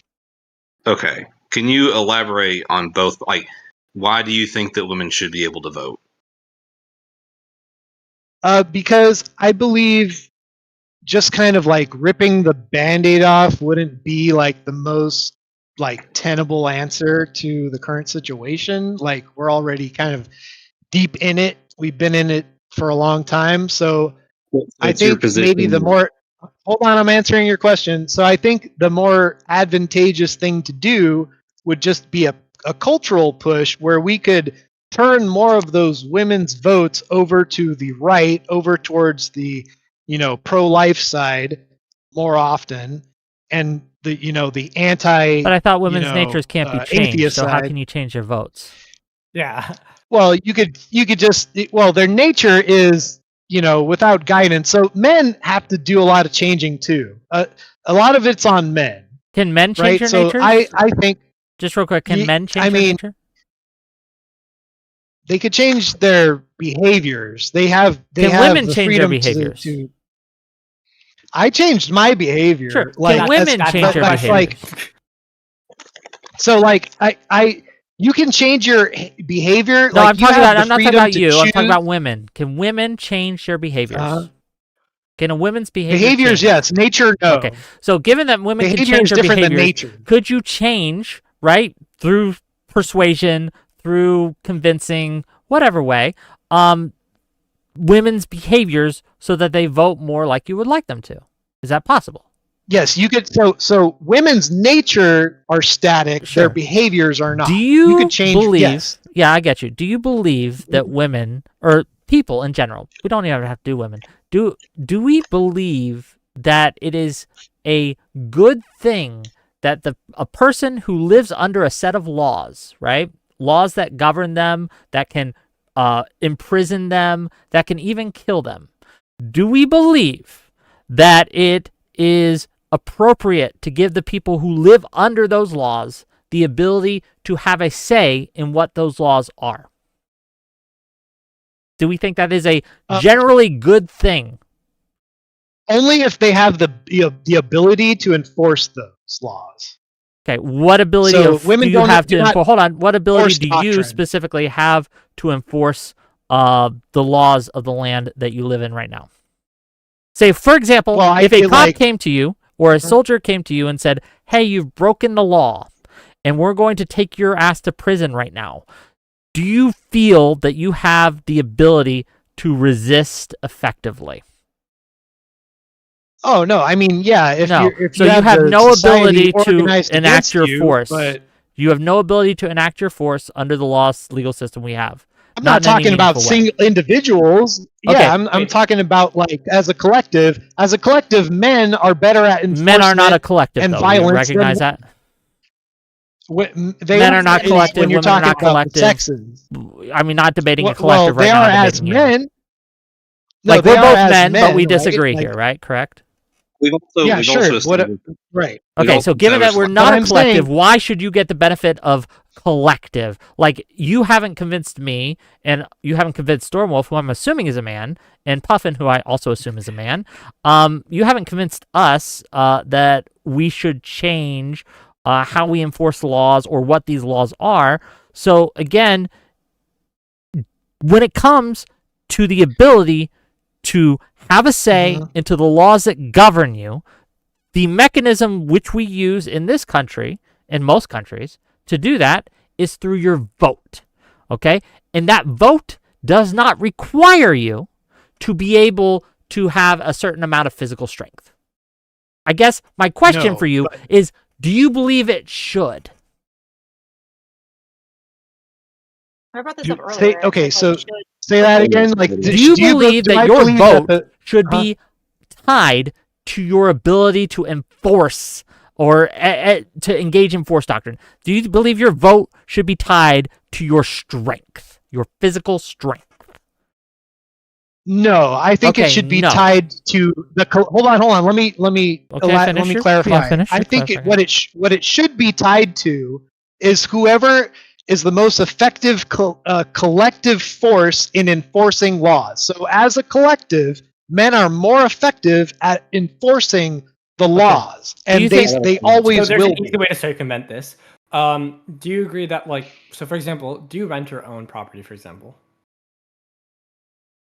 Okay. Can you elaborate on both? Like, why do you think that women should be able to vote? Because I believe just kind of like ripping the Band-Aid off wouldn't be like the most like tenable answer to the current situation. Like we're already kind of deep in it. We've been in it for a long time. So I think maybe the more, hold on, I'm answering your question. So I think the more advantageous thing to do would just be a cultural push where we could turn more of those women's votes over to the right, over towards the, pro-life side more often, and the anti. But I thought women's natures can't be changed. So how side. can you change their votes? Yeah. Well, you could just, their nature is, without guidance. So men have to do a lot of changing too. A lot of it's on men. Can men change their so natures? I think, just real quick, can men change their nature? They could change their behaviors. They have women the change their freedom behaviors? I changed my behavior. Sure. Like, can women change their behaviors? Like, so like you can change your behavior. No, like, I'm not talking about you. I'm talking about women. Can women change their behaviors? Can a woman's behaviors? change? Yes. Nature, no. Okay. So given that women behavior can change is their different behaviors, than nature. could you change, right, through persuasion, through convincing, whatever way, women's behaviors so that they vote more like you would like them to? Is that possible? Yes, you could. So women's nature are static. Sure. Their behaviors are not. Do you could change, believe? Yes. Yeah, I get you. Do you believe that women or people in general? We don't even have to do women. Do we believe that it is a good thing that a person who lives under a set of laws, right? Laws that govern them, that can imprison them, that can even kill them. Do we believe that it is appropriate to give the people who live under those laws the ability to have a say in what those laws are? Do we think that is a generally good thing? Only if they have the ability to enforce those laws. Okay, what ability women do you have to enforce? Hold on, what ability do you doctrine. specifically have to enforce the laws of the land that you live in right now? Say, for example, if a cop came to you or a soldier came to you and said, hey, you've broken the law and we're going to take your ass to prison right now, do you feel that you have the ability to resist effectively? Oh, no. I mean, yeah. If you have no ability to enact your force. But you have no ability to enact your force under the legal system we have. I'm not talking about single individuals. Okay. Yeah, I'm talking about like as a collective. As a collective, men are better at enforcement. Men are not a collective, and though. Violence. You recognize that? Men are not collective. When you're talking about collective. Sexes. I mean, not debating a collective right now. They are as men. No, like, we're both men, but we disagree here, right? Correct? We've also right. Okay, so given that we're not a collective, why should you get the benefit of collective? Like, you haven't convinced me, and you haven't convinced Stormwolf, who I'm assuming is a man, and Puffin, who I also assume is a man. You haven't convinced us that we should change how we enforce the laws or what these laws are. So, again, when it comes to the ability to have a say into the laws that govern you, The mechanism which we use in this country, in most countries, to do that is through your vote, okay? And that vote does not require you to be able to have a certain amount of physical strength. I guess my question for you is, do you believe it should? I brought this up earlier. Say that again. Like, do you believe that your vote should be tied to your ability to enforce or to engage in force doctrine? Do you believe your vote should be tied to your strength, your physical strength? No, I think it should be tied to the. Hold on. Let me clarify. Yeah, I think what it should be tied to is whoever is the most effective collective force in enforcing laws. So as a collective, men are more effective at enforcing the laws, and they always will. There's an easy way to circumvent this. Do you agree that, like, so for example, do you rent or own property, for example?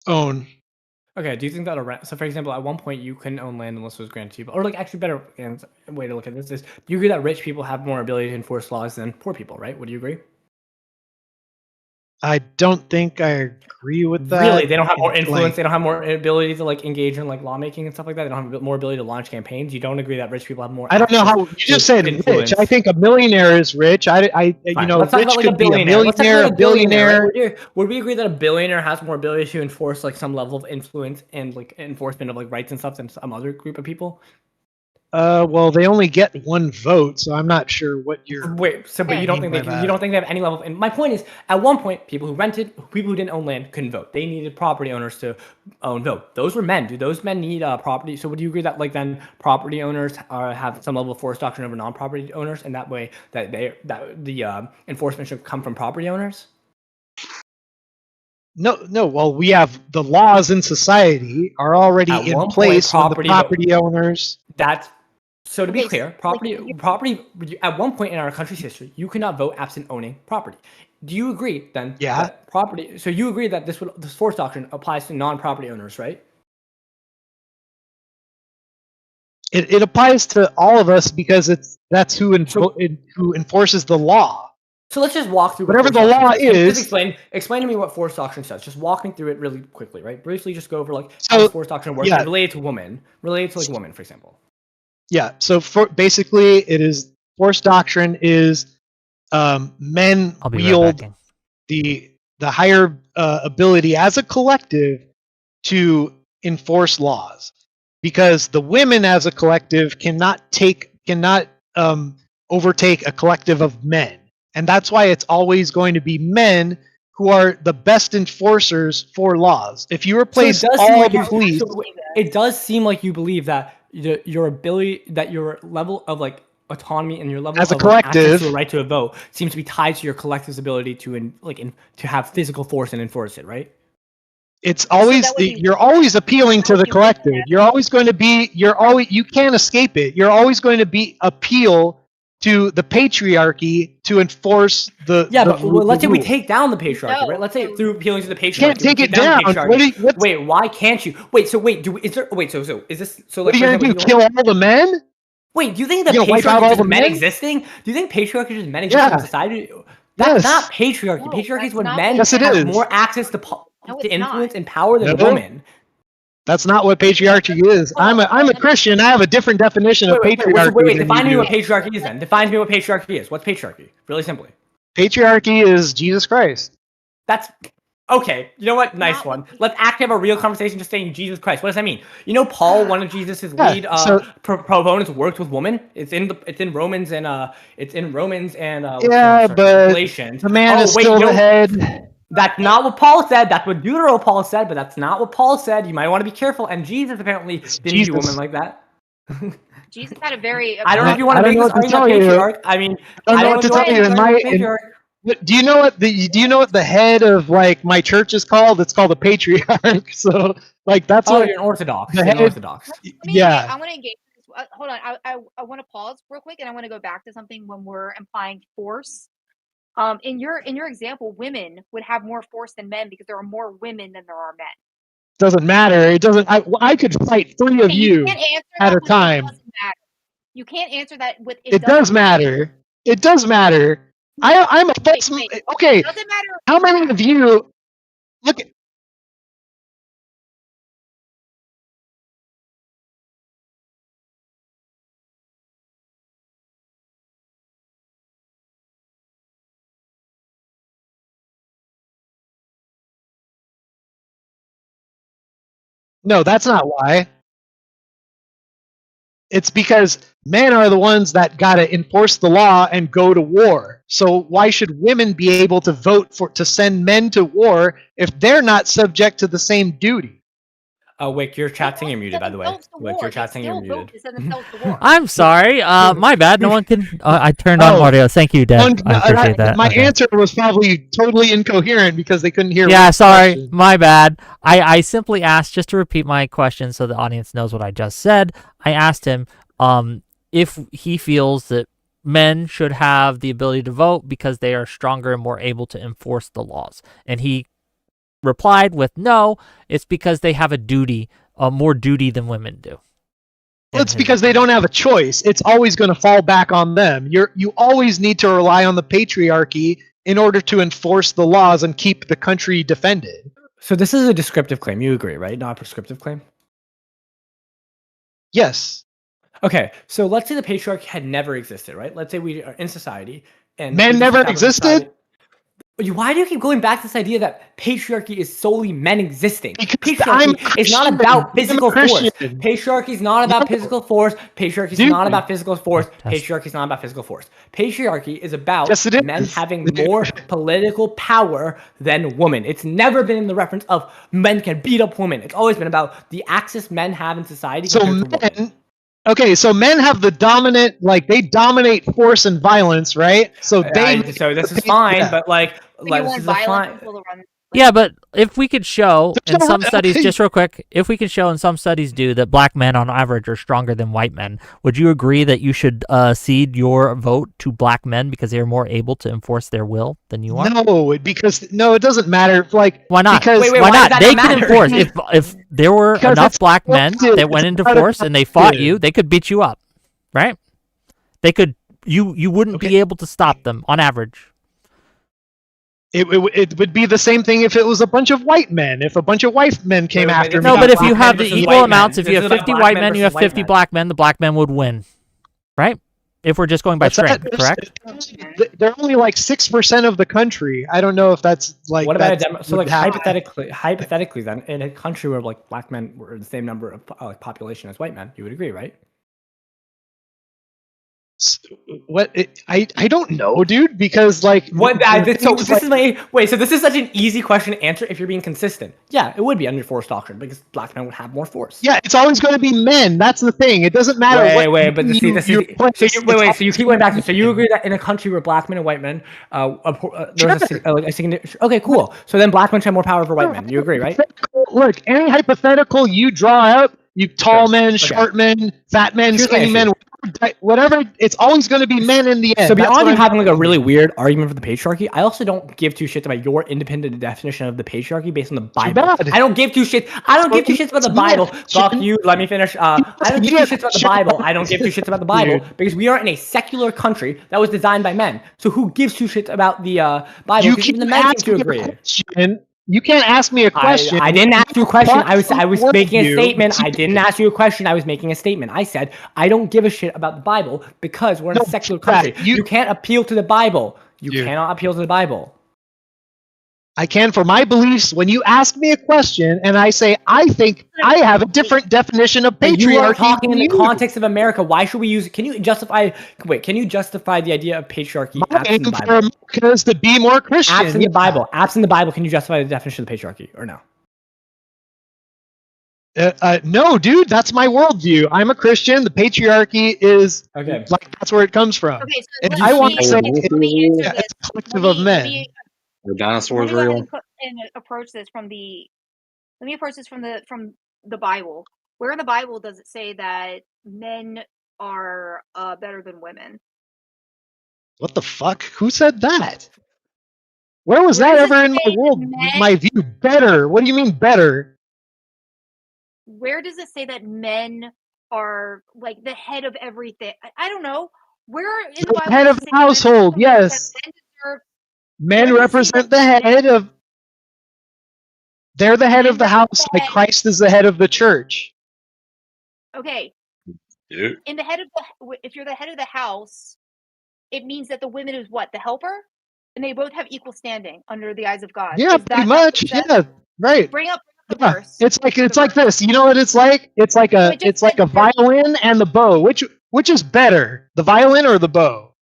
Own. Okay, do you think that a rent? So, for example, at one point you couldn't own land unless it was granted to you, or like actually better way to look at this is: do you agree that rich people have more ability to enforce laws than poor people? Right? Would you agree? I don't think I agree with that. Really, they don't have more influence. They don't have more ability to like engage in like lawmaking and stuff like that. They don't have more ability to launch campaigns. You don't agree that rich people have more? I don't know how you just said influence. Rich. I think a millionaire is rich. Rich could be a millionaire, a billionaire. Right? Would we agree that a billionaire has more ability to enforce like some level of influence and like enforcement of like rights and stuff than some other group of people? Well, they only get one vote, so I'm not sure what you're. Wait, so but you don't think they have any level? And my point is, at one point, people who rented, people who didn't own land couldn't vote. They needed property owners to vote. Those were men. Do those men need property? So would you agree that like then property owners have some level of force doctrine over non-property owners, and that way that the enforcement should come from property owners? No. Well, we have the laws in society are already in place for the property owners. So to be clear, property at one point in our country's history, you could not vote absent owning property. Do you agree then? Yeah. That property. So you agree that this force doctrine applies to non-property owners, right? It applies to all of us because that's who enforces the law. So let's just walk through whatever the law is. Explain to me what force doctrine says. Just walk me through it really quickly, right? Briefly, just go over like how force doctrine works related to women, for example. Yeah. So basically, it is force doctrine is men wield the higher ability as a collective to enforce laws, because the women as a collective cannot overtake a collective of men, and that's why it's always going to be men who are the best enforcers for laws. If you replace all the police, it does seem like you believe that your ability, that your level of like autonomy and your level as a of collective access to a right to a vote seems to be tied to your collective's ability to to have physical force and enforce it, right? It's always you're always appealing to the collective. You can't escape it. You're always going to be appeal to the patriarchy to enforce the. Yeah, but let's say we take down the patriarchy, right? Let's say through appealing to the patriarchy. You can't take it down. Wait, why can't you? Wait, so is this so? What are you gonna do? Kill all the men? Wait, do you think that patriarchy is just men existing? Do you think patriarchy is just men existing in society? That's not patriarchy. No, patriarchy is when men have more access to influence and power than women. That's not what patriarchy is. I'm a Christian. I have a different definition of patriarchy. Wait, define me what patriarchy is then. Define me what patriarchy is. What's patriarchy? Really simply. Patriarchy is Jesus Christ. That's okay. You know what? Nice one. Let's actually have a real conversation just saying Jesus Christ. What does that mean? You know, Paul, one of Jesus' lead proponents, worked with women. It's in Romans and Galatians. The man is still the head. That's not what Paul said. That's what Paul said, but that's not what Paul said. You might want to be careful. And Jesus apparently didn't do women like that. Jesus had a very. I don't know if you want to make this argument patriarch. I mean, I don't know what to tell you. Do you know what the head of like my church is called? It's called a patriarch. So like that's what you're an Orthodox. You're an Orthodox. Yeah. I want to engage. Hold on. I want to pause real quick, and I want to go back to something when we're implying force. In your example, women would have more force than men because there are more women than there are men. Doesn't matter. It doesn't. I could fight three of you at a time. You can't answer that with It does matter. It does matter. I'm a false. Wait. Okay, Doesn't matter. how many of you look? No, that's not why. It's because men are the ones that gotta enforce the law and go to war. So why should women be able to vote to send men to war if they're not subject to the same duty? Wick, your chat thing you're muted, by the way. Wick, your chat thing you're muted. I'm sorry. My bad. No one can. I turned on audio. Thank you, Deb. I appreciate that. My Okay. answer was probably totally incoherent because they couldn't hear. Yeah, Rick's sorry. question. My bad. I simply asked, just to repeat my question so the audience knows what I just said. I asked him if he feels that men should have the ability to vote because they are stronger and more able to enforce the laws. And he replied with no, it's because they have a duty, more duty than women do. Well, it's because they don't have a choice. It's always going to fall back on them. You always need to rely on the patriarchy in order to enforce the laws and keep the country defended. So this is a descriptive claim. You agree, right? Not a prescriptive claim? Yes. Okay, so let's say the patriarchy had never existed, right? Let's say we are in society and Men we never established existed? society- Why do you keep going back to this idea that patriarchy is solely men existing? Because I'm Patriarchy is not Christian. about I'm physical force. Christian. Patriarchy is not about No. physical force. Patriarchy is Dude. not about physical force. That's- Patriarchy is not about physical force. Patriarchy is about Yes, it men is. having more political power than women. It's never been in the reference of men can beat up women. It's always been about the access men have in society So compared to women. men, okay, so men have the dominant, like they dominate force and violence, right? So So this is fine, yeah. but like You this want is a violent fine. people to run. Yeah, but if we could show in There's some no- studies, okay. just real quick, if we can show in some studies that black men on average are stronger than white men, would you agree that you should cede your vote to black men because they are more able to enforce their will than you are? No, because it doesn't matter. Like Why not? Because Wait, Why why not? does that They not can matter? enforce. If there were Because enough it's black men collective. that went It's into not force and they fought collective. you, they could beat you up, right? They could. You wouldn't be Okay. able to stop them on average. it would be the same thing if it was a bunch of white men. If a bunch of white men came Wait, after this me. No, is but about if you black have men the versus equal white amounts, men. if you This have is about 50 black white men men, you versus have white 50 men. black men, the black men would win, right? If we're just going by What's that? strength, correct? They're only like 6% of the country. I don't know if that's like. What about a that's demo? So would like happen. hypothetically, then in a country where like black men were the same number of like population as white men, you would agree, right? What I don't know, dude, because like What? the So thing this like, is my wait. So this is such an easy question to answer if you're being consistent. Yeah, it would be under force doctrine because black men would have more force. yeah, it's always going to be men. That's the thing. It doesn't matter what. But you, see, this you is replace, so it's wait. So you always keep going back to. gonna So be you men. agree that in a country where black men and white men, there's Sure. a significant. Okay, cool. So then black men should have more power over white men. You agree, right? Look, any hypothetical you draw out, you tall Sure. men, Okay. short men, fat men, Here's my skinny men, whatever, it's always going to be men in the end. So That's beyond what you I'm having like a telling really you. weird argument for the patriarchy, I also don't give two shits about your independent definition of the patriarchy based on the Bible. bad. I don't give two shits. I don't give two shits about the Bible. Fuck you. Let me finish. I don't give two shits about the Bible. I don't give two shits about the Bible because we are in a secular country that was designed by men. So who gives two shits about the Bible? You Because even can't the men seem ask to me a agree. question. You can't ask me a question. I didn't ask you a question. I was Worldview. making a statement. I didn't ask you a question. I was making a statement. I said I don't give a shit about the Bible because we're in a No, secular Brad, country. you- You can't appeal to the Bible. You Dude. cannot appeal to the Bible. I can for my beliefs. When you ask me a question and I say I think I have a different definition of But you are patriarchy talking in than the you. context of America. Why should we use? Can you justify? Wait, can you justify the idea of patriarchy My absent the aim for Bible? America is to be more Christian. Absent Yeah. the Bible. Absent the Bible. Can you justify the definition of the patriarchy or no? No, dude, that's my worldview. I'm a Christian. The patriarchy is Okay. like that's where it comes from. Okay, so And let I me- want to say let me answer yeah, this. it's a collective Let of me- men. Are Let dinosaurs me go ahead real? and approach this from the. Let me approach this from the Bible. Where in the Bible does it say that men are better than women? What the fuck? Who said that? Where was Where that does it ever in my say that world? men- My view better. What do you mean better? Where does it say that men are like the head of everything. I don't know. Where in the The Bible head does of it the say that household, yes. men deserve? Men Where does it say represent the that head of. They're the head men of the represent house, the like head? Christ is the head of the church. Okay, Yeah. in the head of if you're the head of the house, it means that the women is what, the helper, and they both have equal standing under the eyes of God. Yeah, Is pretty that not what much. it says? Yeah, right. Bring up the Yeah, verse. it's like verse. this. You know what it's like? It's like So a it just it's like a says there's violin and the bow. Which is better, the violin or the bow?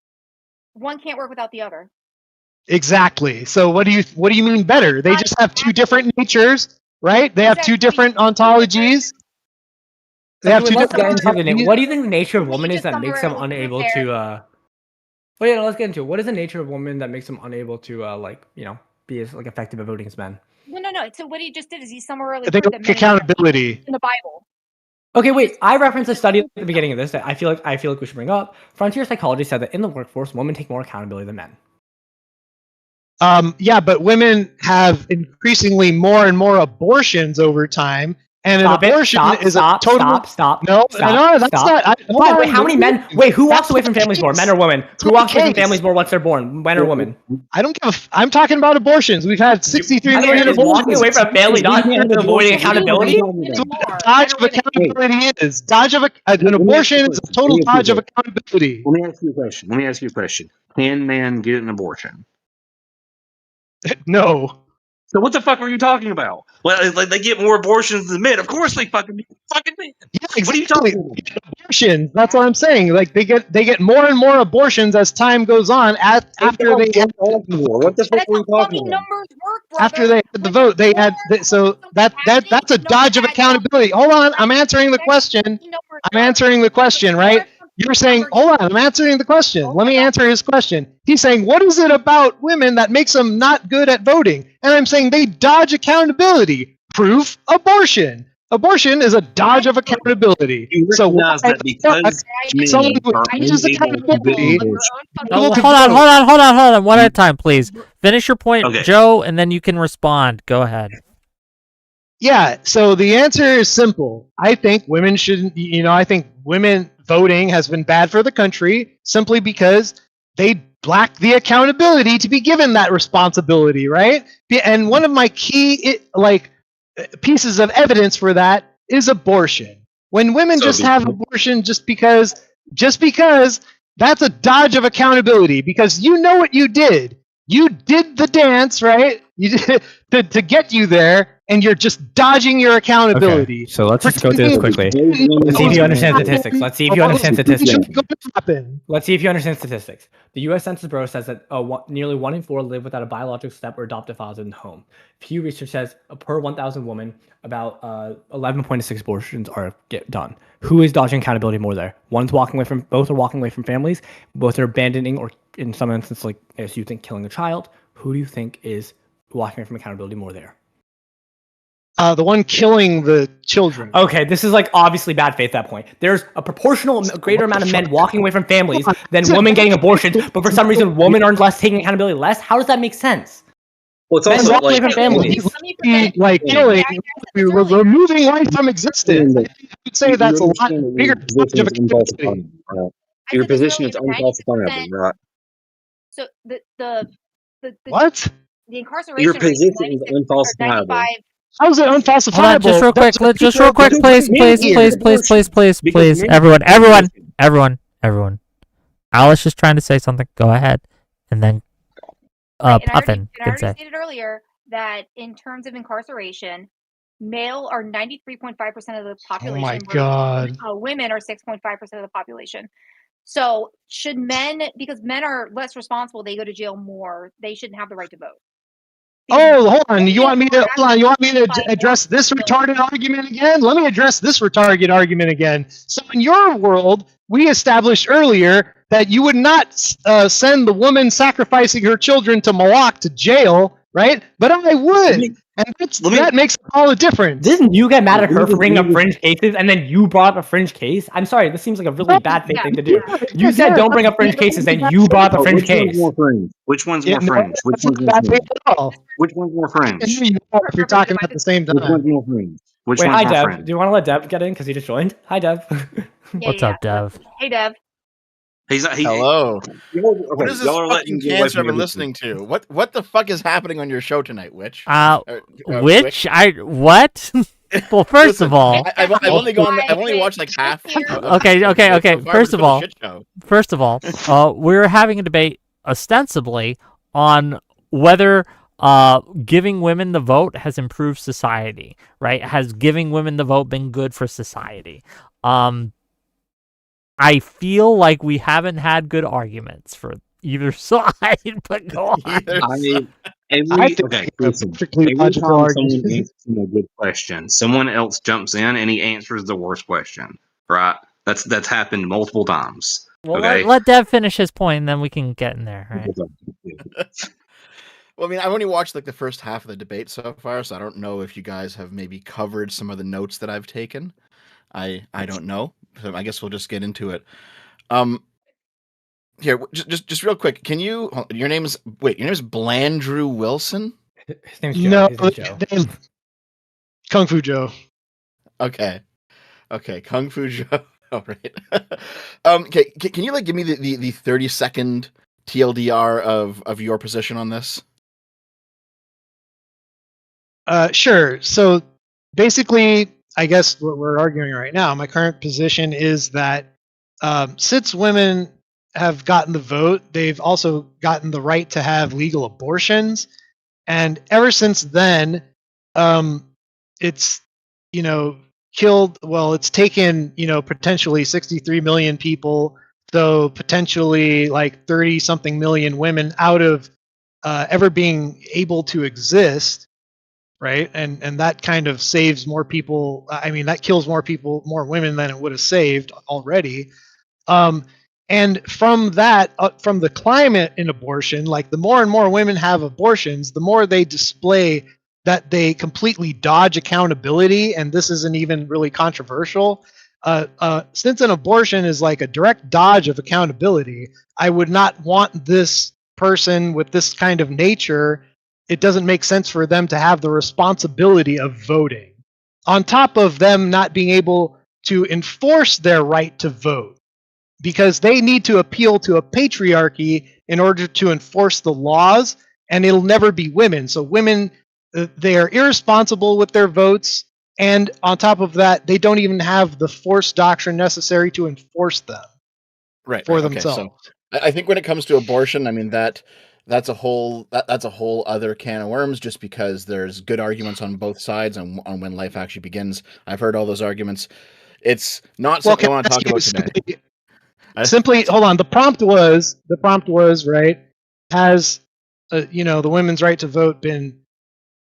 one can't work without the other. Exactly. So what do you mean better? They just have two different natures, right? They have two different ontologies. They have two Let's different get into the ontologies. what do you think the nature of Let me woman is just that makes them summarily unable compare. to Well, yeah, let's get into it. What is the nature of women that makes them unable to like, you know, be as like effective at voting as men? No. So what he just did is he summarily They proved that lack men accountability. in the Bible. Okay, wait. I referenced a study at the beginning of this that I feel like we should bring up. Frontier psychology said that in the workforce, women take more accountability than men. Yeah, but women have increasingly more and more abortions over time, and Stop an it. abortion Stop. is Stop. a total. Stop. No, Stop. no, that's Stop. not. Why? Wait, how many men? Wait, who walks away from families more, men or women? Who walks away from families more once they're born, men or women? I don't give. I'm talking about abortions. We've had 63 million Is walking abortions. away from a family not avoiding accountability? That's what a dodge of accountability is. Dodge of an abortion is a total dodge of accountability. Let me ask you a question. Can man get an abortion? No. So what the fuck are you talking about? Well, it's like they get more abortions than men. Of course they fucking men. Yeah, exactly. What are you talking about? Abortions. That's what I'm saying. Like they get more and more abortions as time goes on. After they had What the fuck That's are how you talking fucking about? numbers work, brother. after they had the vote, they had so that's a dodge of accountability. Hold on, I'm answering the question. I'm answering the question, right? You're saying, hold on, I'm answering the question. Let me answer his question. He's saying, what is it about women that makes them not good at voting? And I'm saying they dodge accountability. Proof: abortion. Abortion is a dodge of accountability. You So recognize that because someone who are dodges unable to accountability. vote. Oh, hold on, one at a time, please. Finish your point, Okay. Joe, and then you can respond. Go ahead. Yeah, so the answer is simple. I think women shouldn't, I think women voting has been bad for the country simply because they lack the accountability to be given that responsibility, right? And one of my key pieces of evidence for that is abortion. When women just have abortion just because that's a dodge of accountability, because you know what you did. You did the dance, right? You did to get you there, and you're just dodging your accountability. Okay, so let's just go through this quickly. Let's see if you understand statistics. Let's see if you understand statistics. Let's see if you understand statistics. The U.S. Census Bureau says that nearly 1 in 4 live without a biological step or adoptive father in the home. Pew Research says per 1,000 women, about 11.6 abortions are done. Who is dodging accountability more there? Both are walking away from families. Both are abandoning, or in some instances, like as you think, killing a child. Who do you think is walking away from accountability more there? The one killing the children. Okay, this is like obviously bad faith at that point. There's a proportional greater amount of men walking away from families than women getting abortions, but for some reason women are less taking accountability less. How does that make sense? Well, it's Men also walk away like from families. Like killing, removing life from existence. I would say that's a lot bigger dodge of accountability. Your position is unfalsifiable, right? So the What? the incarceration Your rate position is is unfalsifiable. How is it unfalsifiable? Hold on, just real quick, please. Everyone. Alice is trying to say something. Go ahead, and then Puffin can say. I already stated earlier that in terms of incarceration, male are 93.5% of the population. Oh my God. Women are 6.5% of the population. So should men, because men are less responsible, they go to jail more, they shouldn't have the right to vote. Oh, hold on. You want me to address this retarded argument again? Let me address this retarded argument again. So in your world, we established earlier that you would not send the woman sacrificing her children to Moloch to jail, right? But I would. And that makes all the difference. Didn't you get mad at her for bringing up fringe cases, and then you brought up a fringe case? I'm sorry, this seems like a really bad thing to do. You said don't bring up fringe cases, and you brought up a fringe case. Which one's more fringe? Which one's more fringe? Which one's more fringe? If you're talking at the same Which one's time. more fringe? Which Wait, one's hi my Dev. friend? Do you want to let Dev get in because he just joined? Hi Dev. What's up, Dev? Hey, Dev. He's not. He, Hello. Y'all, What okay, is this y'all are letting fucking him get away cancer from I've been everything. listening to? What the fuck is happening on your show tonight, Witch? Which what? Well, first Listen, of all, I've only watched like half. okay. First of all, we're having a debate ostensibly on whether giving women the vote has improved society, right? Has giving women the vote been good for society? I feel like we haven't had good arguments for either side, but go on. I mean, I think okay, a listen. perfectly Every logical time argument. someone answers a good question, someone else jumps in and he answers the worst question. Right? That's happened multiple times. Well, Okay. let Dev finish his point, and then we can get in there, right? Well, I mean, I've only watched like the first half of the debate so far, so I don't know if you guys have maybe covered some of the notes that I've taken. I don't know. So I guess we'll just get into it. Here, just real quick. Can you? Your name is Blandrew Wilson. His name's Joe. No, His name's Joe. KungFuJoe. Okay, KungFuJoe. All right. Okay, can you like give me the 30-second TLDR of your position on this? Sure. So basically, I guess what we're arguing right now, my current position is that since women have gotten the vote, they've also gotten the right to have legal abortions. And ever since then, it's, killed, well, it's taken, potentially 63 million people, though potentially like 30 something million women out of ever being able to exist. Right, and that kind of saves more people. I mean, that kills more people, more women than it would have saved already. And from that, from the climate in abortion, like the more and more women have abortions, the more they display that they completely dodge accountability. And this isn't even really controversial. Since an abortion is like a direct dodge of accountability, I would not want this person with this kind of nature. It doesn't make sense for them to have the responsibility of voting. On top of them not being able to enforce their right to vote, because they need to appeal to a patriarchy in order to enforce the laws, and it'll never be women. So women, they are irresponsible with their votes, and on top of that, they don't even have the force doctrine necessary to enforce them for themselves. Okay, so I think when it comes to abortion, I mean that's a whole other can of worms, just because there's good arguments on both sides on when life actually begins. I've heard all those arguments. It's not something I want to talk about today. Simply, hold on. The prompt was right. Has the women's right to vote been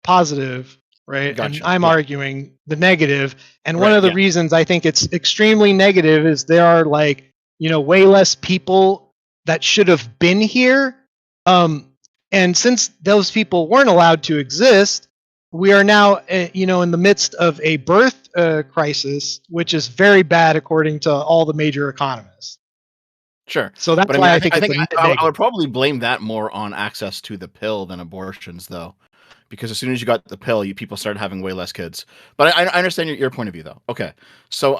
positive, right? Gotcha. And I'm arguing the negative. And Right, one of the yeah. reasons I think it's extremely negative is there are like way less people that should have been here. And since those people weren't allowed to exist, we are now, in the midst of a birth crisis, which is very bad according to all the major economists. Sure. So that's But why I I think it's I would probably blame that more on access to the pill than abortions, though, because as soon as you got the pill, people started having way less kids. But I understand your point of view, though. Okay, so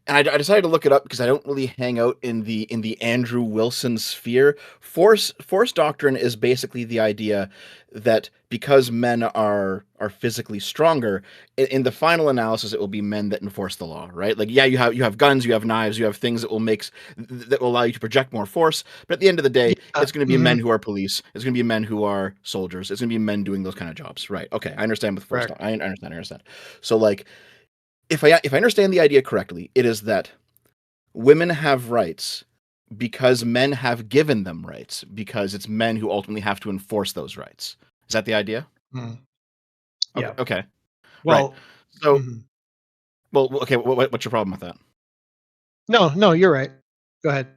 and I decided to look it up because I don't really hang out in the Andrew Wilson sphere. Force doctrine is basically the idea that because men are physically stronger, in the final analysis, it will be men that enforce the law, right? Like, yeah, you have guns, you have knives, you have things that will allow you to project more force. But at the end of the day, it's going to be men who are police. It's going to be men who are soldiers. It's going to be men doing those kind of jobs, right? Okay, I understand with force. I understand. So like, if I understand the idea correctly, it is that women have rights because men have given them rights, because it's men who ultimately have to enforce those rights. Is that the idea? Yeah. Okay. Well, right. So, well, okay. What's your problem with that? No, you're right. Go ahead.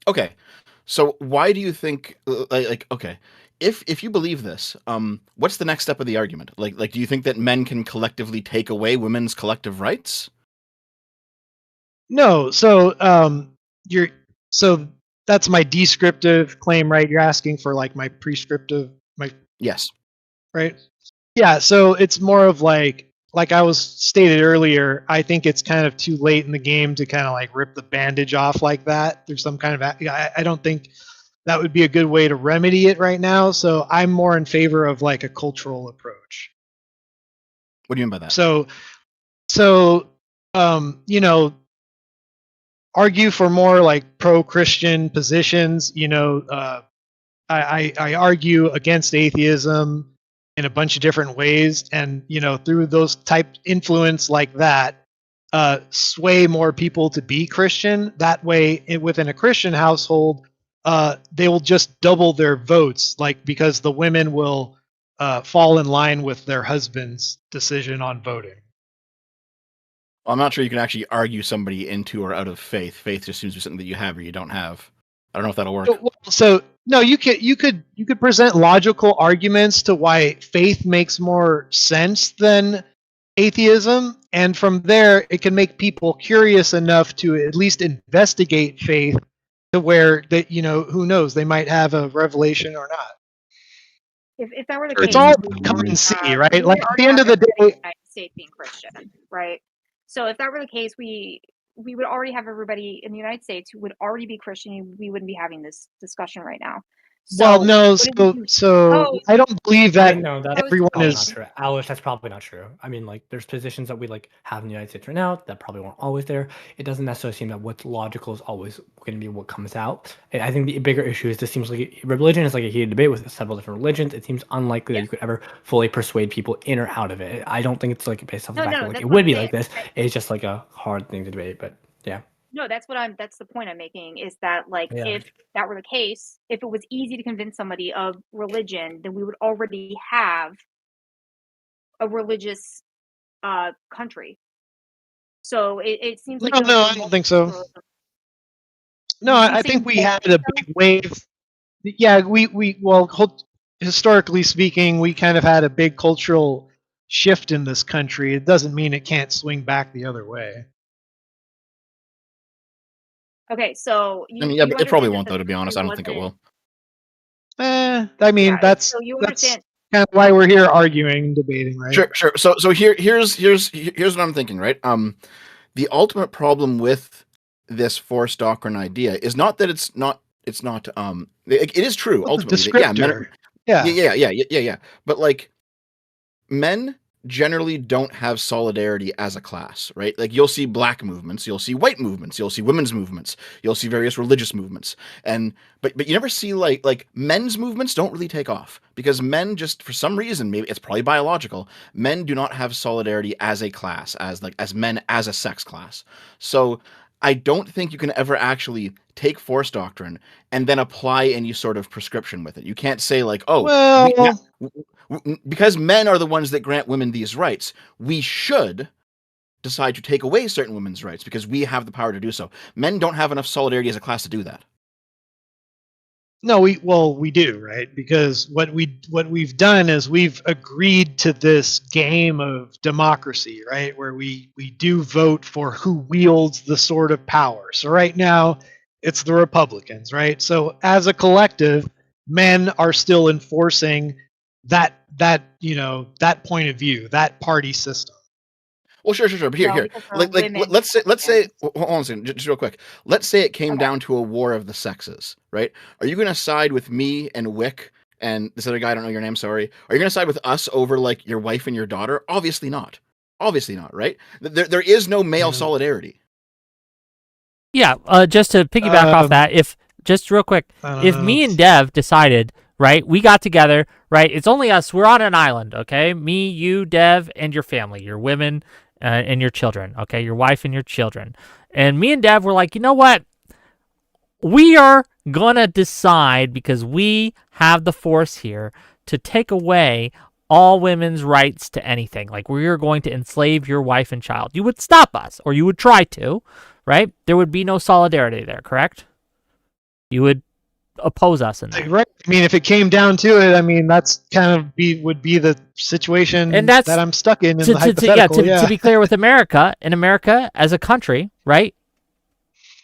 Okay. So why do you think, okay, if you believe this, what's the next step of the argument? Like, do you think that men can collectively take away women's collective rights? No. So, so that's my descriptive claim, right? You're asking for like my prescriptive, Yes. right? Yeah. So it's more of like like I was stated earlier, I think it's kind of too late in the game to kind of like rip the bandage off like that. There's some kind of I don't think that would be a good way to remedy it right now. So I'm more in favor of like a cultural approach. What do you mean by that? So you know, argue for more like pro-Christian positions. You know, I argue against atheism in a bunch of different ways, and you know, through those type influence like that, sway more people to be Christian. That way, within a Christian household, they will just double their votes, like because the women will fall in line with their husband's decision on voting. Well, I'm not sure you can actually argue somebody into or out of faith. Faith just seems to be something that you have or you don't have. I don't know if that'll work. So no, you could present logical arguments to why faith makes more sense than atheism, and from there it can make people curious enough to at least investigate faith to where that, you know, who knows, they might have a revelation or not. If that were the It's case, all come and see, right? we Like, would at the already end of have the everybody in day- the United States being Christian, right? So if that were the case, we would already have everybody in the United States who would already be Christian. We wouldn't be having this discussion right now. Well, So no, what did we do? so I don't believe I that know that's everyone probably is. not true. Owlish, that's probably not true. I mean, like, there's positions that we like have in the United States right now that probably weren't always there. It doesn't necessarily seem that what's logical is always going to be what comes out. And I think the bigger issue is this seems like religion is like a heated debate with several different religions. It seems unlikely that you could ever fully persuade people in or out of it. I don't think it's like based off the fact that like that's it what would I'm be saying. like this. It's just like a hard thing to debate. But yeah. No, that's the point I'm making, is that like Yeah. if that were the case, if it was easy to convince somebody of religion, then we would already have a religious country. So it seems like No, there was I don't think so. No, You I think think we that- had a big wave. Yeah, historically speaking, we kind of had a big cultural shift in this country. It doesn't mean it can't swing back the other way. Okay, so I mean, yeah, you but it probably understand won't, that though, to be honest. I don't think it wasn't- will. I mean, Yeah, that's so you that's understand. kind of why we're here arguing and debating, right? Sure. So here's what I'm thinking, right? The ultimate problem with this force doctrine idea is not that it is true Well, the ultimately. That, descriptor. yeah. But like, men generally don't have solidarity as a class, right? Like, you'll see black movements, you'll see white movements, you'll see women's movements, you'll see various religious movements, and but you never see like men's movements don't really take off because men just, for some reason, maybe it's probably biological, men do not have solidarity as a class, as men as a sex class. So I don't think you can ever actually take force doctrine and then apply any sort of prescription with it. You can't say like, oh, Well, because men are the ones that grant women these rights, we should decide to take away certain women's rights because we have the power to do so. Men don't have enough solidarity as a class to do that. no, we do, right? Because what we've done is we've agreed to this game of democracy, right? Where we do vote for who wields the sword of power. So right now, it's the Republicans, right? So as a collective, men are still enforcing that point of view, that party system. Well, sure. But here, because they're like women. let's say, hold on a second, just real quick. Let's say it came Okay. down to a war of the sexes, right? Are you going to side with me and Wick and this other guy? I don't know your name. Sorry. Are you going to side with us over like your wife and your daughter? Obviously not, right? There is no male solidarity. Yeah, just to piggyback off that, if just real quick, if me and Dev decided, right, we got together, right, it's only us, we're on an island, okay, me, you, Dev, and your family, your women, and your children, okay, your wife and your children, and me and Dev were like, you know what, we are gonna decide, because we have the force here, to take away all women's rights to anything. Like, we are going to enslave your wife and child. You would stop us, or you would try to, right? There would be no solidarity there, correct? You would oppose us in that. Right. I mean, if it came down to it, I mean, that's kind of would be the situation And that's that I'm stuck in the hypothetical. To be clear with America, in America as a country, right,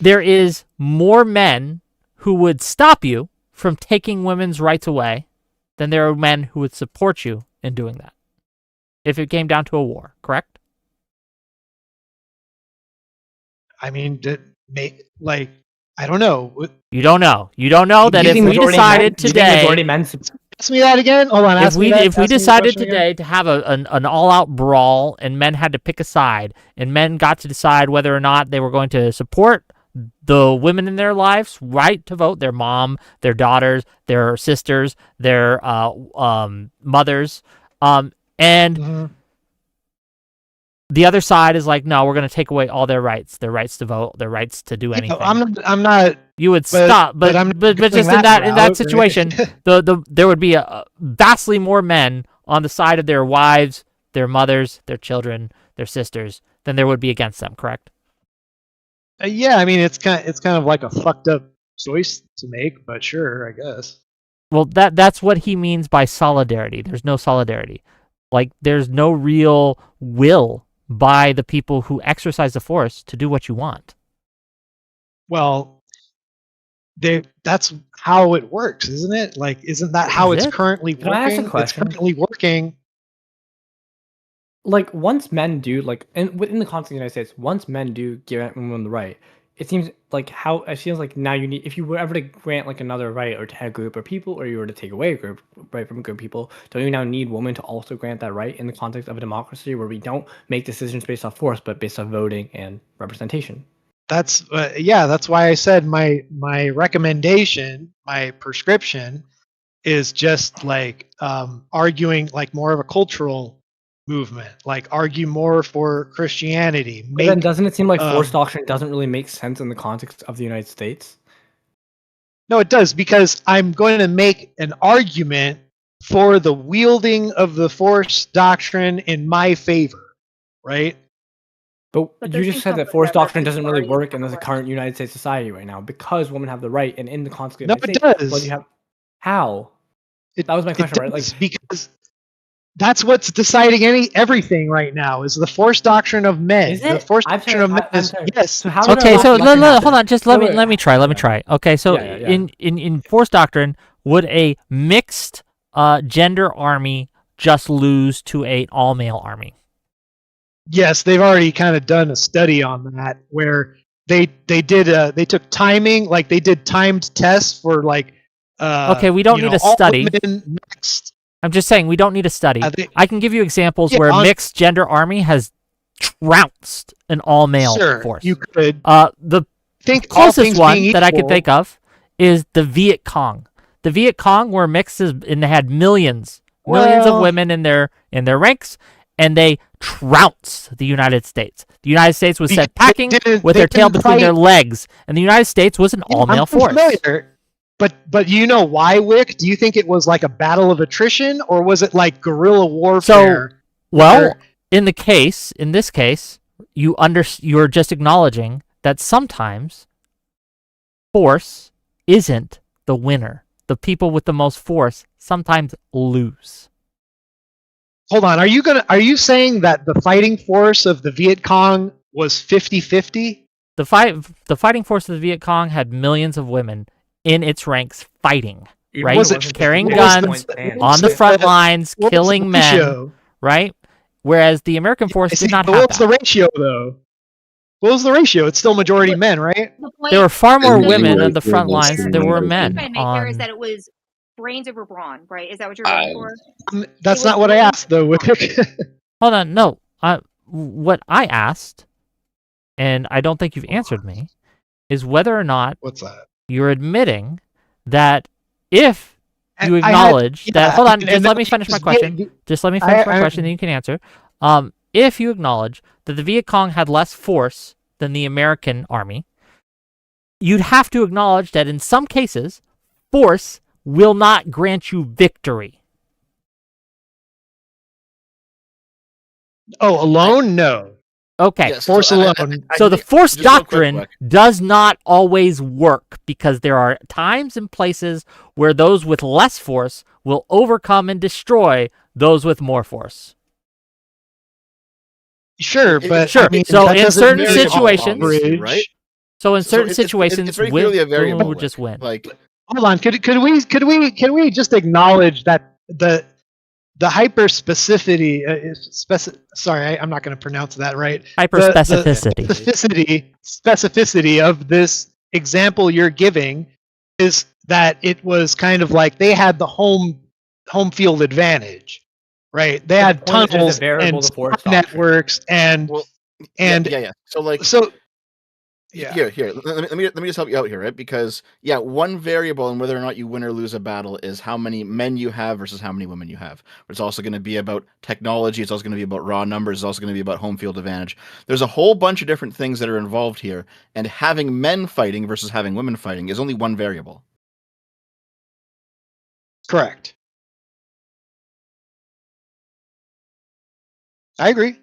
there is more men who would stop you from taking women's rights away than there are men who would support you in doing that. if it came down to a war, correct? I mean, I don't know. You don't know. You don't know that Do you if think we majority decided men, do you think today, majority men Ask me that again. Hold on. if we ask me the decided question again. today to have an all-out brawl and men had to pick a side and men got to decide whether or not they were going to support the women in their lives right to vote, their mom, their daughters, their sisters, their mothers, and Mhm. the other side is like, no, we're going to take away all their rights to vote, their rights to do anything. I'm not. You would But- stop, but I'm but going just that in route, that right? situation, there would be vastly more men on the side of their wives, their mothers, their children, their sisters than there would be against them. Correct? Yeah, I mean, it's kind of like a fucked up choice to make, but sure, I guess. Well, that's what he means by solidarity. There's no solidarity. Like there's no real will by the people who exercise the force to do what you want. Well, that's how it works, isn't it? Like, isn't that how Is it's it? currently Can I ask a working? It's question? currently working. Like once men do and within the context of the United States, once men do give women the right, it seems like now you need, if you were ever to grant like another right or to a group of people, or you were to take away a group right from a group of people, don't you now need women to also grant that right in the context of a democracy where we don't make decisions based off force but based off voting and representation? That's that's why I said my recommendation, my prescription is just like arguing like more of a cultural movement, like argue more for Christianity. But then doesn't it seem like force um, doctrine doesn't really make sense in the context of the United States? No, it does, because I'm going to make an argument for the wielding of the force doctrine in my favor, right? But But you those just things said come that from force separate doctrine doesn't really parties work in the separate current United States society right now because women have the right, and in the context of the No, United it States, does. well, you have how? It, That was my it question, right? Like, does, because that's what's deciding everything right now is the force doctrine of men. Is The it? force I'm doctrine sorry, of men I'm is sorry. yes. So how did Okay, our so last election hold happen? on. Just Wait, let me try. Okay, so Yeah. in force doctrine, would a mixed gender army just lose to an all male army? Yes, they've already kind of done a study on that where they took timing, like they did timed tests for like Okay, we don't need a all study. women mixed. I'm just saying we don't need a study. They- I can give you examples Yeah, where a on- mixed gender army has trounced an all male Sure, force. you could The think all closest things one being that I could equal- think of is the Viet Cong. The Viet Cong were mixes and they had millions of Well- women in their ranks, and they trounced the United States. The United States was Because set packing they with their tail didn't between their fight- legs, and the United States was an all male I'm force. familiar, but you know why, Wick? Do you think it was like a battle of attrition, or was it like guerrilla warfare? Well, where- in this case, you're just acknowledging that sometimes force isn't the winner. The people with the most force sometimes lose. Hold on, are you saying that the fighting force of the Viet Cong was 50-50? The fighting force of the Viet Cong had millions of women in its ranks fighting, right? Was it Carrying what was the- guns what on was the the- front lines, what was killing the men, ratio? right? Whereas the American force I see, did not but have what was that. the ratio though? What was the ratio? It's still majority men, right? The point, There were far more And women you on the were front doing lines this than there were thing. men trying to make there is on. that it was brains over brawn, right? Is that what you're going I- for? That's was not what I really- asked though, Wick. Hold on, no. What I asked, and I don't think you've answered me, is whether or not What's that? you're admitting that if you I had- acknowledge that. yeah, Hold on, and just then let me finish my just question. get- Just let me finish my I- question, then you can answer. If you acknowledge that the Viet Cong had less force than the American army, you'd have to acknowledge that in some cases, force will not grant you victory. Oh, alone? No. Okay. Yes, Force so alone. So the think- force just real quick, doctrine Wick. does not always work because there are times and places where those with less force will overcome and destroy those with more force. Sure, but Sure. I mean, So that in doesn't certain really situations- average. Right? So in So certain it's situations, very clearly a women variable. would just win. Like, Hold on. Could we just acknowledge that the hyperspecificity. I'm not going to pronounce that right. Hyperspecificity. Specificity of this example you're giving is that it was kind of like they had the home field advantage, right? They had point is there's a tunnels variable and to force spy networks and Well, and yeah. So like, so yeah. Here. Let me just help you out here, right? Because one variable in whether or not you win or lose a battle is how many men you have versus how many women you have. But it's also going to be about technology. It's also going to be about raw numbers. It's also going to be about home field advantage. There's a whole bunch of different things that are involved here, and having men fighting versus having women fighting is only one variable. Correct. I agree.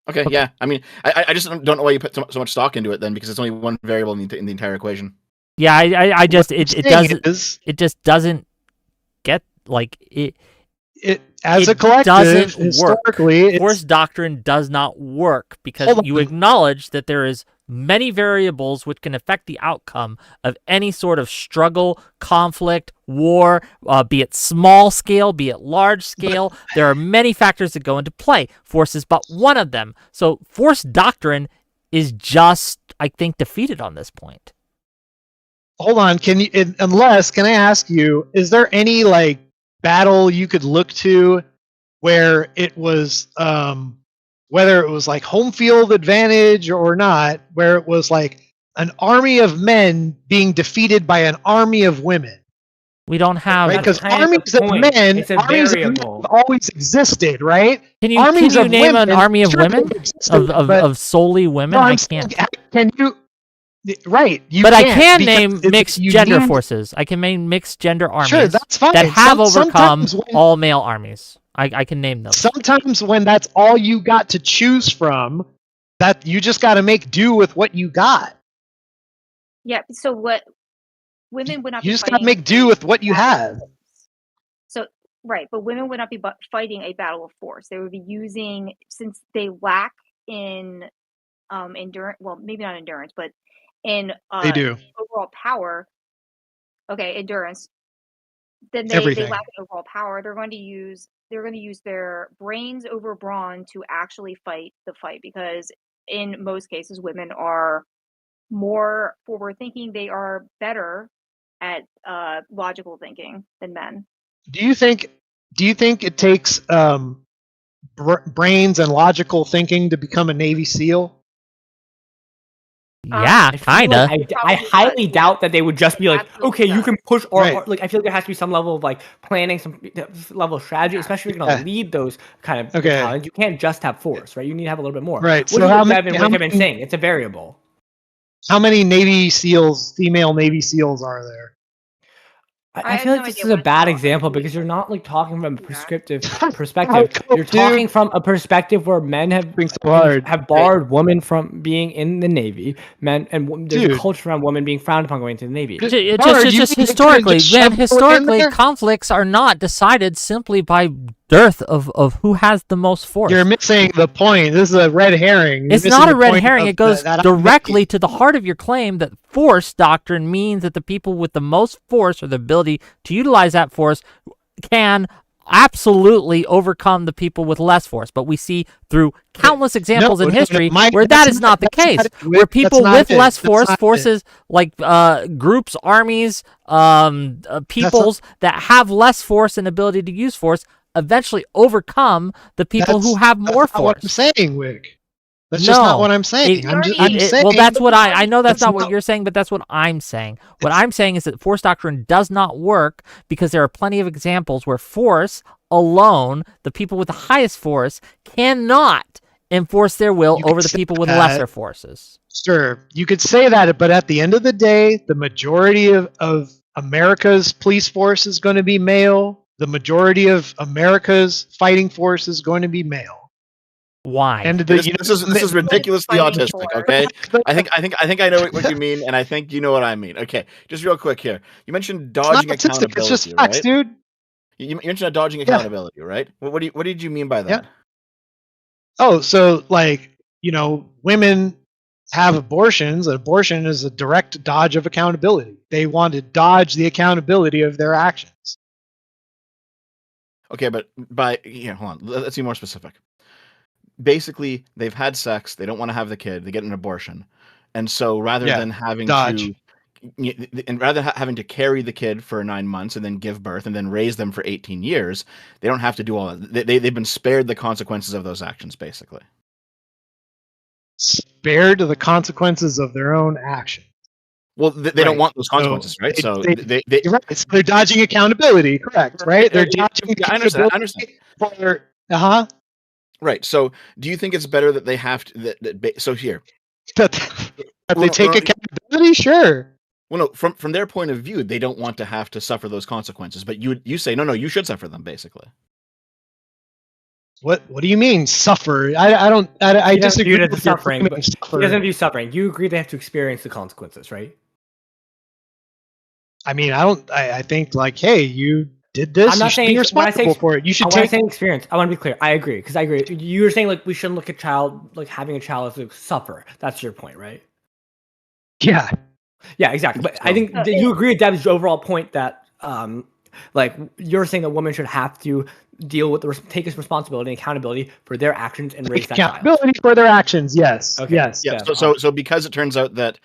Okay, yeah. I mean, I just don't know why you put so much stock into it then, because it's only one variable in the entire equation. Yeah, I just it doesn't is, it just doesn't get like it. It as it a collective doesn't historically Force doctrine does not work because Hold you on. acknowledge that there is many variables which can affect the outcome of any sort of struggle, conflict, war, be it small scale, be it large scale. There are many factors that go into play. Force is but one of them. So force doctrine is just, I think, defeated on this point. Hold on, can I ask you, is there any like battle you could look to where it was whether it was like home field advantage or not, where it was like an army of men being defeated by an army of women? We don't have Right, because kind of armies the of point. men, It's a armies of men variable. have always existed, right? Can you Armies of name an women, army of sure, women they've existed, but- of solely women? No, I I'm can't. saying, can you? Right, you But I can't, can because name it's- mixed you gender need- forces. I can name mixed gender armies Sure, that's fine. that have overcome Sometimes when- all male armies. I can name those. Sometimes when that's all you got to choose from, that you just got to make do with what you got. Yeah. So what women would not You be just got to fighting make do a with what you battle of have. force. So right, but women would not be fighting a battle of force. They would be using, since they lack in endurance. Well, maybe not endurance, but in They do. overall power. Okay, endurance. Then they Everything. lack in overall power. They're going to use their brains over brawn to actually fight the fight, because in most cases women are more forward thinking. They are better at logical thinking than men. Do you think it takes brains and logical thinking to become a Navy SEAL? Yeah, I feel kind of. like I Probably highly does, doubt that they would just be like, Absolutely okay, you does. can push Right. like I feel like there has to be some level of like planning, some level of strategy, especially if you're gonna Yeah. lead those kind of Okay. battalions. You can't just have force, right? You need to have a little bit more. Right, Which so is how what many- Devin how have been many- saying. It's a variable. How many Navy SEALs, female Navy SEAls, are there? I I have feel no like this idea is a what it's bad called. example because you're not like talking from a prescriptive How perspective. cool, You're talking dude. from a perspective where men have Being so hard. have barred women from being in the Navy. Men and there's a Dude. culture around women being frowned upon going to the Navy. It's Bard, just you mean they couldn't historically, just man. shove it in Historically, there? conflicts are not decided simply by dearth of who has the most force. You're missing the point. This is a red herring. You're It's missing not a the red point herring. of It goes that directly to the heart of your claim that force doctrine means that the people with the most force or the ability to utilize that force can absolutely overcome the people with less force. But we see through countless examples in history where that is not the case. Where people with less force, forces like groups, armies, peoples that have less force and ability to use force eventually overcome the people who have more That's not what I'm force. saying, Wick. That's just not what I'm saying. I'm saying. Well, that's what I know that's not what not- you're saying, but that's what I'm saying. What I'm saying is that force doctrine does not work because there are plenty of examples where force alone, the people with the highest force, cannot enforce their will You could over the say people with that. lesser forces. Sure, you could say that, but at the end of the day, the majority of America's police force is going to be male. The majority of America's fighting force is going to be male. Why? And This is ridiculously Fighting autistic. for- Okay, I think I know what you mean, and I think you know what I mean. Okay, just real quick here. You mentioned It's not dodging autistic. accountability, It's just facts, right? dude. You mentioned dodging accountability, right? What did you mean by that? Yeah. Oh, so like, women have abortions. Abortion is a direct dodge of accountability. They want to dodge the accountability of their actions. Okay, but hold on. Let's be more specific. Basically, they've had sex. They don't want to have the kid. They get an abortion, and so rather Yeah, than having dodge. having to carry the kid for 9 months and then give birth and then raise them for 18 years, they don't have to do all that. They've been spared the consequences of those actions, basically. Spared to the consequences of their own action. Well, they don't want those consequences, right? So you're right. So they're dodging accountability, correct? Right? They're dodging. I understand. I understand. Right. So, do you think it's better that they have to? So here, that they take accountability? Sure. Well, no. From their point of view, they don't want to have to suffer those consequences. But you say no. You should suffer them, basically. What do you mean suffer? I disagree with suffering. He doesn't view suffering. You agree they have to experience the consequences, right? I mean, I think like, hey, you did this. I'm not saying you're responsible for it. You should take experience. I want to be clear. I agree because I agree. You're saying like we shouldn't look at having a child as a suffer. That's your point, right? Yeah. Yeah, exactly. But I think you agree with Deb's overall point that like you're saying a woman should have to deal with take his responsibility and accountability for their actions and raise that child. Accountability for their actions. Yes. Okay. Yes. Yeah. So because it turns out that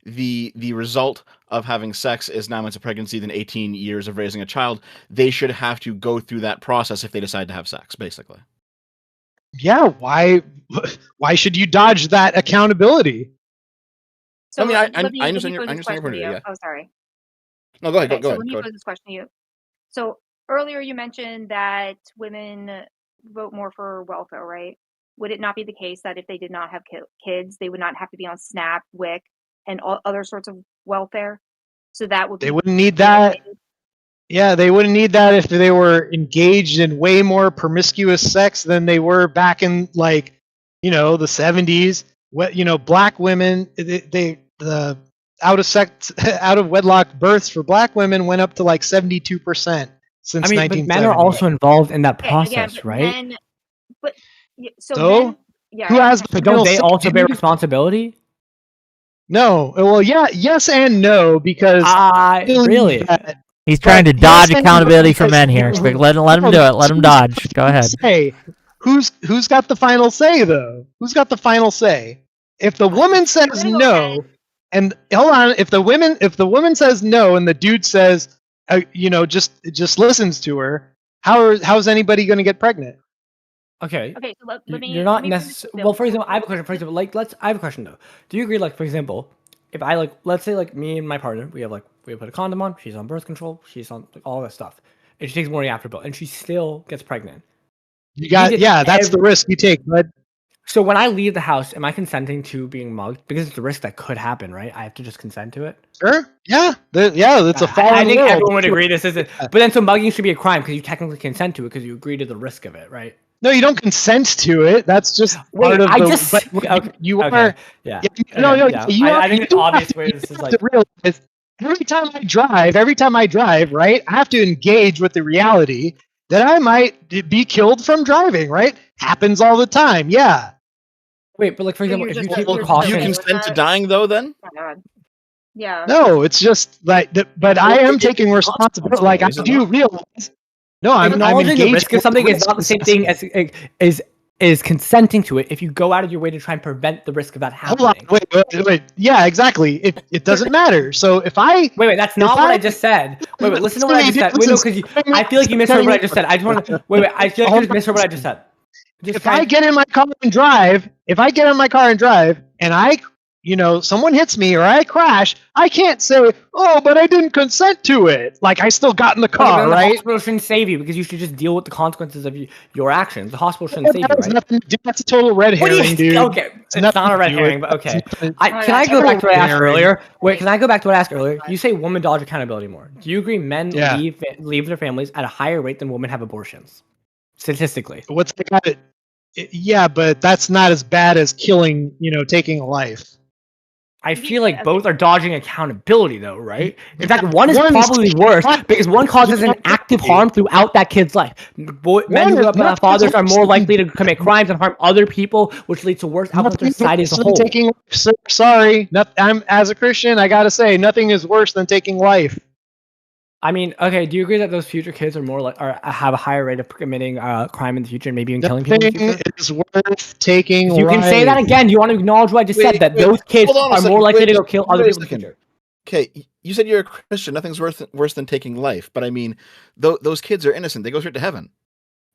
the result of having sex is 9 months of pregnancy, then 18 years of raising a child, they should have to go through that process if they decide to have sex, basically. Yeah. Why should you dodge that accountability? So I mean, I understand your point of view. Yeah. Oh, sorry. No, go ahead. Okay, Go so ahead. let me pose this question to you. So earlier you mentioned that women vote more for welfare, right? Would it not be the case that if they did not have kids, they would not have to be on SNAP, WIC, and all other sorts of welfare? So that would they wouldn't need that. Yeah, they wouldn't need that if they were engaged in way more promiscuous sex than they were back in like, the 70s. Black women, the out of wedlock births for black women went up to like 72% since 1970. But men are also involved in that process, right? So yeah. Who has the don't they also bear responsibility? No. Well, yeah, yes and no, because really. He's trying to dodge accountability for men here. Let him do it. Let him dodge. Go ahead. Hey, who's got the final say though? Who's got the final say? If the woman says no, and hold on, if the woman says no, and the dude says, just listens to her, how's anybody going to get pregnant? Okay. Okay. So let me. You're not necessarily. Well, for example, I have a question. For example, I have a question though. Do you agree? Like, for example, if I let's say me and my partner, we put a condom on. She's on birth control. She's on all that stuff, and she takes morning after pill, and she still gets pregnant. That's the risk you take, bud. So when I leave the house, am I consenting to being mugged? Because it's a risk that could happen, right? I have to just consent to it. Sure. Yeah. That's a fallen I think everyone would agree this isn't. But then, so mugging should be a crime because you technically consent to it because you agree to the risk of it, right? No, you don't consent to it. That's just part of you are. Yeah. No. I think it's obvious where this is like. Realize, every time I drive, right, I have to engage with the reality that I might be killed from driving, right? Happens all the time. Yeah. Wait, but for example, if you take precautions, you consent to dying though, then? Oh, God. Yeah. No, it's just like, but I am taking responsibility. Like I do realize. No, I'm engaged. The risk of something is not the same thing as consenting to it. If you go out of your way to try and prevent the risk of that happening. Hold on, wait. Yeah, exactly. It doesn't matter. So if I wait, that's not what I just said. Wait, listen to what I just said. Wait, no, because I feel like you misheard what I just said. I just want to wait. I feel like you just misheard what I just said. If I get in my car and drive, and someone hits me or I crash, I can't say, "Oh, but I didn't consent to it." Like I still got in the car, right? The hospital shouldn't save you because you should just deal with the consequences of your actions. The hospital shouldn't save you, right? That's a total red herring, dude. Okay, it's not a red herring, but okay. Can I go back to what I asked earlier? Wait, can I go back to what I asked earlier? You say women dodge accountability more. Do you agree men leave their families at a higher rate than women have abortions? Statistically. What's the kind of? Yeah, but that's not as bad as killing, taking a life. I feel like both are dodging accountability, though, right? In fact, one is probably worse because one causes an active harm throughout that kid's life. Men who grew up without fathers are more likely to commit crimes and harm other people, which leads to worse outcomes for society as a whole. Sorry, I'm as a Christian, I gotta say, nothing is worse than taking life. I mean, okay. Do you agree that those future kids are more like, or have a higher rate of committing crime in the future, and maybe even killing people in the Nothing future? is worth taking You can say that life. again. You want to acknowledge what I just said? That Wait, those kids hold on a are more second. likely Wait, to go kill other wait a people in the second. future. Okay, you said you're a Christian. Nothing's worse than taking life. But I mean, those kids are innocent. They go straight to heaven.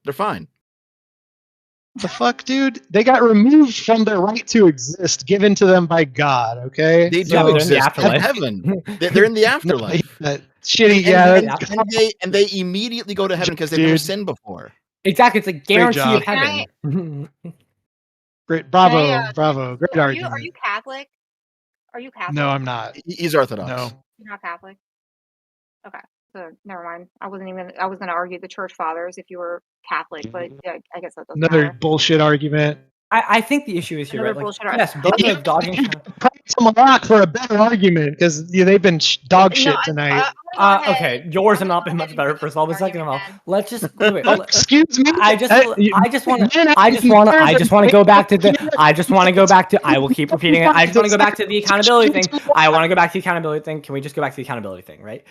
They're fine. The fuck, dude? They got removed from their right to exist, given to them by God. Okay, They Yeah, do but they're in the exist. They're in afterlife. heaven. They're in the No, afterlife. that shitty. And, Yeah, and, that's and they immediately go to heaven because they've never Dude. sinned before. Exactly. It's a guarantee job. of heaven. great. Can Bravo, I, bravo. Great are argument. you Catholic? Are you Catholic? No, I'm not. He's Orthodox. No. You're not Catholic. Okay, so never mind. I was going to argue the church fathers if you were Catholic, but yeah, I guess that doesn't Another matter. bullshit argument. I think the issue is here, Another right? Like, bullshit yes, both You of dodging. praise them a lot for a better argument because they've been dog No, shit tonight. I'm gonna go ahead. Okay, yours I'm have not gonna been go much ahead and better. give First of all, this but second of all, argument let's just wait. Excuse me. I just want to go back to the. I just want to go back to. I will keep repeating it. I just want to go back to the accountability thing. I want to go back to the accountability thing. Can we just go back to the accountability thing, right?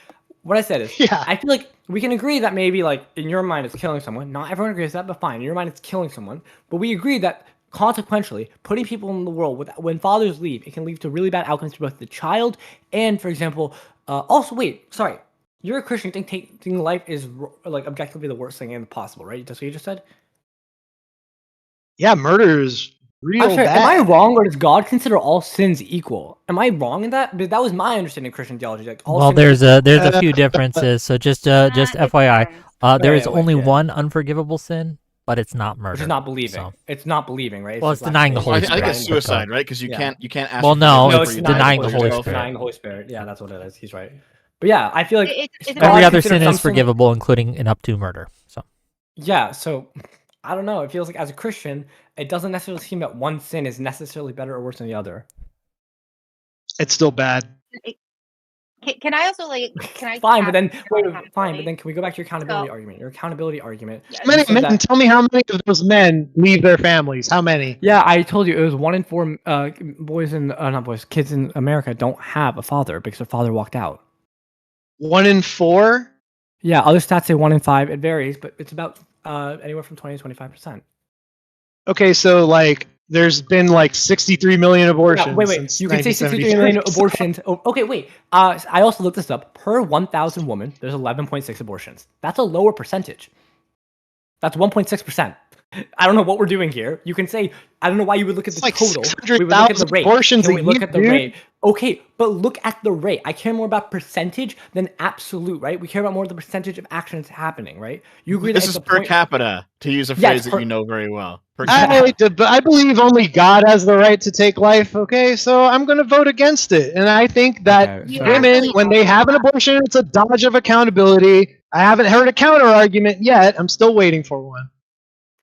What I said is, Yeah. I feel like we can agree that maybe, like, in your mind it's killing someone. Not everyone agrees with that, but fine. In your mind it's killing someone. But we agree that consequentially, putting people in the world when fathers leave, it can lead to really bad outcomes for both the child and, for example, also wait, sorry, you're a Christian. Think taking life is like objectively the worst thing possible, right? That's what you just said. Yeah, murder is real I'm sorry, bad. am I wrong, or does God consider all sins equal? Am I wrong in that? But that was my understanding of Christian theology. Like, all Well, sins there's a few differences. So just it FYI, depends. there is Yeah, only yeah. one unforgivable sin, but it's not murder. which is not believing. So. It's not believing, right? Well, it's denying the Well, Holy I think Spirit. it's suicide, right? Because you Yeah. can't ask. Well, for no, forgiveness it's before you denying die. the Holy Yourself. Spirit. Denying the Holy Spirit. Yeah, that's what it is. He's right. But yeah, I feel like It's God Every other considers sin some is forgivable, including and up to murder. So. Yeah, so I don't know. It feels like as a Christian, it doesn't necessarily seem that one sin is necessarily better or worse than the other. It's still bad. Can I also can I Fine, but then fine, but then can we go back to your accountability argument? Your accountability argument. How many men? Tell me how many of those men leave their families? How many? Yeah, I told you it was 1 in 4 kids in America don't have a father because their father walked out. 1 in 4? Yeah, other stats say 1 in 5. It varies, but it's about anywhere from 20 to 25%. Okay, so like there's been like 63 million abortions. Yeah, wait. Since You can say 63 million abortions. Oh, okay, wait. I also looked this up. Per 1,000 women, there's 11.6 abortions. That's a lower percentage. That's 1.6%. I don't know what we're doing here. You can say, I don't know why you would look at the like total. We would look at the rate. Abortions Can we look year, at the dude? rate? Okay, but look at the rate. I care more about percentage than absolute, right? We care about more the percentage of actions happening, right? You agree This that is it's per capita, to use a Yeah, phrase it's that you know very well. Per I believe only God has the right to take life, okay? So I'm going to vote against it. And I think that Okay, women, when they have an abortion, it's a dodge of accountability. I haven't heard a counter argument yet. I'm still waiting for one.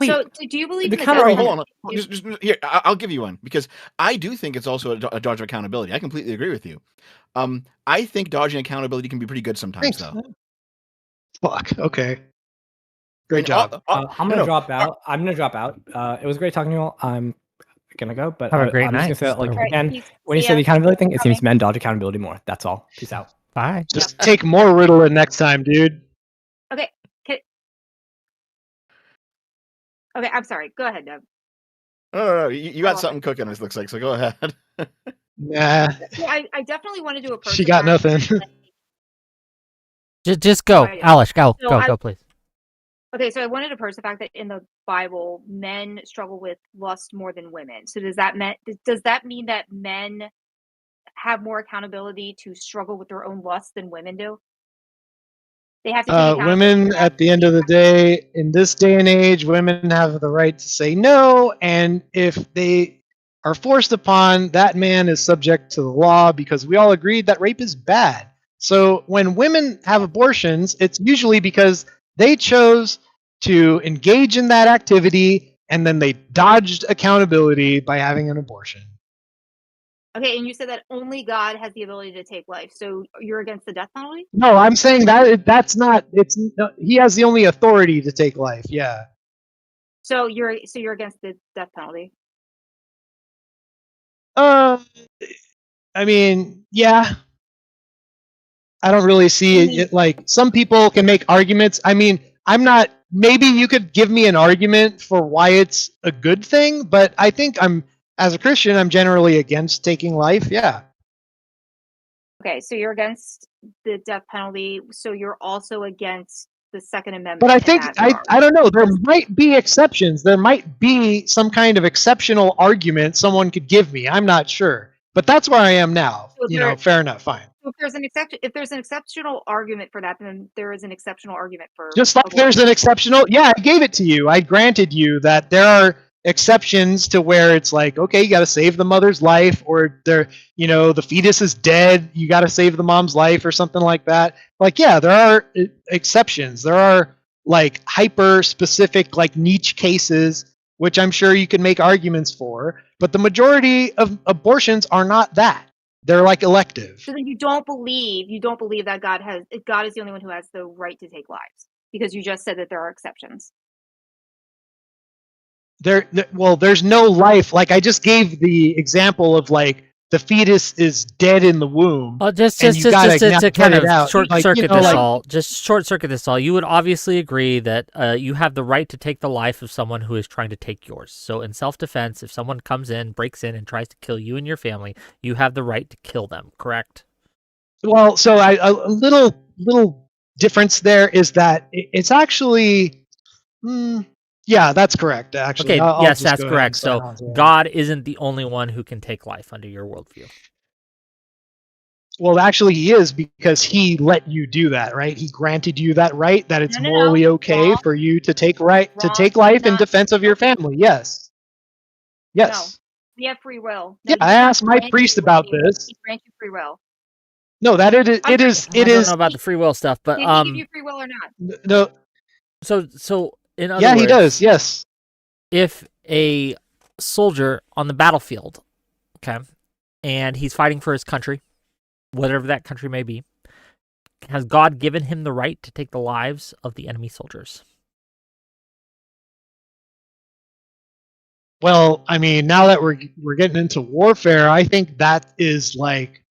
Wait, so do you believe the in the counter- death Hold on. penalty? Just here, I'll give you one because I do think it's also a dodge of accountability. I completely agree with you. I think dodging accountability can be pretty good sometimes, Thanks. though. Fuck. Okay. Great job. I'm gonna drop out. It was great talking to you all. I'm gonna go, but Have a great I'm just night. gonna say, like, All right, again, peace. when you See say ya. the accountability thing, it seems Coming. men dodge accountability more. That's all. Peace out. Bye. Just take more Ritalin next time, dude. Okay. Okay, I'm sorry. Go ahead, Deb. No. You got something cooking. It looks like. So go ahead. Nah, Yeah, I definitely want to do a person she got fact. nothing. Just go, Right. Alish. Go, So go, please. Okay, so I wanted to pose the fact that in the Bible, men struggle with lust more than women. So does that mean that men have more accountability to struggle with their own lust than women do? They have to take accountability Women, for that. at the end of the day, in this day and age, women have the right to say no. And if they are forced upon, that man is subject to the law because we all agreed that rape is bad. So when women have abortions, it's usually because they chose to engage in that activity and then they dodged accountability by having an abortion. Okay, and you said that only God has the ability to take life. So you're against the death penalty? No, I'm saying that's not. He has the only authority to take life. Yeah. So you're against the death penalty? I mean, yeah. I don't really see I mean- it. Like, some people can make arguments. I mean, I'm not. Maybe you could give me an argument for why it's a good thing, but I think as a Christian, I'm generally against taking life. Yeah. Okay, so you're against the death penalty. So you're also against the Second Amendment. But I in think that I regard. don't know. There might be exceptions. There might be some kind of exceptional argument someone could give me. I'm not sure, but that's where I am now. So You know, fair enough, fine. So if there's an exceptional argument for that, then there is an exceptional argument for Just like there's an exceptional, yeah, I gave it to you. I granted you that there are exceptions to where it's like, okay, you got to save the mother's life, or there, you know, the fetus is dead, you got to save the mom's life, or something like that. Like, yeah, there are exceptions. There are like hyper specific, like niche cases, which I'm sure you can make arguments for. But the majority of abortions are not that. They're like elective. So then you don't believe that God is the only one who has the right to take lives, because you just said that there are exceptions. Well, there's no life. Like, I just gave the example of like the fetus is dead in the womb. Well, just and you gotta to get kind it of out. short Like, you circuit know, this like- all. Just short circuit this all. You would obviously agree that you have the right to take the life of someone who is trying to take yours. So in self-defense, if someone comes in, breaks in, and tries to kill you and your family, you have the right to kill them. Correct? Well, so a little difference there is that it's actually, yeah, that's correct. Actually, Okay. I'll Yes, just that's go ahead correct. and sign So on to that. God isn't the only one who can take life under your worldview. Well, actually, he is, because he let you do that, right? He granted you that right, that it's No. morally okay Wrong. for you to take Wrong. life in Not- defense of your family. Yes. Yes. We have free will. Yeah, No, I he does not asked my grant priest you about free- this. He grants you free will. No, that it is. I'm It is. I don't know about the free will stuff, but Did he give you free will or not? No. So in other Yeah, words, he does. Yes. if a soldier on the battlefield, okay, and he's fighting for his country, whatever that country may be, has God given him the right to take the lives of the enemy soldiers? Well, I mean, now that we're getting into warfare, I think that is like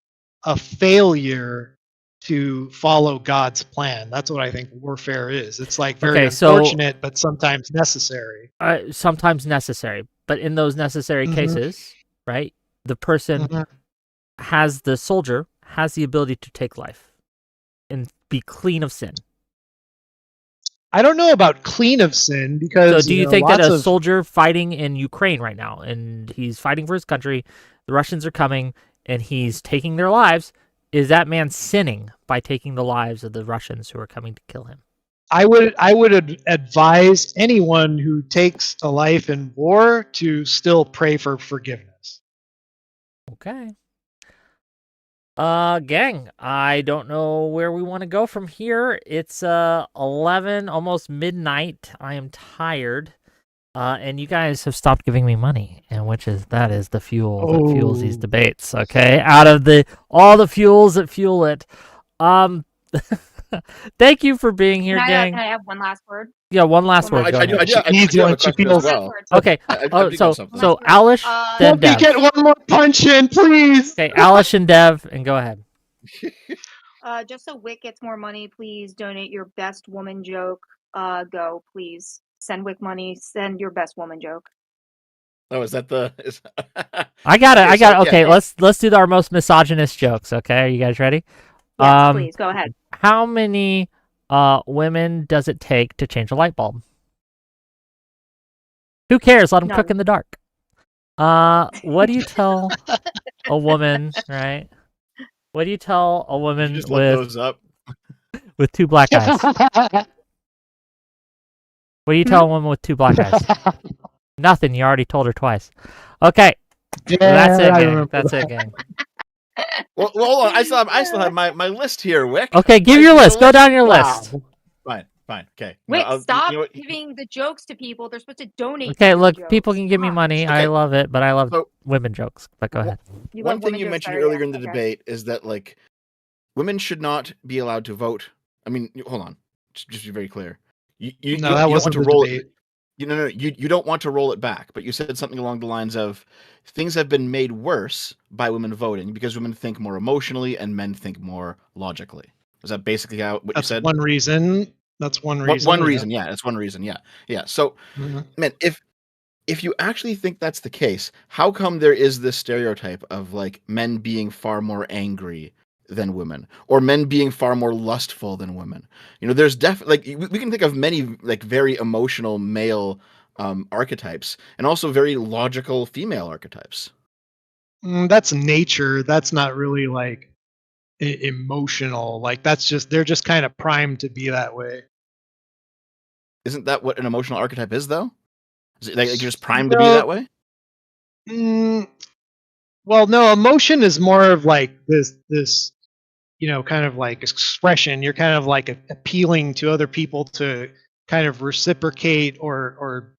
a failure to follow God's plan. That's what I think warfare is. It's like very Okay, so- unfortunate, but sometimes necessary. Sometimes necessary, but in those necessary Mhm. cases, right, the person Mhm. the soldier has the ability to take life and be clean of sin. I don't know about clean of sin, So because do you know, think that lots a of- soldier fighting in Ukraine right now, and he's fighting for his country, the Russians are coming, and he's taking their lives, is that man sinning by taking the lives of the Russians who are coming to kill him? I would advise anyone who takes a life in war to still pray for forgiveness. Okay. Gang, I don't know where we want to go from here. It's 11, almost midnight. I am tired. And you guys have stopped giving me money, and that is the fuel that fuels these Oh. debates, okay? Out of all the fuels that fuel it. Thank you for being here, gang. Can I have one last word? Yeah, one last One word. more- go ahead. She needs do have a what she question feels. as well. Okay. I Oh, do so got something. so Alish, then Let me Dev. get one more punch in, please. Okay, Alish and Dev, and go ahead. Just so Wick gets more money, please donate your best woman joke. Go, please. Send Wick money. Send your best woman joke. Oh, is that the? I got it. Okay, I got so, it. Okay, yeah. let's do our most misogynist jokes. Okay, are you guys ready? Yes, please go ahead. How many women does it take to change a light bulb? Who cares? Let them cook None. in the dark. What do you tell a woman? Right? What do you tell a woman Just look with those up. two black eyes? What do you tell a woman with two black eyes? Nothing. You already told her twice. Okay, that's it, I gang. remember That's that. it, gang. Well, hold on. I still have my list here, Wick. Okay, give I your need a list. Go down your list. Fine. Okay. Wick, No, stop you know what? giving the jokes to people. They're supposed to donate. Okay, to the look, jokes. people can give me Come on. money. I Okay. love it, but I love So- women jokes. But go ahead. You One love thing women you jokes mentioned better, earlier yeah. in the Okay. debate is that like women should not be allowed to vote. I mean, hold on, just be very clear. You No, you that don't want wasn't to the roll debate. it. You don't want to roll it back. But you said something along the lines of things have been made worse by women voting because women think more emotionally and men think more logically. Is that basically what you That's said? one reason. That's one reason. One reason, yeah. That's one reason, yeah. Yeah. So, Mhm. man, if you actually think that's the case, how come there is this stereotype of like men being far more angry than women, or men being far more lustful than women? You know, there's definitely like we can think of many like very emotional male archetypes, and also very logical female archetypes. That's nature. That's not really like emotional. Like that's just they're just kind of primed to be that way. Isn't that what an emotional archetype is, though? Is it like you're just primed to be No, that way? mm, well, no. Emotion is more of like this kind of like expression. You're kind of like appealing to other people to kind of reciprocate or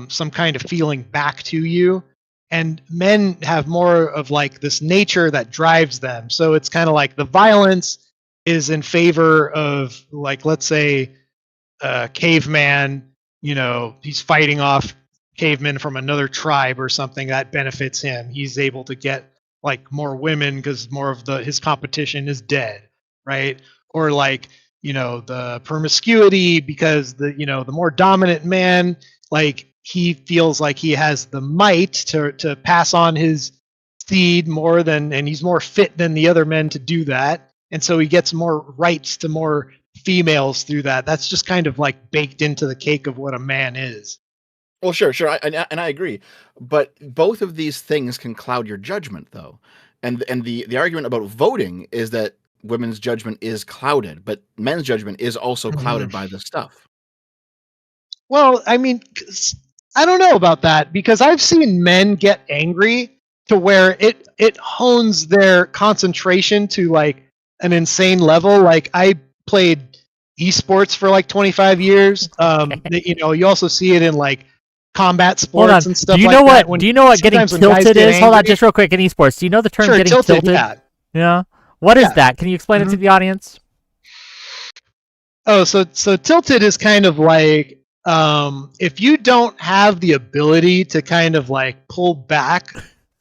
some kind of feeling back to you. And men have more of like this nature that drives them. So it's kind of like the violence is in favor of, like, let's say caveman, he's fighting off cavemen from another tribe or something that benefits him. He's able to get like more women because more of his competition is dead, right? Or like, the promiscuity because the more dominant man, like he feels like he has the might to pass on his seed more than, and he's more fit than the other men to do that. And so he gets more rights to more females through that. That's just kind of like baked into the cake of what a man is. Well, sure, and I agree, but both of these things can cloud your judgment, though, and the argument about voting is that women's judgment is clouded, but men's judgment is also clouded by this stuff. Well, I mean, I don't know about that because I've seen men get angry to where it hones their concentration to like an insane level. Like I played esports for like 25 years. You also see it in like combat sports and stuff. Do you like know that. what? Do you know what getting tilted is? Hold on, just real quick. In esports, do you know the term getting tilted? Yeah. What is that? Can you explain it to the audience? Oh, so tilted is kind of like if you don't have the ability to kind of like pull back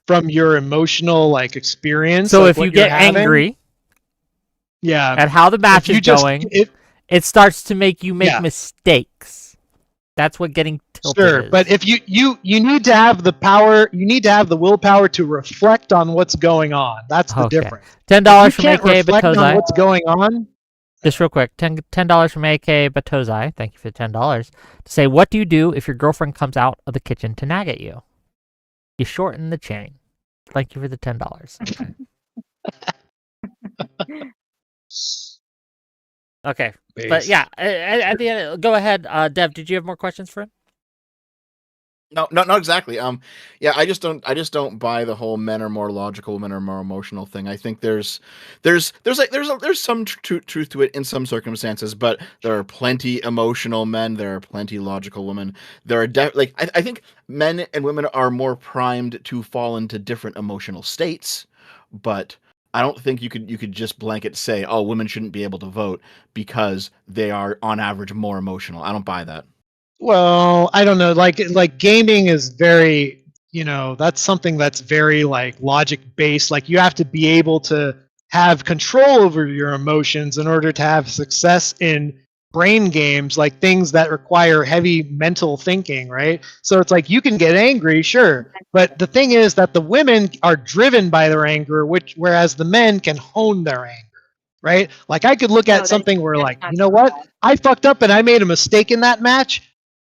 from your emotional like experience. So like if you get angry, at how the match is going, it starts to make you make mistakes. That's what getting tilted is. Sure, but if you need to have the power, you need to have the willpower to reflect on what's going on. That's the difference. $10 from AK reflect on Batozai. what's going on. Just real quick, $10 from AK Batozai. Thank you for the $10 to say, what do you do if your girlfriend comes out of the kitchen to nag at you? You shorten the chain. Thank you for the $10. Okay. But yeah, at the end, go ahead, Dev. Did you have more questions for him? No, not exactly. Yeah, I just don't buy the whole men are more logical, women are more emotional thing. I think there's some truth to it in some circumstances, but there are plenty emotional men, there are plenty logical women. There are I think men and women are more primed to fall into different emotional states, but I don't think you could just blanket say, oh, women shouldn't be able to vote because they are on average more emotional. I don't buy that. Well, I don't know. Like gaming is very, that's something that's very like logic based. Like you have to be able to have control over your emotions in order to have success in brain games, like things that require heavy mental thinking, right? So it's like you can get angry, sure, but the thing is that the women are driven by their anger, whereas the men can hone their anger, right? Like I could look at something where like, you know what? I fucked up and I made a mistake in that match.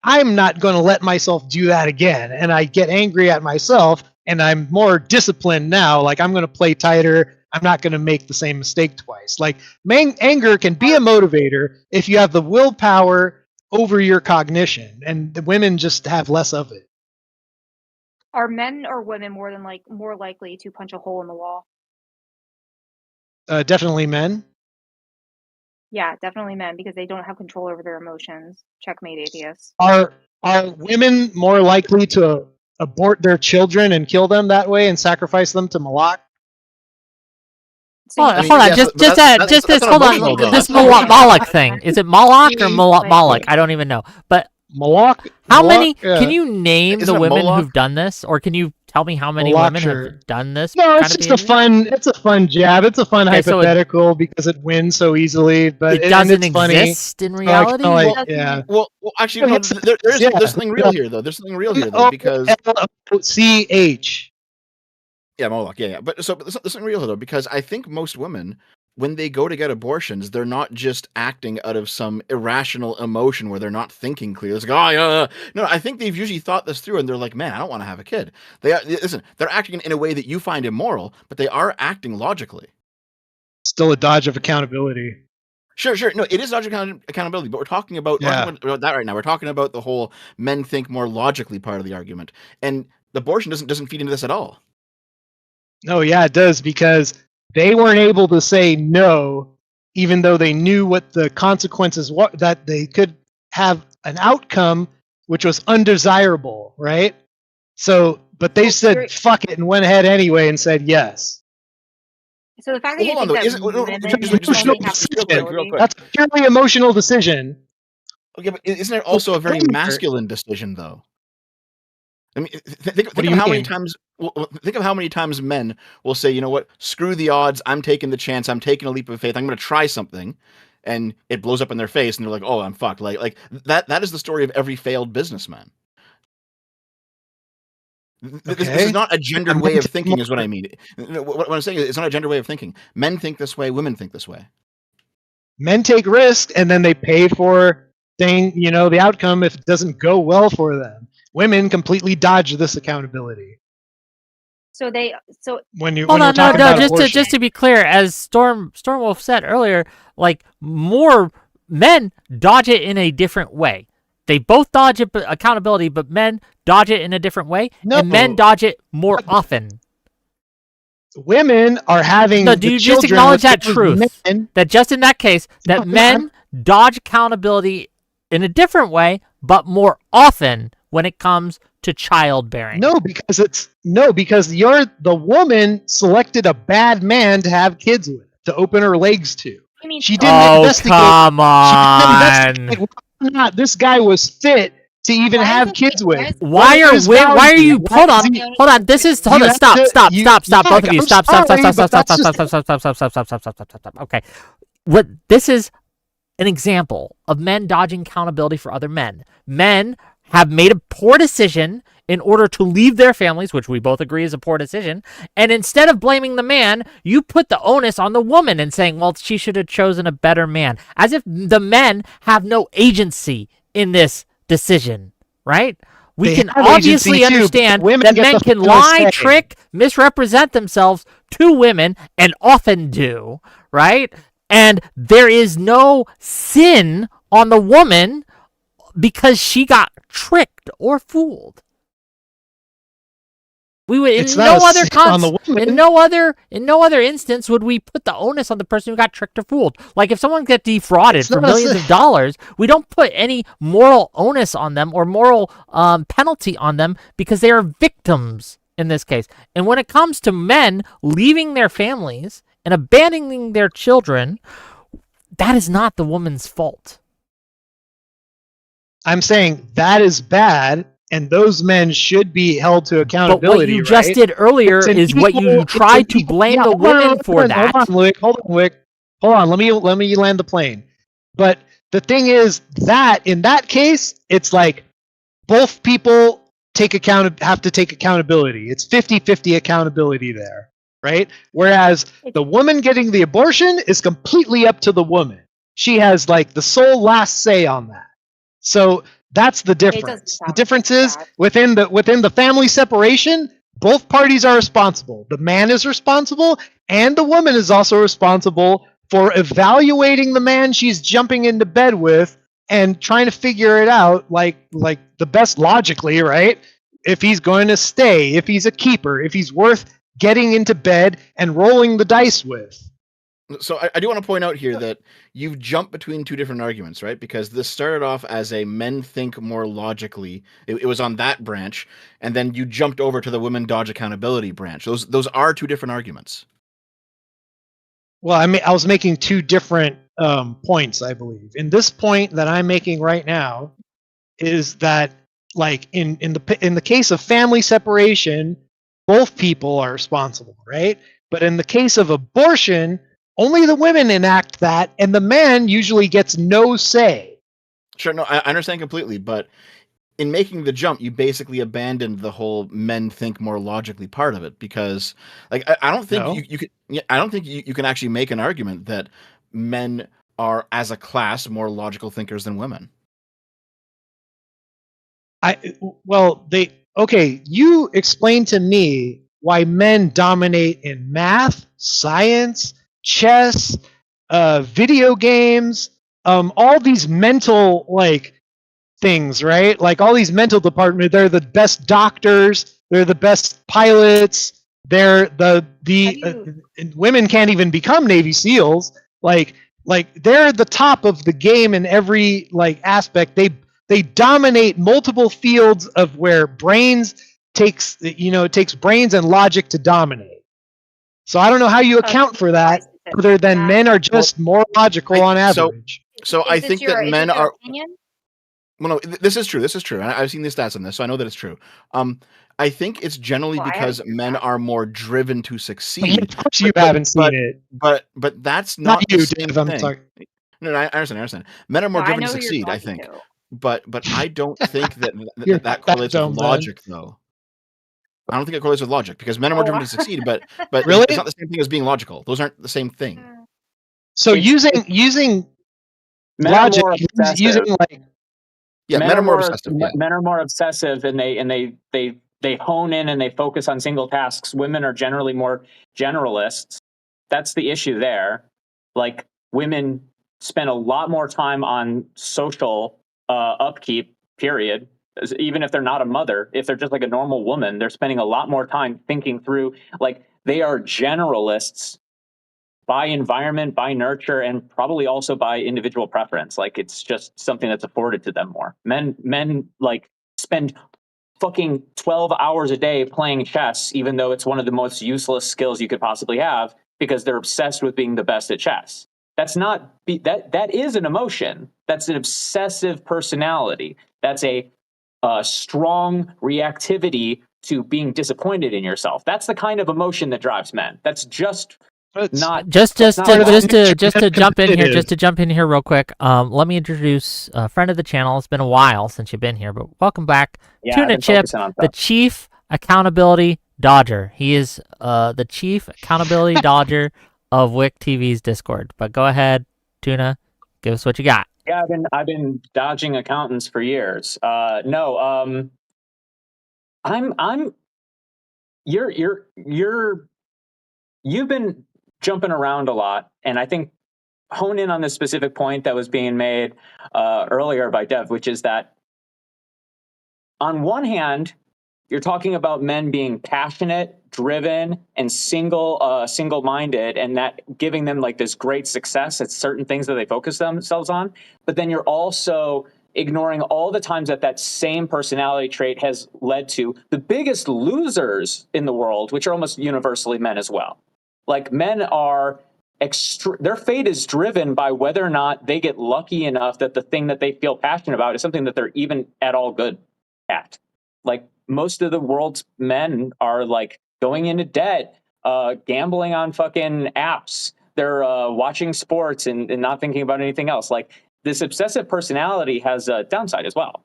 I'm not going to let myself do that again. And I get angry at myself and I'm more disciplined now. Like I'm going to play tighter. I'm not going to make the same mistake twice. Like anger can be a motivator if you have the willpower over your cognition, and the women just have less of it. Are men or women more likely to punch a hole in the wall? Definitely men. Yeah, definitely men, because they don't have control over their emotions. Checkmate, atheists. Are women more likely to abort their children and kill them that way and sacrifice them to Moloch? Hold on. This Moloch thing. Is it Moloch or Moloch? I don't even know. But Moloch. How many? Can you name the women who've done this, or can you Tell me how many women have done this. No, kind it's of just it's a fun jab. It's a fun Okay, so hypothetical because it wins so easily, but it doesn't and it's funny. exist in So I reality. kinda Well, yeah. Well, actually, no. Yes, There's yeah. something real here, though. There's something real here, though, because MOLOCH. yeah, Moloch, yeah. But there's something real here, though, because I think most women, when they go to get abortions, they're not just acting out of some irrational emotion where they're not thinking clearly. It's like, oh, yeah. No, I think they've usually thought this through, and they're like, man, I don't want to have a kid. They're acting in a way that you find immoral, but they are acting logically. Still a dodge of accountability. Sure. No, it is dodge accountability, but we're talking about that right now. We're talking about the whole men think more logically part of the argument, and abortion doesn't feed into this at all. No, yeah, it does, because they weren't able to say no, even though they knew what the consequences were, that they could have an outcome which was undesirable, right? So, but they said fuck it and went ahead anyway and said yes. So the fact that you think that that's a purely emotional decision. Okay, but isn't it also a very masculine decision, though? I mean, think of how many times. Well, think of how many times men will say, "You know what? Screw the odds. I'm taking the chance. I'm taking a leap of faith. I'm going to try something," and it blows up in their face, and they're like, "Oh, I'm fucked." Like that. That is the story of every failed businessman. This is not a gendered way of thinking, is what I mean. What I'm saying is, it's not a gendered way of thinking. Men think this way. Women think this way. Men take risks, and then they pay for the outcome if it doesn't go well for them. Women completely dodge this accountability. So when you're hold on, talking no, about just to be clear, as Stormwolf said earlier, like more men dodge it in a different way. They both dodge it, accountability, but men dodge it in a different way, and men dodge it more often. Women are having. No, do you just acknowledge that truth? That just in that case, that men dodge accountability in a different way, but more often when it comes to childbearing. No, because you're the woman selected a bad man to have kids with, to open her legs to. She didn't investigate. Come on. She didn't investigate whether or not this guy was fit to even have kids with. Why are you? Hold on. This is stop. Both of you, stop. Okay, what this is an example of men dodging accountability for other men. Men have made a poor decision in order to leave their families, which we both agree is a poor decision, and instead of blaming the man, you put the onus on the woman and saying, well, she should have chosen a better man, as if the men have no agency in this decision, right? We can obviously understand that men can lie, trick, misrepresent themselves to women, and often do, right? And there is no sin on the woman because she got tricked or fooled. We would in no other instance would we put the onus on the person who got tricked or fooled. Like if someone gets defrauded for millions of dollars, we don't put any moral onus on them or moral penalty on them because they are victims in this case. And when it comes to men leaving their families and abandoning their children, that is not the woman's fault. I'm saying that is bad, and those men should be held to accountability. But what you just did earlier is what you tried to blame the women for that. Hold on, let me land the plane. But the thing is that in that case, it's like both people have to take accountability. It's 50-50 accountability there, right? Whereas the woman getting the abortion is completely up to the woman. She has like the sole last say on that. So that's the difference. The difference is within the family separation, both parties are responsible. The man is responsible, and the woman is also responsible for evaluating the man she's jumping into bed with and trying to figure it out like the best logically, right? If he's going to stay, if he's a keeper, if he's worth getting into bed and rolling the dice with. So I do want to point out here that you've jumped between two different arguments, right? Because this started off as a men think more logically. It was on that branch, and then you jumped over to the women dodge accountability branch. Those are two different arguments. Well, I was making two different points, I believe. In this point that I'm making right now is that, like in the case of family separation, both people are responsible, right? But in the case of abortion, only the women enact that, and the man usually gets no say. Sure, no, I understand completely, but in making the jump, you basically abandoned the whole men think more logically part of it, because like I don't think No. you can. Yeah, I don't think you can actually make an argument that men are as a class more logical thinkers than women. You explain to me why men dominate in math, science, chess, video games, all these mental things, right? Like all these mental departments, they're the best doctors, they're the best pilots, they're women can't even become Navy SEALs. Like they're the top of the game in every aspect. They dominate multiple fields of where it takes brains and logic to dominate. So I don't know how you account for that, other than men are just more logical on average. So I think that men are. Opinion? Well, no, this is true. This is true. And I've seen the stats on this, so I know that it's true. I think it's generally because men are more driven to succeed. Of course, you haven't seen it. But that's not you, the same Dave. I'm thing. sorry. No, I understand. Men are more driven to succeed, I think. But I don't think that correlates with logic, though. I don't think it correlates with logic, because men are more driven to succeed, but really? It's not the same thing as being logical. Those aren't the same thing. So using logic, using men are more obsessive. Yeah. Men are more obsessive, and they hone in and they focus on single tasks. Women are generally more generalists. That's the issue there. Like, women spend a lot more time on social upkeep, period. Even if they're not a mother, if they're just like a normal woman, they're spending a lot more time thinking through, like, they are generalists by environment, by nurture, and probably also by individual preference. Like, it's just something that's afforded to them more. Men like spend fucking 12 hours a day playing chess, even though it's one of the most useless skills you could possibly have, because they're obsessed with being the best at chess. That's not that is an emotion. That's an obsessive personality. That's a strong reactivity to being disappointed in yourself. That's the kind of emotion that drives men. That's just not just to jump in here real quick. Let me introduce a friend of the channel. It's been a while since you've been here, but welcome back. Tuna Chip, the Chief Accountability Dodger. He is the Chief Accountability Dodger of Wick TV's Discord. But go ahead, Tuna, give us what you got. Yeah, I've been dodging accountants for years. You've been jumping around a lot, and I think hone in on this specific point that was being made earlier by Dev, which is that on one hand, you're talking about men being passionate, driven, and single-minded, and that giving them like this great success at certain things that they focus themselves on. But then you're also ignoring all the times that same personality trait has led to the biggest losers in the world, which are almost universally men as well. Like, men are their fate is driven by whether or not they get lucky enough that the thing that they feel passionate about is something that they're even at all good at. Like, most of the world's men are like going into debt, gambling on fucking apps. They're watching sports and not thinking about anything else. Like, this obsessive personality has a downside as well.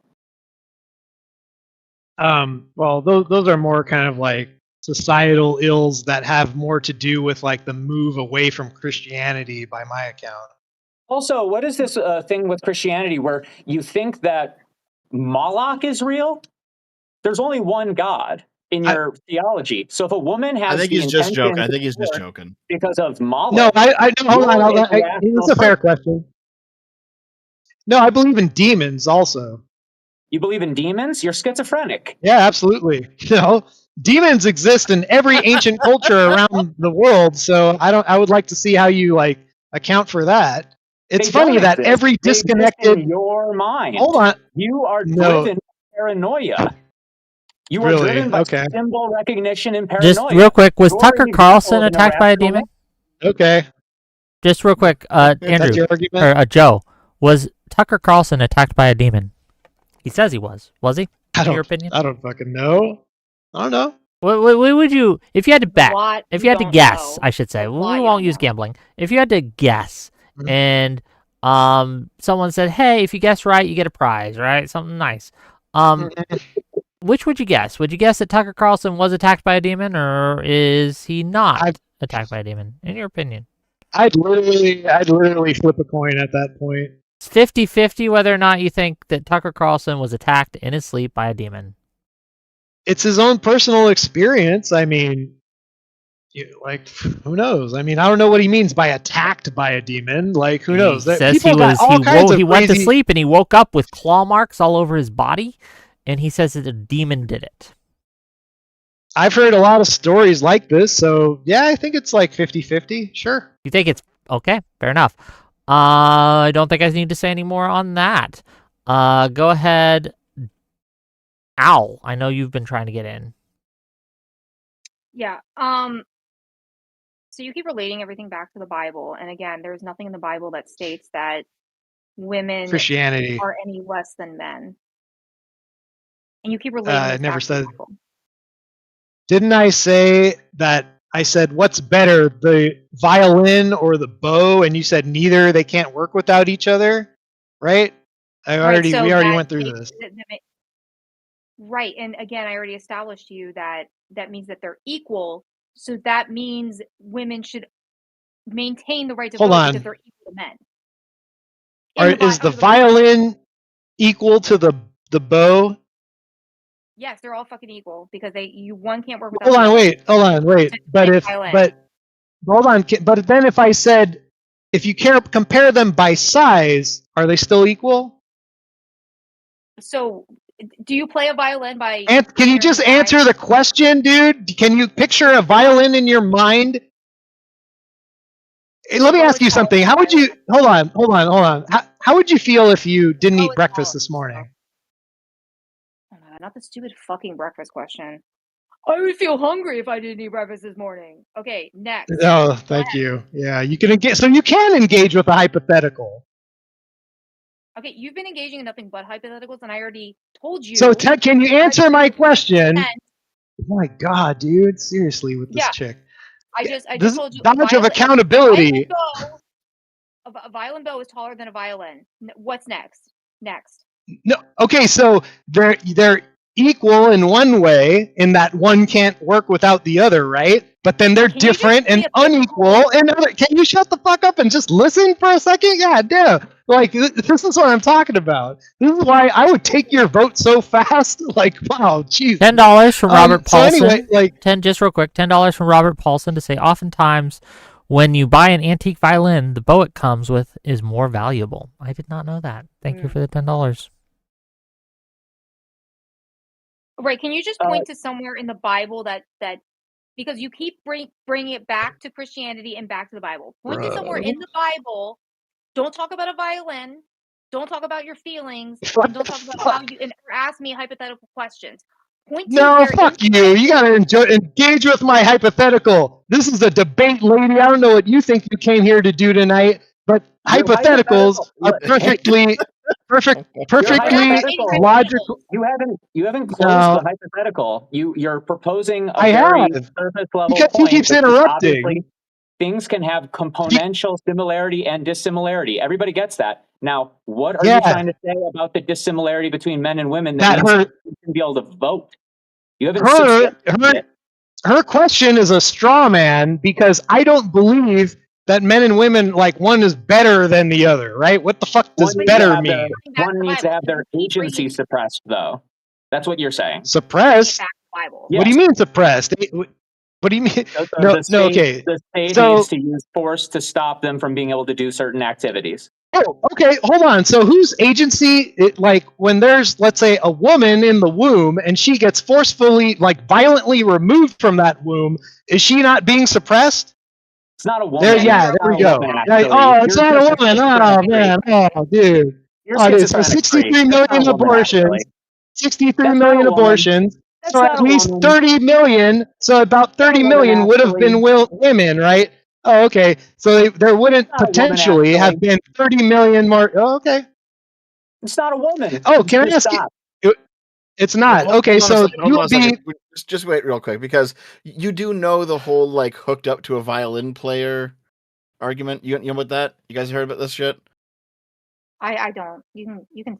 Well, those are more kind of like societal ills that have more to do with like the move away from Christianity, by my account. Also, what is this thing with Christianity where you think that Moloch is real? There's only one God in your theology. So if a woman has, I think he's just joking. Because of Moloch. No, hold on. It's a fair question. No, I believe in demons also. You believe in demons? You're schizophrenic. Yeah, absolutely. Demons exist in every ancient culture around the world. So I would like to see how you like account for that. It's funny that every disconnected in your mind. Hold on. You are driven by paranoia. You are driven by symbol recognition and paranoia. Just real quick, was Tucker Carlson attacked by a demon? Okay. Just real quick, Andrew or Joe, was Tucker Carlson attacked by a demon? He says he was. Was he? In your opinion? I don't fucking know. I don't know. What would you, if you had to bet, What if you you had to don't guess, know. I should say, A we lot you won't don't use know. gambling. If you had to guess, Mhm. and someone said, "Hey, if you guess right, you get a prize," right? Something nice. Which would you guess? Would you guess that Tucker Carlson was attacked by a demon, or is he not I'd- attacked by a demon? In your opinion, I'd literally flip a coin at that point. it's 50-50 whether or not you think that Tucker Carlson was attacked in his sleep by a demon. It's his own personal experience. I mean, like, who knows? I mean, I don't know what he means by attacked by a demon. Like, who knows? He says People he got was all kinds of he went to crazy. sleep and he woke up with claw marks all over his body, and he says that a demon did it. I've heard a lot of stories like this, so yeah, I think it's like 50-50. Sure. You think it's okay? Fair enough. I don't think I need to say any more on that. Go ahead, Owl. I know you've been trying to get in. Yeah. So you keep relating everything back to the Bible, and again, there's nothing in the Bible that states that women Christianity. are any less than men. And you keep relating this Never back to the said. Bible. Didn't I say that? I said, what's better, the violin or the bow? And you said neither. They can't work without each other, right? We already went through this. Right, and again, I already established to you that means that they're equal. So that means women should maintain the right to Hold vote on. because they're equal to men. Is the violin equal to the bow? Yes, they're all fucking equal because one can't work without Hold the on, other. wait. Hold on. But then if I said, if you compare them by size, are they still equal? So, do you play a violin by? Can you just answer the question, dude? Can you picture a violin in your mind? Hey, let me ask you something. How would you? Hold on. How would you feel if you didn't eat breakfast this morning? Not the stupid fucking breakfast question. I would feel hungry if I didn't eat breakfast this morning. Okay, next. Oh, thank you. Yeah, you can engage. So you can engage with a hypothetical. Okay, you've been engaging in nothing but hypotheticals, and I already told you. So can you answer my question? Oh my God, dude! Seriously, with this chick. I just told you. Knowledge of accountability. A violin bow is taller than a violin. What's next? No. Okay, so they're equal in one way, in that one can't work without the other, right? But then they're different and unequal in other. Can you shut the fuck up and just listen for a second? Yeah, damn. Like, this is what I'm talking about. This is why I would take your vote so fast. Like, wow, jeez. $10 from Robert Paulson. So anyway, just real quick, $10 from Robert Paulson to say, oftentimes when you buy an antique violin, the bow it comes with is more valuable. I did not know that. Thank you for the $10. Right? Can you just point to somewhere in the Bible that because you keep bringing it back to Christianity and back to the Bible. Point to somewhere in the Bible. Don't talk about a violin. Don't talk about your feelings. And don't talk about how you or ask me hypothetical questions. Fuck you. You gotta engage with my hypothetical. This is a debate, lady. I don't know what you think you came here to do tonight, but hypotheticals are perfectly logical. You haven't closed the hypothetical. You're proposing a very surface level because point. He keeps interrupting. Things can have componential similarity and dissimilarity. Everybody gets that. Now, what are you trying to say about the dissimilarity between men and women that means you can be able to vote? You haven't. Her question is a straw man because I don't believe that men and women, like, one is better than the other, right? What the fuck does better mean? One needs to have their agency suppressed, though. That's what you're saying. Suppressed? What do you mean suppressed? What do you mean? The state needs to use force to stop them from being able to do certain activities. Oh, okay. Hold on. So whose agency, like, when there's, let's say, a woman in the womb and she gets forcefully, like, violently removed from that womb, is she not being suppressed? It's not a woman. There we go. It's not a woman. Oh, man. Oh, dude. So 63 million abortions. 63 million abortions. So at least 30 million. So about 30 million would have been women, right? Oh, okay. So there wouldn't potentially have been 30 million more. Oh, okay. It's not a woman. Oh, can I ask you? It's not. Hold Okay, on a so second, hold you on a would be. second. Just wait real quick, because you do know the whole like hooked up to a violin player argument. You know about that? You guys heard about this shit? I don't. You can.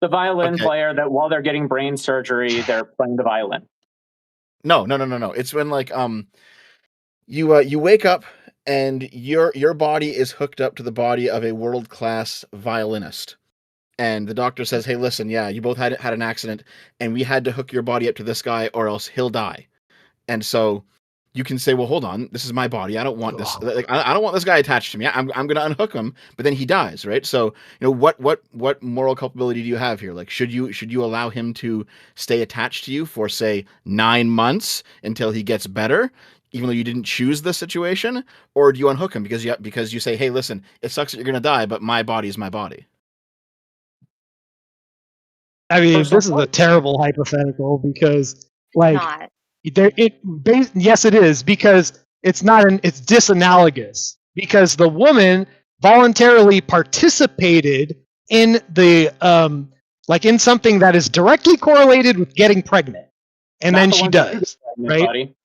The violin Okay. player that while they're getting brain surgery, they're playing the violin. No. It's when like you wake up and your body is hooked up to the body of a world-class violinist. And the doctor says, "Hey, listen, yeah, you both had an accident, and we had to hook your body up to this guy, or else he'll die." And so you can say, "Well, hold on, this is my body. I don't want this. Like, I don't want this guy attached to me. I'm going to unhook him." But then he dies, right? So what moral culpability do you have here? Like, should you allow him to stay attached to you for say 9 months until he gets better, even though you didn't choose this situation, or do you unhook him because you say, "Hey, listen, it sucks that you're going to die, but my body is my body." I mean, Personal this is a terrible hypothetical because, like, Not. yes, it is because it's disanalogous because the woman voluntarily participated in the in something that is directly correlated with getting pregnant, and Not then the she ones that you does, get pregnant, right? buddy.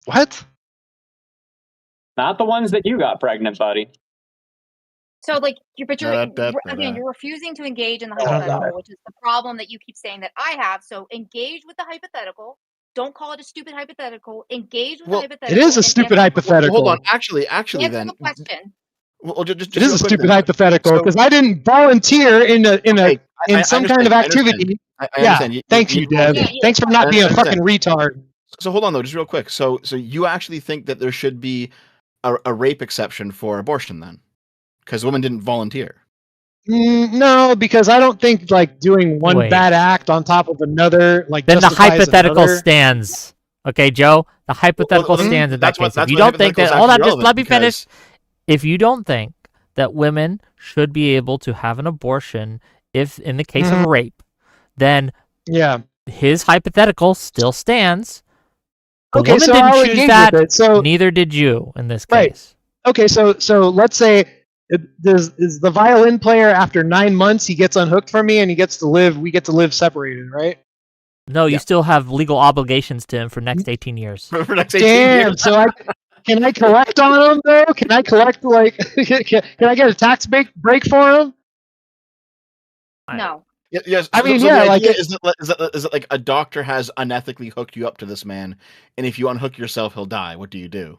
What? Not the ones that you got pregnant, buddy. So, like, Da-da-da-da-da. again, you're refusing to engage in the I don't know. hypothetical, which is the problem that you keep saying that I have. So, engage with the hypothetical. Don't call it a stupid hypothetical. Engage with Well, the it hypothetical. It is a and stupid answer- hypothetical. Hold on, actually, Answer then. the question. Well, just It is real a quick stupid then. hypothetical So- because I didn't volunteer in Okay, I some kind of understand, activity. I Yeah, understand. thanks you, Deb. Yeah, Thanks for not I being a understand. fucking retard. So hold on though, just real quick. So you actually think that there should be a rape exception for abortion then, because the woman didn't volunteer? No, because I don't think like doing one Wait. bad act on top of another like Then the justifies hypothetical another. stands. Okay, Joe? The hypothetical then stands in that that's what- case. If that's you what don't think hypothetical's that... Hold on, actually just let me relevant, finish. If you don't think that women should be able to have an abortion if in the case of a rape, then Yeah. his hypothetical still stands. The Okay, woman so didn't I'll choose engage that. with it. So Neither did you in this Right. case. okay, so let's say is the violin player after 9 months he gets unhooked from me and we get to live separated, right? No, you Yeah. still have legal obligations to him for next 18 years. For next 18 Damn. years. So can I collect on him though? Can I collect like can I get a tax break for him? No. Yes. I mean, so yeah, the like idea is that like a doctor has unethically hooked you up to this man, and if you unhook yourself, he'll die. What do you do?